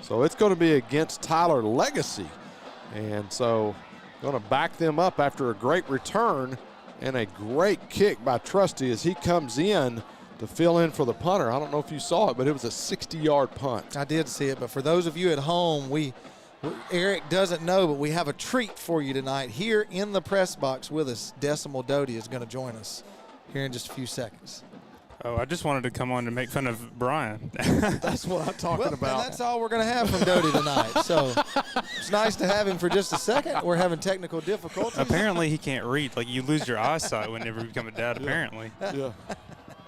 So it's going to be against Tyler Legacy. And so going to back them up after a great return and a great kick by Trusty as he comes in to fill in for the punter. I don't know if you saw it, but it was a 60-yard punt. I did see it, but for those of you at home, Eric doesn't know, but we have a treat for you tonight. Here in the press box with us, Decimal Doty is going to join us here in just a few seconds. Oh, I just wanted to come on to make fun of Brian. That's what I'm talking about. And that's all we're going to have from Doty tonight. So it's nice to have him for just a second. We're having technical difficulties. Apparently he can't read. Like, you lose your eyesight whenever you become a dad, apparently. Yeah.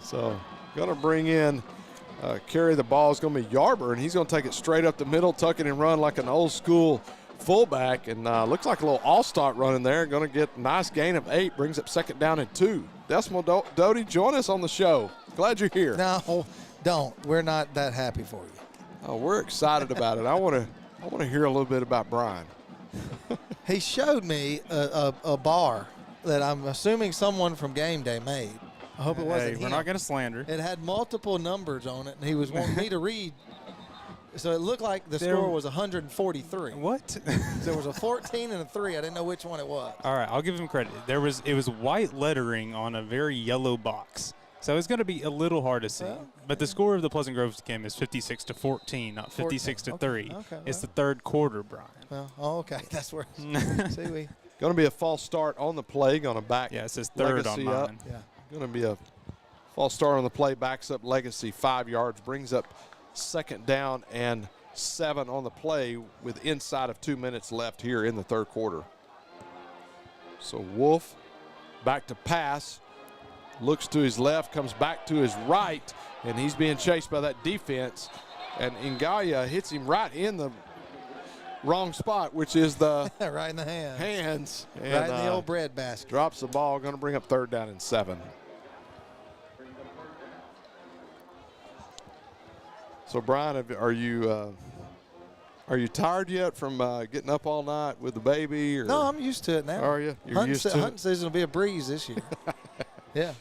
So going to bring in, carry the ball is going to be Yarber, and he's going to take it straight up the middle, tuck it and run like an old school fullback, and looks like a little all-start running there. Going to get a nice gain of 8, brings up 2nd down and 2. Decimal Doty, join us on the show. Glad you're here. No, don't. We're not that happy for you. Oh, we're excited about it. I want to hear a little bit about Brian. He showed me a bar that I'm assuming someone from Gameday made. I hope it wasn't him. We're not going to slander. It had multiple numbers on it, and he was wanting me to read. So it looked like the score was 143. What? So there was a 14 and a 3. I didn't know which one it was. All right, I'll give him credit. It was white lettering on a very yellow box. So it's going to be a little hard to see. Well, but the score of the Pleasant Grove game is 56-14, not 56-3. Okay, it's the third quarter, Brian. Well, okay. That's where. See, we. Going to be a false start on the play. Going to back. Yeah, it says third Legacy on up. mine. Yeah. Going to be a false start on the play. Backs up Legacy 5 yards. Brings up 2nd down and 7 on the play with inside of 2 minutes left here in the third quarter. So Wolf back to pass. Looks to his left, comes back to his right, and he's being chased by that defense. And Ngaya hits him right in the wrong spot, which is the right in the hands. And, right in the old bread basket. Drops the ball, going to bring up 3rd down and 7. So Brian, are you tired yet from getting up all night with the baby? Or? No, I'm used to it now. Are you? You're used to it? Hunting season will be a breeze this year. Yeah.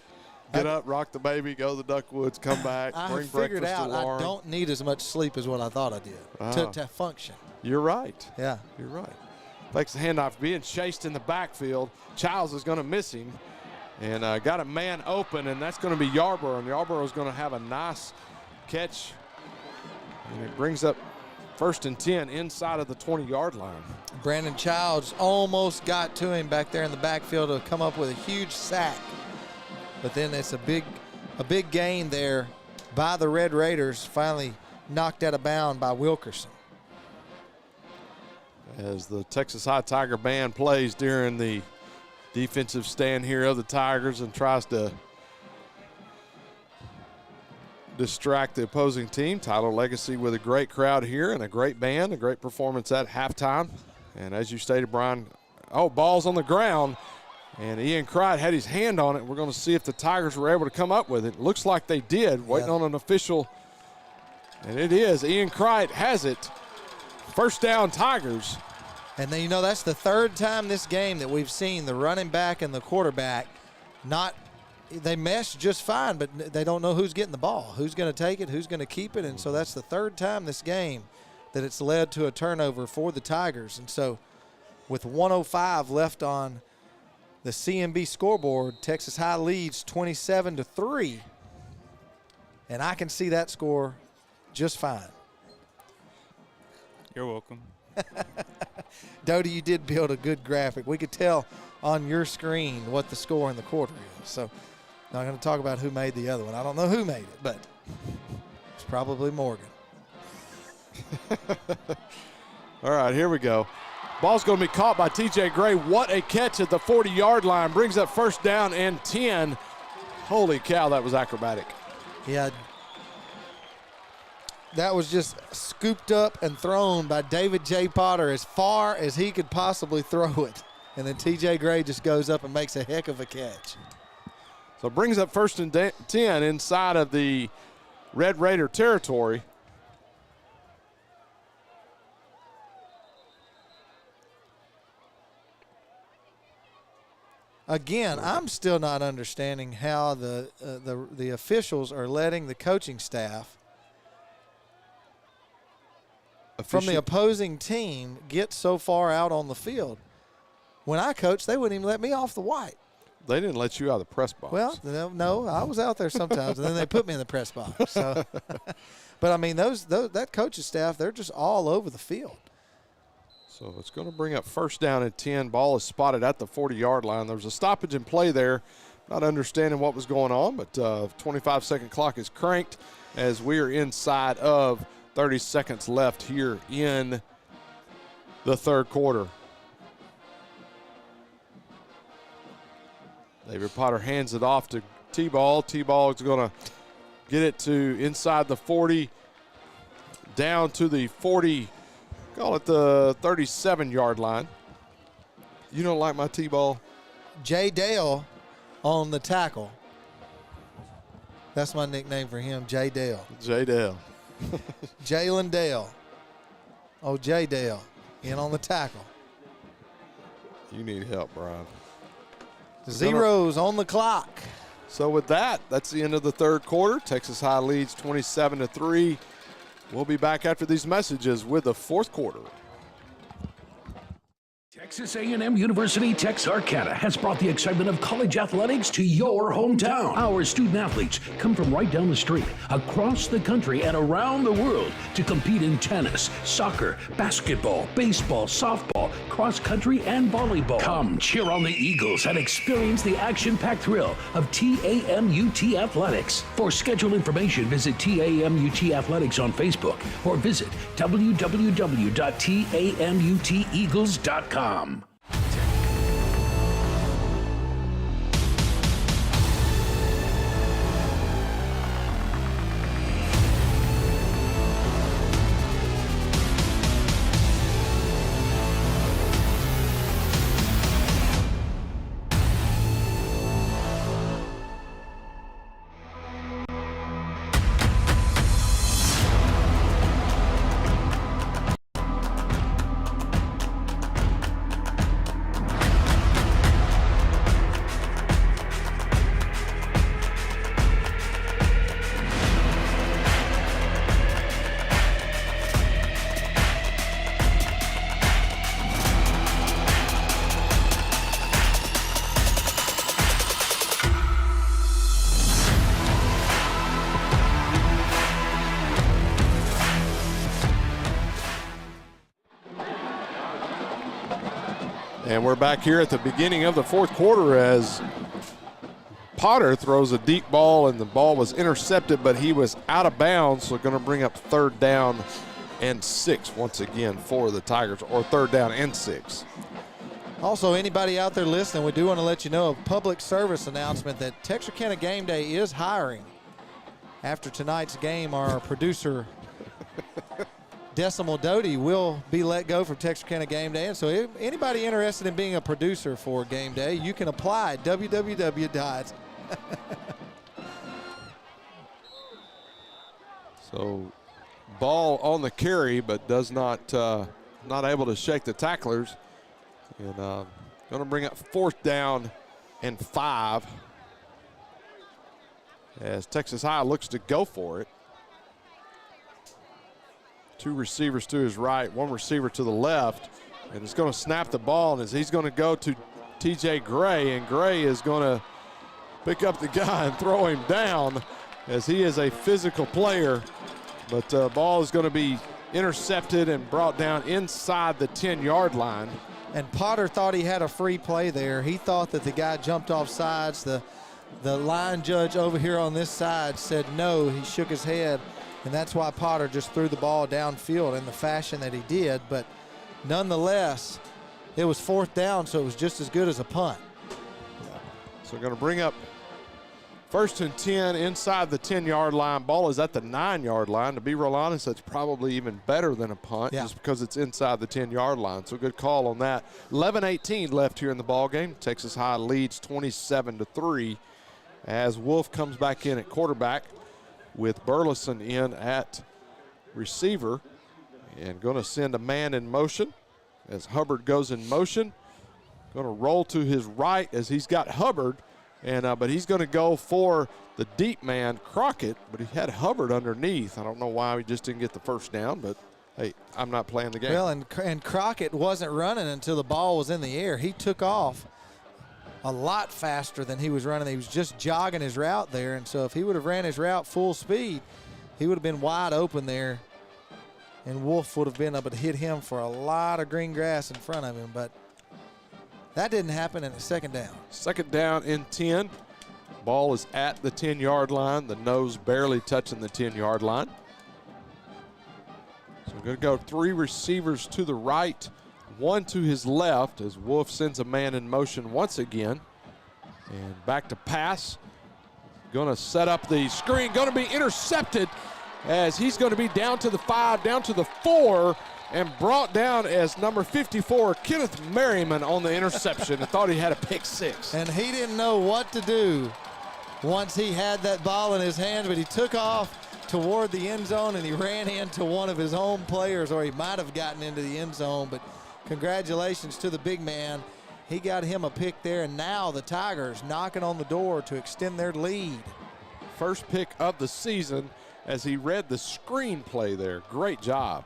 Get up, rock the baby, go to the Duckwoods, come back, bring figured breakfast out to Lauren. I don't need as much sleep as what I thought I did to function. You're right. Yeah. You're right. Takes the handoff, being chased in the backfield. Childs is going to miss him and got a man open, and that's going to be Yarborough. And Yarborough is going to have a nice catch, and it brings up 1st and 10 inside of the 20-yard line. Brandon Childs almost got to him back there in the backfield to come up with a huge sack. But then it's a big gain there by the Red Raiders, finally knocked out of bounds by Wilkerson. As the Texas High Tiger Band plays during the defensive stand here of the Tigers and tries to distract the opposing team. Tyler Legacy with a great crowd here and a great band, a great performance at halftime. And as you stated, Brian, ball's on the ground. And Ian Cright had his hand on it. We're going to see if the Tigers were able to come up with it. Looks like they did, waiting on an official. And it is. Ian Cright has it. 1st down, Tigers. And then, that's the 3rd time this game that we've seen the running back and the quarterback they mesh just fine, but they don't know who's getting the ball, who's going to take it, who's going to keep it. And so that's the 3rd time this game that it's led to a turnover for the Tigers. And so with 1:05 left on the CMB scoreboard, Texas High leads 27-3. And I can see that score just fine. You're welcome. Doty, you did build a good graphic. We could tell on your screen what the score in the quarter is. So not going to talk about who made the other one. I don't know who made it, but it's probably Morgan. All right, here we go. Ball's going to be caught by TJ Gray. What a catch at the 40-yard line. Brings up 1st down and 10. Holy cow, that was acrobatic. Yeah. That was just scooped up and thrown by David J. Potter as far as he could possibly throw it. And then TJ Gray just goes up and makes a heck of a catch. So it brings up 1st and 10 inside of the Red Raider territory. Again, I'm still not understanding how the officials are letting the coaching staff from the opposing team get so far out on the field. When I coached, they wouldn't even let me off the white. They didn't let you out of the press box. Well, no, I was out there sometimes, and then they put me in the press box. So, but I mean, that coaching staff, they're just all over the field. So it's going to bring up 1st down and 10. Ball is spotted at the 40-yard line. There was a stoppage in play there. Not understanding what was going on, but 25-second clock is cranked as we are inside of 30 seconds left here in the 3rd quarter. David Potter hands it off to T-Ball. T-Ball is going to get it to inside the 40, down to the 40, call it the 37-yard line. You don't like my T-Ball? Jay Dale on the tackle. That's my nickname for him, J. Dale. J. Dale. Jalen Dale. Oh, J. Dale in on the tackle. You need help, Brian. Zeros on the clock. So with that, that's the end of the third quarter. Texas High leads 27-3. We'll be back after these messages with the fourth quarter. Texas A&M University Texarkana has brought the excitement of college athletics to your hometown. Our student athletes come from right down the street, across the country, and around the world to compete in tennis, soccer, basketball, baseball, softball, cross country, and volleyball. Come cheer on the Eagles and experience the action-packed thrill of TAMUT Athletics. For schedule information, visit TAMUT Athletics on Facebook or visit www.tamuteagles.com. And we're back here at the beginning of the fourth quarter as Potter throws a deep ball, and the ball was intercepted, but he was out of bounds, so going to bring up 3rd down and 6 once again for the Tigers, or 3rd down and 6. Also, anybody out there listening, we do want to let you know a public service announcement that Texarkana Gameday is hiring. After tonight's game, our producer Decimal Doty will be let go from Texarkana Gameday. And so if anybody interested in being a producer for Gameday, you can apply at www. So ball on the carry, but does not able to shake the tacklers. And going to bring up 4th down and 5 as Texas High looks to go for it. 2 receivers to his right, 1 receiver to the left, and he's going to snap the ball, and as he's going to go to TJ Gray, and Gray is going to pick up the guy and throw him down as he is a physical player, but the ball is going to be intercepted and brought down inside the 10-yard line. And Potter thought he had a free play there. He thought that the guy jumped off sides. The line judge over here on this side said no. He shook his head. And that's why Potter just threw the ball downfield in the fashion that he did. But nonetheless, it was 4th down, so it was just as good as a punt. So we're going to bring up 1st and 10 inside the 10-yard line. Ball is at the 9-yard line. To be real honest, that's probably even better than a punt just because it's inside the 10-yard line. So good call on that. 11:18 left here in the ball game. Texas High leads 27-3 as Wolf comes back in at quarterback, with Burleson in at receiver, and going to send a man in motion as Hubbard goes in motion. Going to roll to his right as he's got Hubbard, and but he's going to go for the deep man, Crockett, but he had Hubbard underneath. I don't know why he just didn't get the 1st down, but hey, I'm not playing the game. Well, and Crockett wasn't running until the ball was in the air. He took off a lot faster than he was running. He was just jogging his route there, and so if he would have ran his route full speed, he would have been wide open there, and Wolf would have been able to hit him for a lot of green grass in front of him, but that didn't happen, and it's 2nd down. 2nd down and 10. Ball is at the 10-yard line. The nose barely touching the 10-yard line. So we're going to go 3 receivers to the right, 1 to his left as Wolf sends a man in motion once again. And back to pass. Going to set up the screen. Going to be intercepted as he's going to be down to the 5, down to the 4, and brought down as number 54, Kenneth Merriman, on the interception, and thought he had a pick 6. And he didn't know what to do. once he had that ball in his hands, but he took off toward the end zone and he ran into one of his own players, or he might have gotten into the end zone, but congratulations to the big man. He got him a pick there, and now the Tigers knocking on the door to extend their lead. First pick of the season as he read the screenplay there. Great job.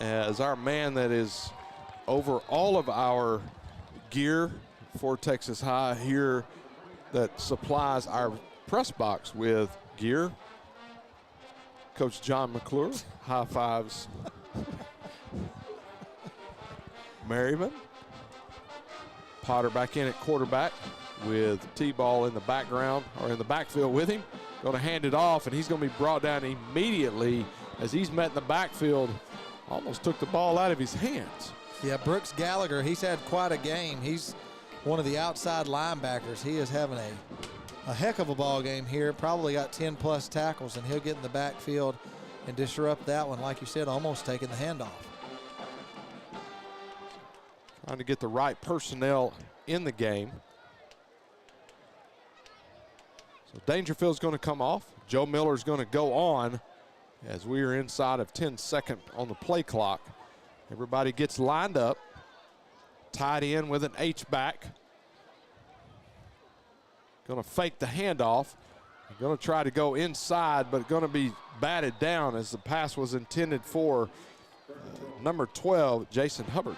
As our man that is over all of our gear for Texas High here that supplies our press box with gear, Coach John McClure, high fives. Merriman. Potter back in at quarterback with T-ball in the background, or in the backfield with him. Going to hand it off, and he's going to be brought down immediately as he's met in the backfield. Almost took the ball out of his hands. Yeah, Brooks Gallagher, he's had quite a game. He's one of the outside linebackers. He is having a heck of a ball game here. Probably got 10-plus tackles, and he'll get in the backfield and disrupt that one. Like you said, almost taking the handoff. Trying to get the right personnel in the game. So Dangerfield's going to come off. Joe Miller's going to go on as we are inside of 10 seconds on the play clock. Everybody gets lined up, tied in with an H-back. Going to fake the handoff. Going to try to go inside, but going to be batted down as the pass was intended for number 12, Jason Hubbard.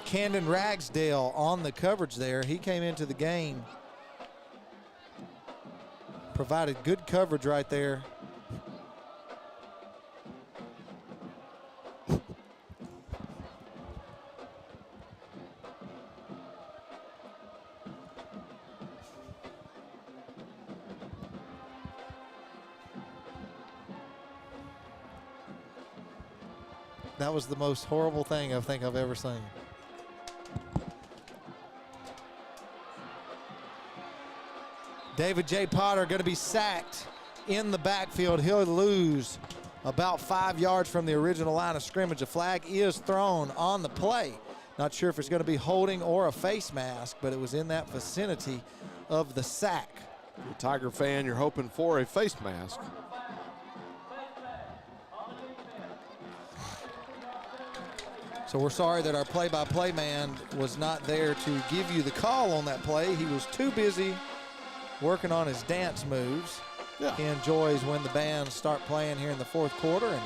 Camden Ragsdale on the coverage there. He came into the game, provided good coverage right there. That was the most horrible thing I think I've ever seen. David J. Potter going to be sacked in the backfield. He'll lose about 5 yards from the original line of scrimmage. A flag is thrown on the play. Not sure if it's going to be holding or a face mask, but it was in that vicinity of the sack. If you're a Tiger fan, you're hoping for a face mask. So we're sorry that our play-by-play man was not there to give you the call on that play. He was too busy working on his dance moves. Yeah. He enjoys when the bands start playing here in the fourth quarter, and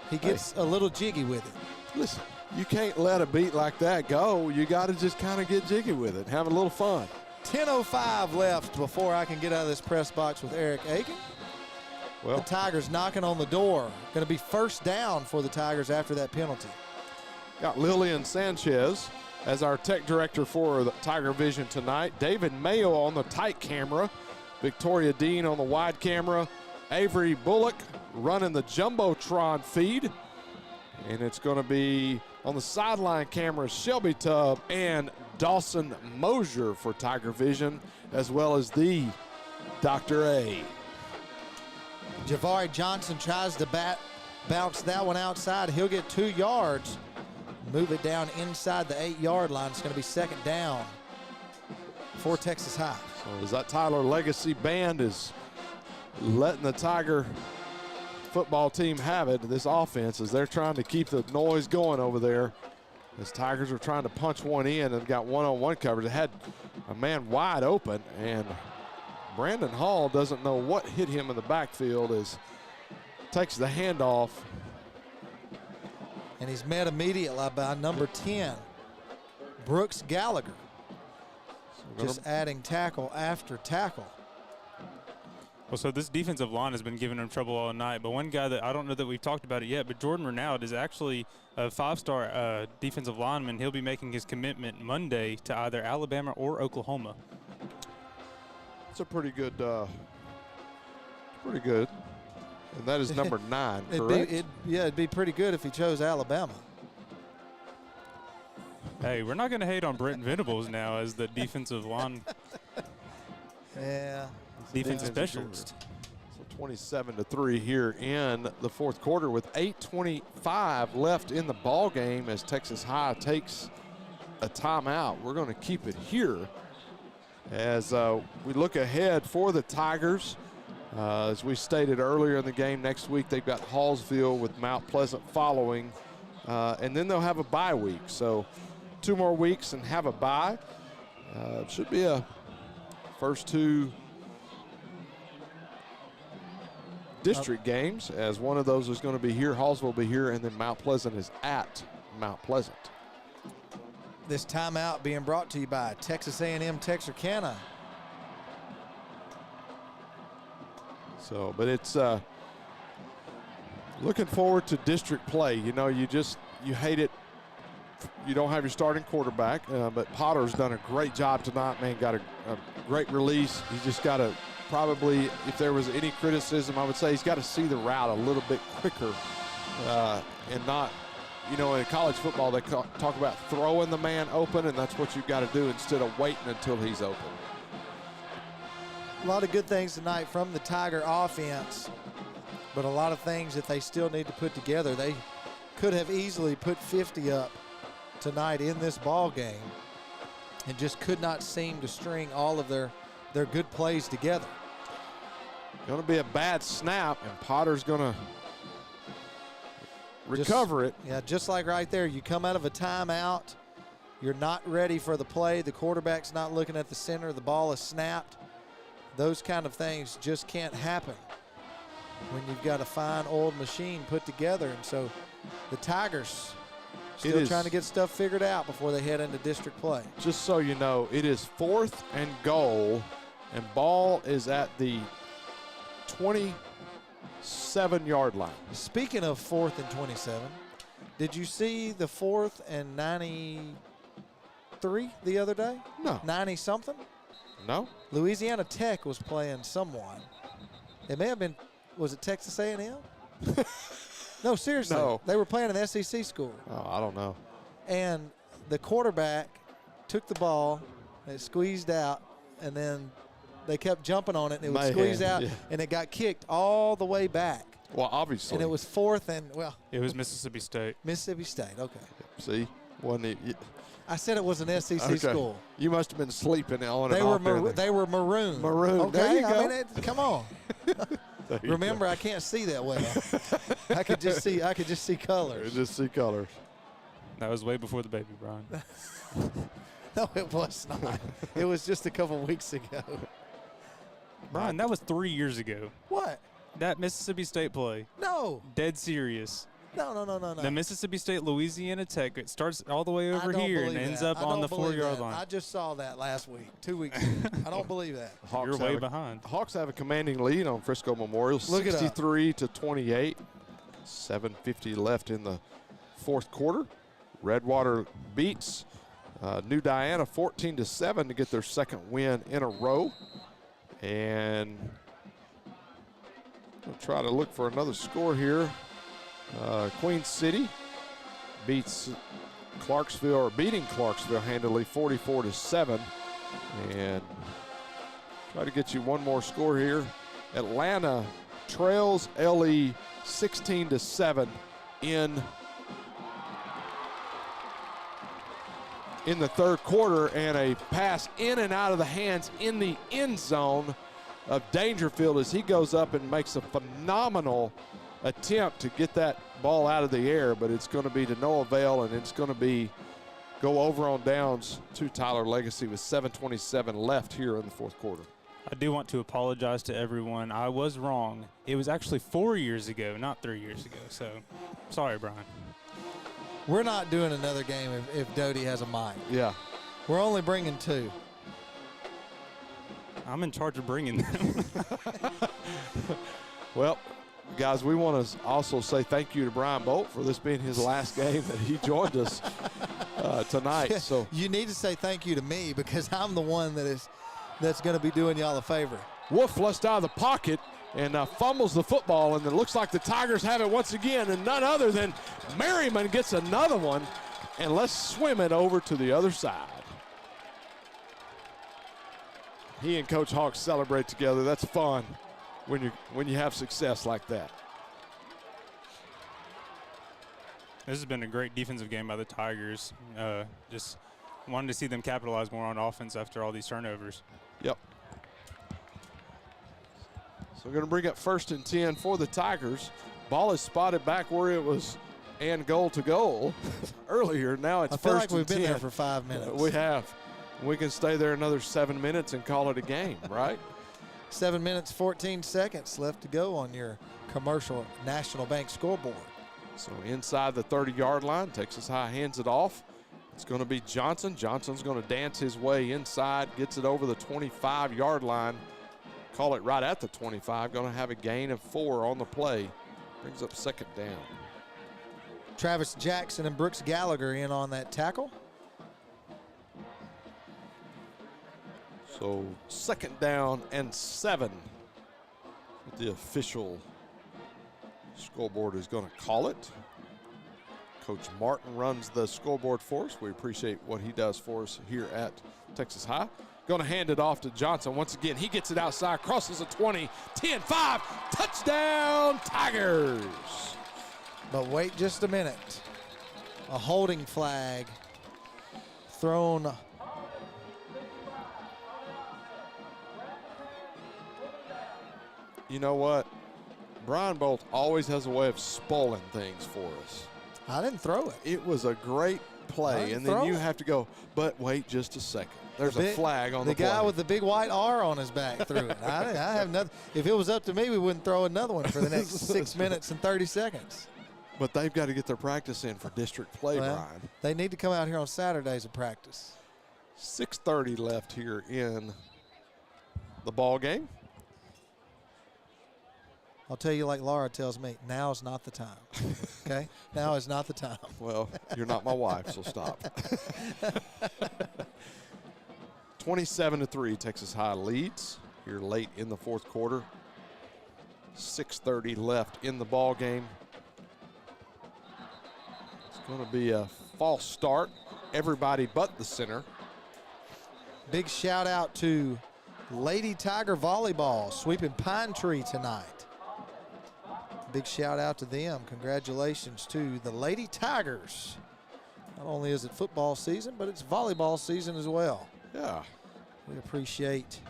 he gets a little jiggy with it. Listen, you can't let a beat like that go. You got to just kind of get jiggy with it, have a little fun. 10:05 left before I can get out of this press box with Eric Aiken. Well, the Tigers knocking on the door. Going to be first down for the Tigers after that penalty. Got Lillian Sanchez as our tech director for the TigerVision tonight. David Mayo on the tight camera. Victoria Dean on the wide camera. Avery Bullock running the Jumbotron feed. And it's going to be on the sideline camera, Shelby Tubb and Dawson Mosier for TigerVision, as well as the Dr. A. Javari Johnson tries to bounce that one outside. He'll get 2 yards. Move it down inside the 8-yard line. It's going to be second down for Texas High. So as that Tyler Legacy band is letting the Tiger football team have it, this offense, as they're trying to keep the noise going over there. As Tigers are trying to punch one in and got one-on-one coverage. They had a man wide open, and Brandon Hall doesn't know what hit him in the backfield as takes the handoff. And he's met immediately by number 10, Brooks Gallagher. Just adding tackle after tackle. Well, so this defensive line has been giving him trouble all night, but one guy that I don't know that we've talked about it yet, but Jordan Renaud is actually a 5-star defensive lineman. He'll be making his commitment Monday to either Alabama or Oklahoma. It's a pretty good, and that is number 9, correct? It'd be pretty good if he chose Alabama. Hey, we're not going to hate on Brent Venables now as the defensive line. Yeah. Defensive specialist. So 27-3 here in the fourth quarter with 8:25 left in the ball game as Texas High takes a timeout. We're going to keep it here As we look ahead for the Tigers, as we stated earlier in the game, next week they've got Hallsville with Mount Pleasant following, and then they'll have a bye week. So 2 more weeks and have a bye. Should be a first 2 district games, as one of those is going to be here. Hallsville will be here, and then Mount Pleasant is at Mount Pleasant. This timeout being brought to you by Texas A&M Texarkana. So, but it's looking forward to district play. You know, you hate it. You don't have your starting quarterback, but Potter's done a great job tonight, man. Got a great release. He's just got to probably, if there was any criticism, I would say he's got to see the route a little bit quicker and not, you know, in college football they talk about throwing the man open, and that's what you've got to do instead of waiting until he's open. A lot of good things tonight from the Tiger offense, but a lot of things that they still need to put together. They could have easily put 50 up tonight in this ball game and just could not seem to string all of their good plays together. Going to be a bad snap, and Potter's going to recover it. Yeah, just like right there, you come out of a timeout, you're not ready for the play, the quarterback's not looking at the center, the ball is snapped. Those kind of things just can't happen when you've got a fine oiled machine put together. And so the Tigers still trying to get stuff figured out before they head into district play. Just so you know, it is 4th and goal, and ball is at the 27-yard line. Speaking of 4th and 27, did you see the 4th and 93 the other day? No. 90-something? No. Louisiana Tech was playing someone. It may have been, was it Texas A&M? No, seriously. No. They were playing an SEC school. Oh, I don't know. And the quarterback took the ball, and it squeezed out, and then they kept jumping on it, and it would squeeze out, and it got kicked all the way back. Well, obviously. And it was 4th and, well. It was Mississippi State. Mississippi State, okay. See? Wasn't it? I said it was an SEC school. You must have been sleeping on they and were off there. They were maroon. Maroon. Okay, There you go. I mean, come on. Remember, I can't see that well. I could just see colors. Just see colors. That was way before the baby, Brian. No, it was not. It was just a couple weeks ago. Brian, that was 3 years ago. What? That Mississippi State play. No. Dead serious. No. The Mississippi State Louisiana Tech, it starts all the way over here and ends up on the 4-yard line. I just saw that last week, 2 weeks ago. I don't believe that. You're way behind. Hawks have a commanding lead on Frisco Memorial, 63-28. 7:50 left in the 4th quarter. Redwater beats New Diana 14-7 to get their 2nd win in a row. And we'll try to look for another score here. Queen City beats beating Clarksville handily 44-7. And try to get you one more score here. Atlanta trails LE 16-7 in the 3rd quarter, and a pass in and out of the hands in the end zone of Dangerfield as he goes up and makes a phenomenal attempt to get that ball out of the air, but it's going to be to no avail, and it's going to go over on downs to Tyler Legacy with 7:27 left here in the 4th quarter. I do want to apologize to everyone. I was wrong. It was actually 4 years ago, not 3 years ago. So, sorry, Brian. We're not doing another game if Doty has a mic. Yeah. We're only bringing 2. I'm in charge of bringing them. Well, guys, we want to also say thank you to Brian Bolt for this being his last game that he joined us tonight. So you need to say thank you to me because I'm the one that's going to be doing y'all a favor. Wolf flushed out of the pocket and fumbles the football, and it looks like the Tigers have it once again, and none other than Merriman gets another one, and let's swim it over to the other side. He and Coach Hawks celebrate together. That's fun when you have success like that. This has been a great defensive game by the Tigers. Just wanted to see them capitalize more on offense after all these turnovers. Yep. So we're going to bring up 1st and 10 for the Tigers. Ball is spotted back where it was and goal to goal earlier. Now it's 1st and 10. I feel like we've been there for 5 minutes. We have. We can stay there another 7 minutes and call it a game, right? 7 minutes, 14 seconds left to go on your commercial National Bank scoreboard. So inside the 30-yard line, Texas High hands it off. It's going to be Johnson. Johnson's going to dance his way inside, gets it over the 25-yard line. Call it right at the 25. Going to have a gain of 4 on the play. Brings up 2nd down. Travis Jackson and Brooks Gallagher in on that tackle. So 2nd down and 7. The official scoreboard is going to call it. Coach Martin runs the scoreboard for us. We appreciate what he does for us here at Texas High. Going to hand it off to Johnson. Once again, he gets it outside, crosses the 20, 10, 5, touchdown Tigers. But wait just a minute. A holding flag thrown. You know what? Brian Bolt always has a way of spoiling things for us. I didn't throw it. It was a great play, and then you have to go, but wait just a second. There's a flag on the play. The guy with the big white R on his back threw it. I have nothing. If it was up to me, we wouldn't throw another one for the next 6 minutes and 30 seconds. But they've got to get their practice in for district play, Brian. They need to come out here on Saturdays and practice. 6:30 left here in the ball game. I'll tell you like Laura tells me, now is not the time. Okay? Now is not the time. Well, you're not my wife, so stop. 27-3, Texas High leads here late in the 4th quarter. 6:30 left in the ball game. It's going to be a false start. Everybody but the center. Big shout out to Lady Tiger Volleyball sweeping Pine Tree tonight. Big shout out to them. Congratulations to the Lady Tigers. Not only is it football season, but it's volleyball season as well. Yeah. We appreciate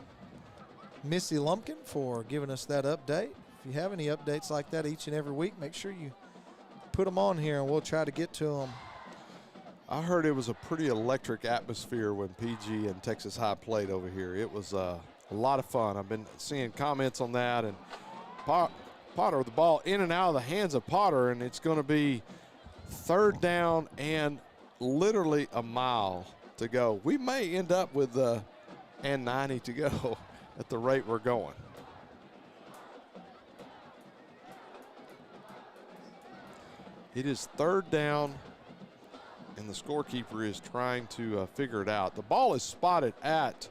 Missy Lumpkin for giving us that update. If you have any updates like that each and every week, make sure you put them on here and we'll try to get to them. I heard it was a pretty electric atmosphere when PG and Texas High played over here. It was a lot of fun. I've been seeing comments on that, and Potter, the ball in and out of the hands of Potter, and it's going to be 3rd down and literally a mile to go. We may end up with and 90 to go at the rate we're going. It is 3rd down, and the scorekeeper is trying to figure it out. The ball is spotted at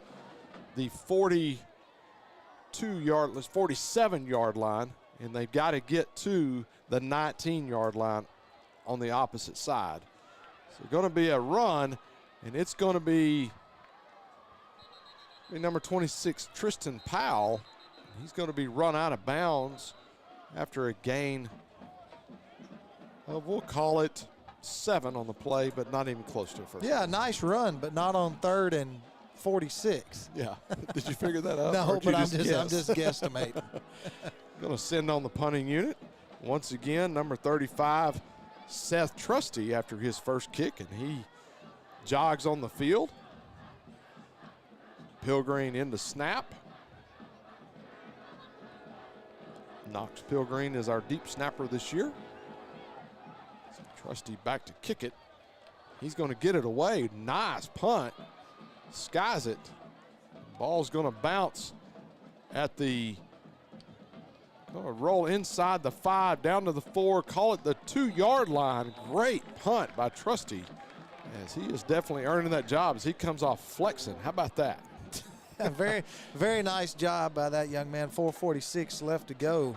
the 47-yard line. And they've got to get to the 19-yard line on the opposite side. So going to be a run, and it's going to be number 26, Tristan Powell. He's going to be run out of bounds after a gain of, we'll call it 7 on the play, but not even close to a first. Yeah, nice run, but not on 3rd and 46. Yeah. Did you figure that out? No, but I'm just guesstimating. Going to send on the punting unit. Once again, number 35, Seth Trusty, after his first kick, and he jogs on the field. Pilgreen into snap. Knox Pilgreen is our deep snapper this year. So Trusty back to kick it. He's going to get it away. Nice punt. Skies it. Ball's going to bounce at the, going to roll inside the 5, down to the 4, call it the 2-yard line. Great punt by Trusty, as he is definitely earning that job as he comes off flexing. How about that? Very, very nice job by that young man. 4:46 left to go.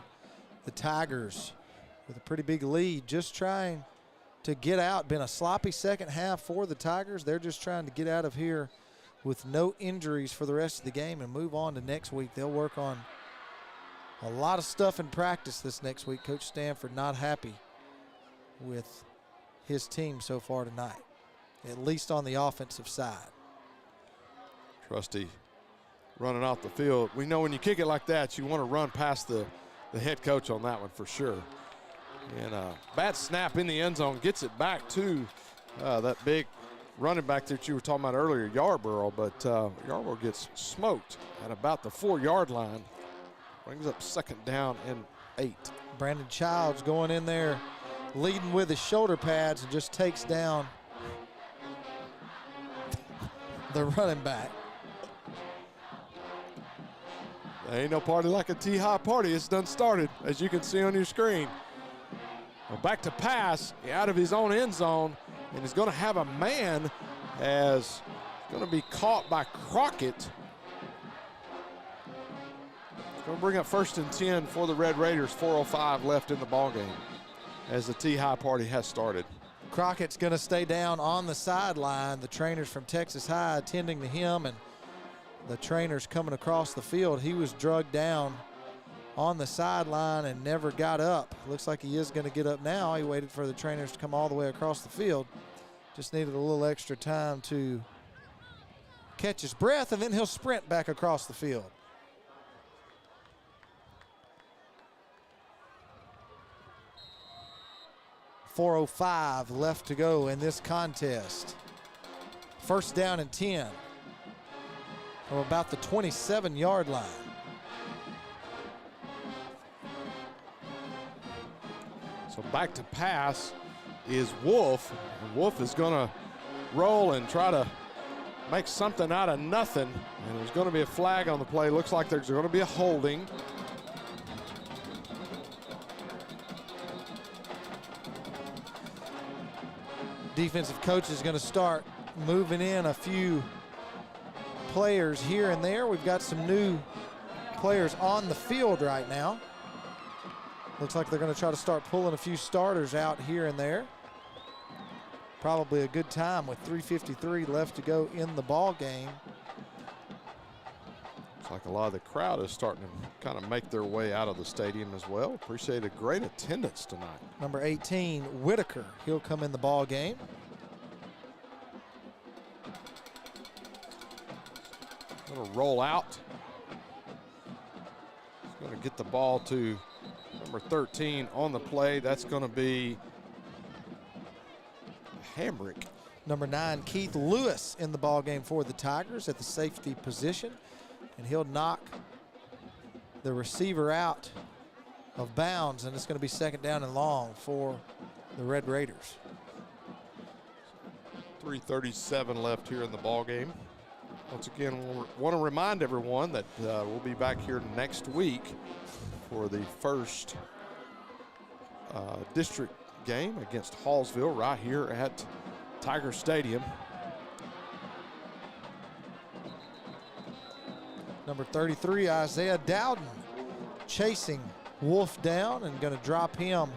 The Tigers with a pretty big lead, just trying to get out. Been a sloppy second half for the Tigers. They're just trying to get out of here with no injuries for the rest of the game and move on to next week. They'll work on a lot of stuff in practice this next week. Coach Stanford not happy with his team so far tonight. at least on the offensive side. Trusty running off the field. We know when you kick it like that, you want to run past the head coach on that one for sure. And bad snap in the end zone, gets it back to that big running back that you were talking about earlier, Yarborough, but Yarborough gets smoked at about the 4-yard line. Brings up 2nd down and 8. Brandon Childs going in there, leading with his shoulder pads, and just takes down the running back. There ain't no party like a T-High party. It's done started, as you can see on your screen. Well, back to pass out of his own end zone, and he's going to have a man as going to be caught by Crockett. It's going to bring up 1st and 10 for the Red Raiders. 4:05 left in the ballgame as the T-High party has started. Crockett's going to stay down on the sideline. The trainers from Texas High attending to him, and the trainers coming across the field. He was drugged down on the sideline and never got up. Looks like he is going to get up now. He waited for the trainers to come all the way across the field. Just needed a little extra time to catch his breath, and then he'll sprint back across the field. .405 left to go in this contest. 1st down and 10 from about the 27-yard line. So back to pass is Wolf. And Wolf is going to roll and try to make something out of nothing. And there's going to be a flag on the play. Looks like there's going to be a holding. Defensive coach is going to start moving in a few players here and there. We've got some new players on the field right now. Looks like they're going to try to start pulling a few starters out here and there. Probably a good time with 3:53 left to go in the ball game. Looks like a lot of the crowd is starting to kind of make their way out of the stadium as well. Appreciate a great attendance tonight. Number 18, Whitaker, he'll come in the ball game. Going to roll out. He's going to get the ball to number 13 on the play. That's going to be Hamrick. Number 9, Keith Lewis in the ball game for the Tigers at the safety position. And he'll knock the receiver out of bounds, and it's going to be 2nd down and long for the Red Raiders. 3:37 left here in the ball game. Once again, want to remind everyone that we'll be back here next week for the first district game against Hallsville right here at Tiger Stadium. Number 33, Isaiah Dowden, chasing Wolf down and going to drop him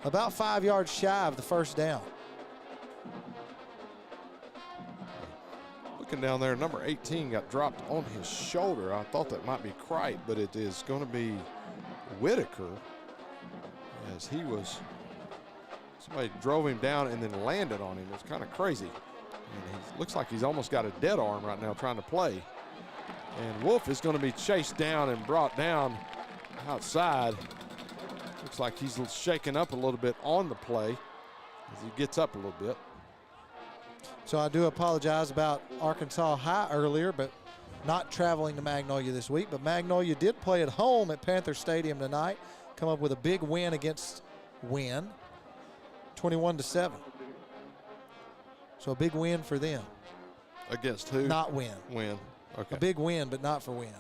about 5 yards shy of the 1st down. Looking down there, number 18 got dropped on his shoulder. I thought that might be Crite, but it is going to be Whitaker, as he was, somebody drove him down and then landed on him. It's kind of crazy. And he looks like he's almost got a dead arm right now trying to play. And Wolf is going to be chased down and brought down outside. Looks like he's shaken up a little bit on the play as he gets up a little bit. So I do apologize about Arkansas High earlier, but not traveling to Magnolia this week. But Magnolia did play at home at Panther Stadium tonight, come up with a big win against Wynn, 21-7. So a big win for them. Against who? Not Wynn. Wynn. Okay. A big win, but not for Wynn.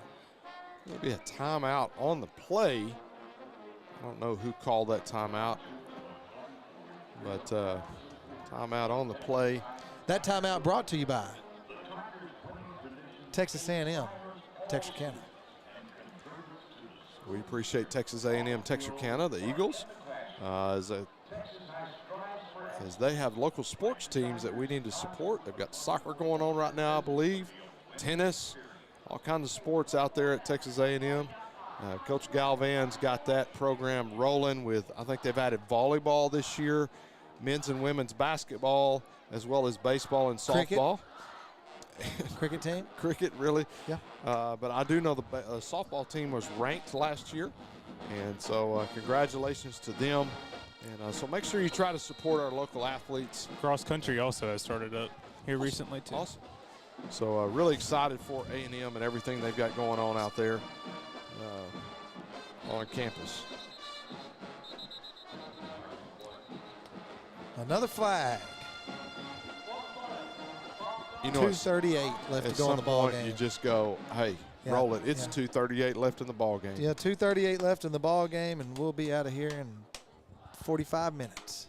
There'll be a timeout on the play. I don't know who called that timeout, but timeout on the play. That timeout brought to you by Texas A&M, Texarkana. We appreciate Texas A&M, Texarkana, the Eagles, as they have local sports teams that we need to support. They've got soccer going on right now, I believe, tennis, all kinds of sports out there at Texas A&M. Coach Galvan's got that program rolling with, I think they've added volleyball this year men's and women's basketball, as well as baseball and softball. Cricket team? Cricket, really? Yeah. But I do know the softball team was ranked last year, and so congratulations to them. And so make sure you try to support our local athletes. Cross country also has started up here recently, too. Awesome. So really excited for A&M and everything they've got going on out there on campus. Another flag. You know, 2:38 left to go in the ball game. You just go, hey, roll it. It's 2:38 left in the ball game. Yeah, 2:38 left in the ball game, and we'll be out of here in 45 minutes.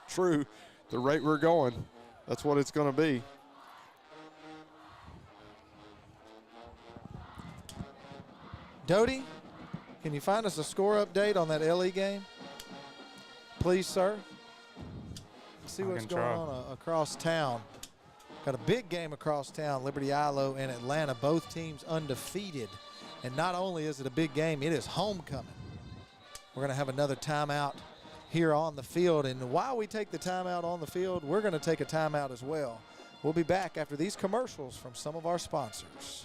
True. The rate we're going, that's what it's going to be. Doty, can you find us a score update on that LE game? Please, sir. Let's see what's going on across town. Got a big game across town. Liberty Ilo and Atlanta, both teams undefeated. And not only is it a big game, it is homecoming. We're going to have another timeout here on the field. And while we take the timeout on the field, we're going to take a timeout as well. We'll be back after these commercials from some of our sponsors.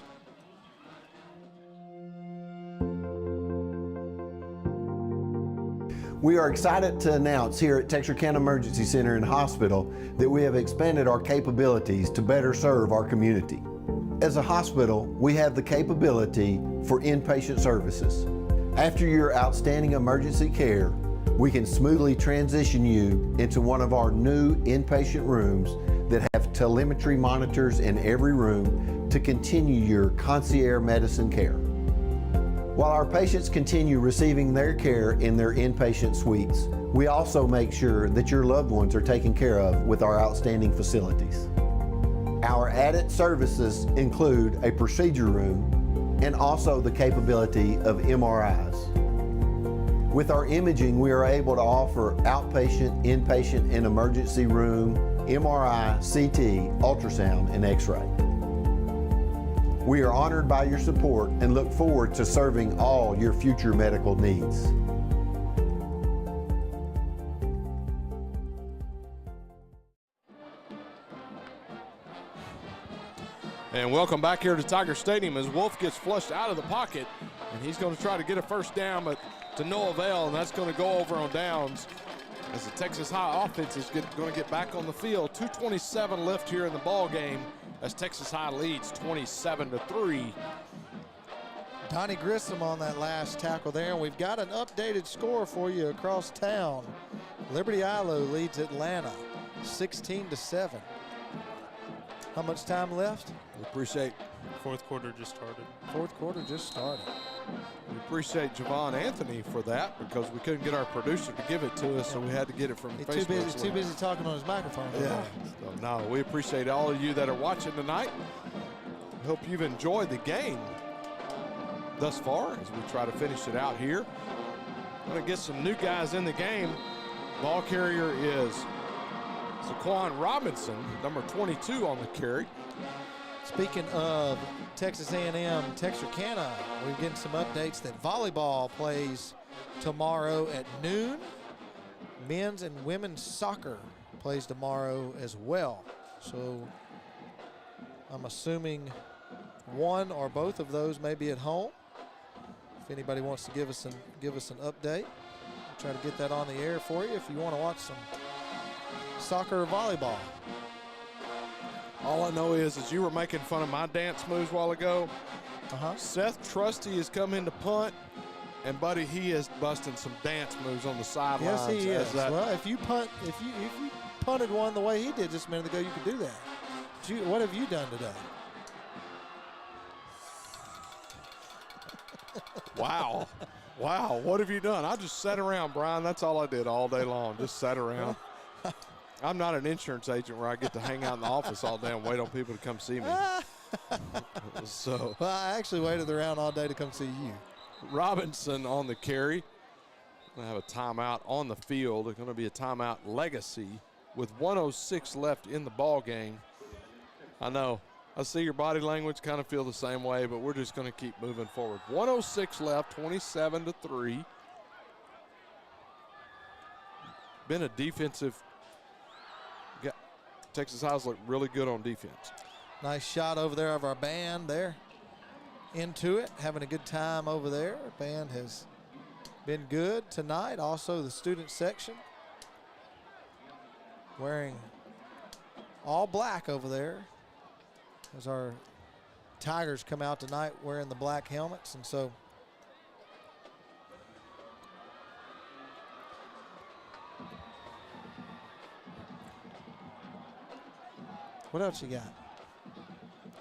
We are excited to announce here at Texarkana Emergency Center and Hospital that we have expanded our capabilities to better serve our community. As a hospital, we have the capability for inpatient services. After your outstanding emergency care, we can smoothly transition you into one of our new inpatient rooms that have telemetry monitors in every room to continue your concierge medicine care. While our patients continue receiving their care in their inpatient suites, we also make sure that your loved ones are taken care of with our outstanding facilities. Our added services include a procedure room and also the capability of MRIs. With our imaging, we are able to offer outpatient, inpatient, and emergency room, MRI, CT, ultrasound, and X-ray. We are honored by your support and look forward to serving all your future medical needs. And welcome back here to Tiger Stadium as Wolf gets flushed out of the pocket, and he's going to try to get a first down, but to no avail, and that's going to go over on downs as the Texas High offense is going to get back on the field. 2:27 left here in the ball game as Texas High leads 27-3. Donnie Grissom on that last tackle there, and we've got an updated score for you across town. Liberty Ilo leads Atlanta 16-7. How much time left? We appreciate. Fourth quarter just started. Fourth quarter just started. We appreciate Javon Anthony for that because we couldn't get our producer to give it to us, so we had to get it from Facebook. He's too busy talking on his microphone. Yeah. So, no, we appreciate all of you that are watching tonight. We hope you've enjoyed the game thus far as we try to finish it out here. I'm going to get some new guys in the game. Ball carrier is Zaquan Robinson, number 22 on the carry. Speaking of Texas A&M, Texarkana, we're getting some updates that volleyball plays tomorrow at noon. Men's and women's soccer plays tomorrow as well. So I'm assuming one or both of those may be at home. If anybody wants to give us an update, I'll try to get that on the air for you if you want to watch some soccer or volleyball. All I know is you were making fun of my dance moves a while ago. Seth Trusty has come in to punt, and buddy, he is busting some dance moves on the sidelines. Yes, he is. Well, if you punted one the way he did just a minute ago, you could do that. What have you done today? Wow. Wow, what have you done? I just sat around, Brian. That's all I did all day long, just sat around. I'm not an insurance agent where I get to hang out in the office all day and wait on people to come see me. So, well, I actually waited around all day to come see you. Robinson on the carry. Going to have a timeout on the field. It's going to be a timeout legacy with 1:06 left in the ball game. I know. I see your body language kind of feel the same way, but we're just going to keep moving forward. 1:06 left, 27-3. been a defensive. Texas High's looked really good on defense. Nice shot over there of our band there. Into it, having a good time over there. Our band has been good tonight. Also the student section wearing all black over there as our Tigers come out tonight wearing the black helmets. And so what else you got?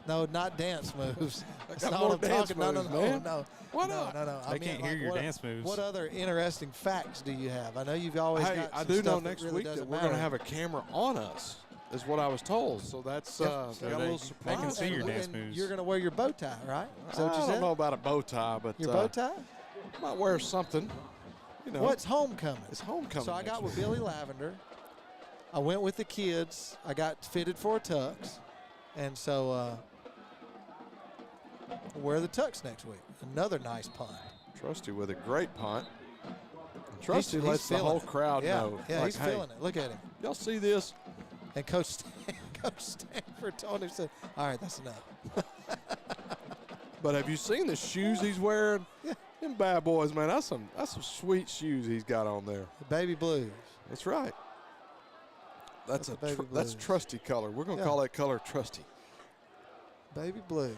No, not dance moves. That's got not more what I'm dance talking. No, moves, no, man. no. Why no, not? no, no. They can't hear your dance moves. What other interesting facts do you have? I know you've always Hey, got I some do know stuff next that really week that doesn't we're going to matter. have a camera on us, is what I was told. So that's got a little surprise. They can see your And dance moves. You're going to wear your bow tie, right? Is that what you I said? don't know about a bow tie, but Your bow tie? I might wear something. You know, What's homecoming? It's homecoming. So I got next with week. Billy Lavender. I went with the kids. I got fitted for a tux. And so I'll wear the tux next week. Another nice punt. Trusty with a great punt. And Trusty He's lets the feeling whole it. crowd know. Yeah, like, he's hey, feeling it. Look at him. Y'all see this? And Coach Stanford told him, said, all right, that's enough. But have you seen the shoes he's wearing? Yeah. Them bad boys, man. That's some sweet shoes he's got on there. The baby blues. That's right. That's the baby that's blues. Trusty color. We're going to call that color Trusty. Baby blues.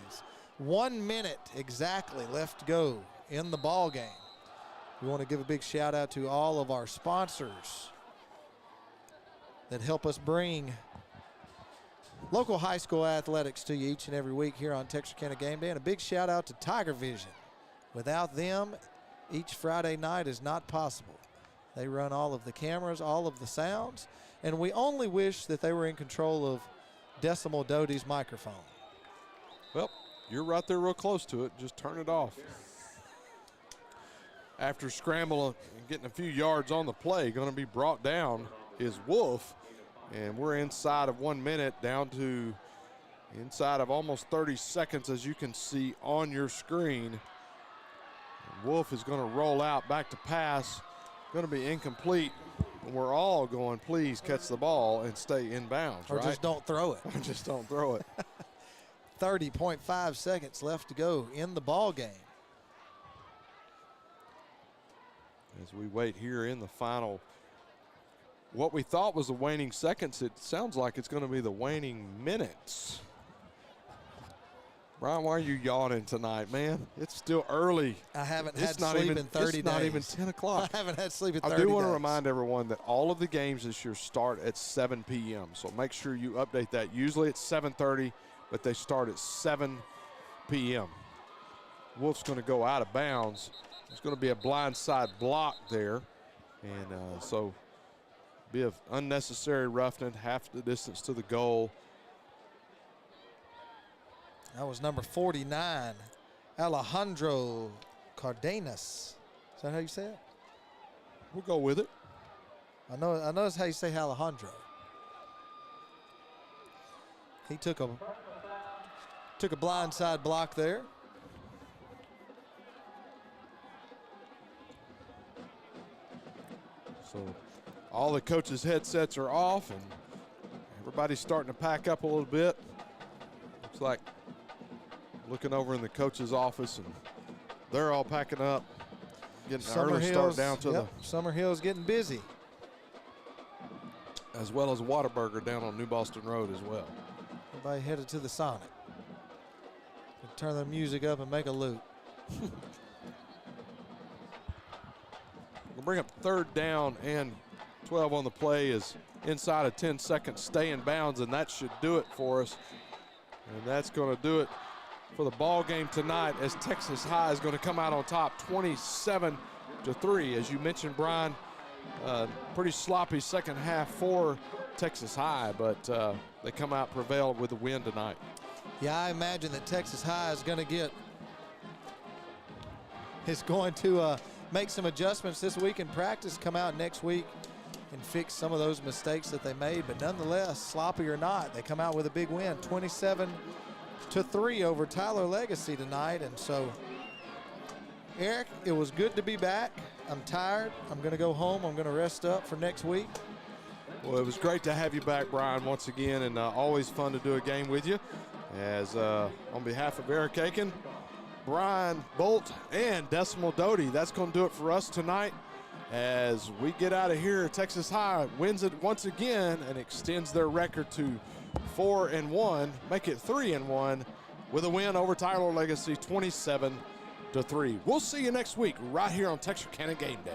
1 minute exactly left to go in the ball game. We want to give a big shout out to all of our sponsors that help us bring local high school athletics to you each and every week here on Texarkana Game Day. And a big shout out to TigerVision. Without them, each Friday night is not possible. They run all of the cameras, all of the sounds, and we only wish that they were in control of Decimal Doty's microphone. Well, you're right there real close to it. Just turn it off. After scrambling and getting a few yards on the play, going to be brought down is Wolf. And we're inside of 1 minute, down to inside of almost 30 seconds, as you can see on your screen. And Wolf is going to roll out back to pass. Going to be incomplete. And we're all going, please catch the ball and stay in bounds, Or right? just don't throw it. Or just don't throw it. 30.5 seconds left to go in the ball game. As we wait here in the final, what we thought was the waning seconds, it sounds like it's going to be the waning minutes. Brian, why are you yawning tonight, man? It's still early. I haven't It's had not sleep even- in 30 days. It's not even 10 o'clock. I haven't had sleep in 30 I days. do want to remind everyone that all of the games this year start at 7 p.m., so make sure you update that. Usually it's 7:30, but they start at 7 p.m. Wolf's going to go out of bounds. There's going to be a blindside block there, and so be an unnecessary roughness, half the distance to the goal. That was number 49, Alejandro Cardenas. Is that how you say it? We'll go with it. I know that's how you say Alejandro. He took a blindside block there. So all the coaches' headsets are off, and everybody's starting to pack up a little bit. Looks like looking over in the coach's office, and they're all packing up, getting an early start down to Summer Hill's getting busy. as well as Whataburger down on New Boston Road as well. Everybody headed to the Sonic. Turn the music up and make a loop. We'll bring up 3rd down and 12 on the play is inside of 10 seconds, stay in bounds, and that should do it for us. And that's going to do it for the ball game tonight, as Texas High is going to come out on top 27-3. As you mentioned, Brian, pretty sloppy second half for Texas High, but they come out prevailed with the win tonight. Yeah, I imagine that Texas High is going to make some adjustments this week in practice, come out next week and fix some of those mistakes that they made. But nonetheless, sloppy or not, they come out with a big win, 27-3 over Tyler Legacy tonight. And so Eric, it was good to be back. I'm tired. I'm going to go home. I'm going to rest up for next week. Well, it was great to have you back, Brian, once again, and always fun to do a game with you. As on behalf of Eric Aiken, Brian Bolt, and Decimal Doty, that's going to do it for us tonight. As we get out of here, Texas High wins it once again and extends their record to 4-1, make it 3-1 with a win over Tyler Legacy 27-3. We'll see you next week right here on Texarkana Game Day.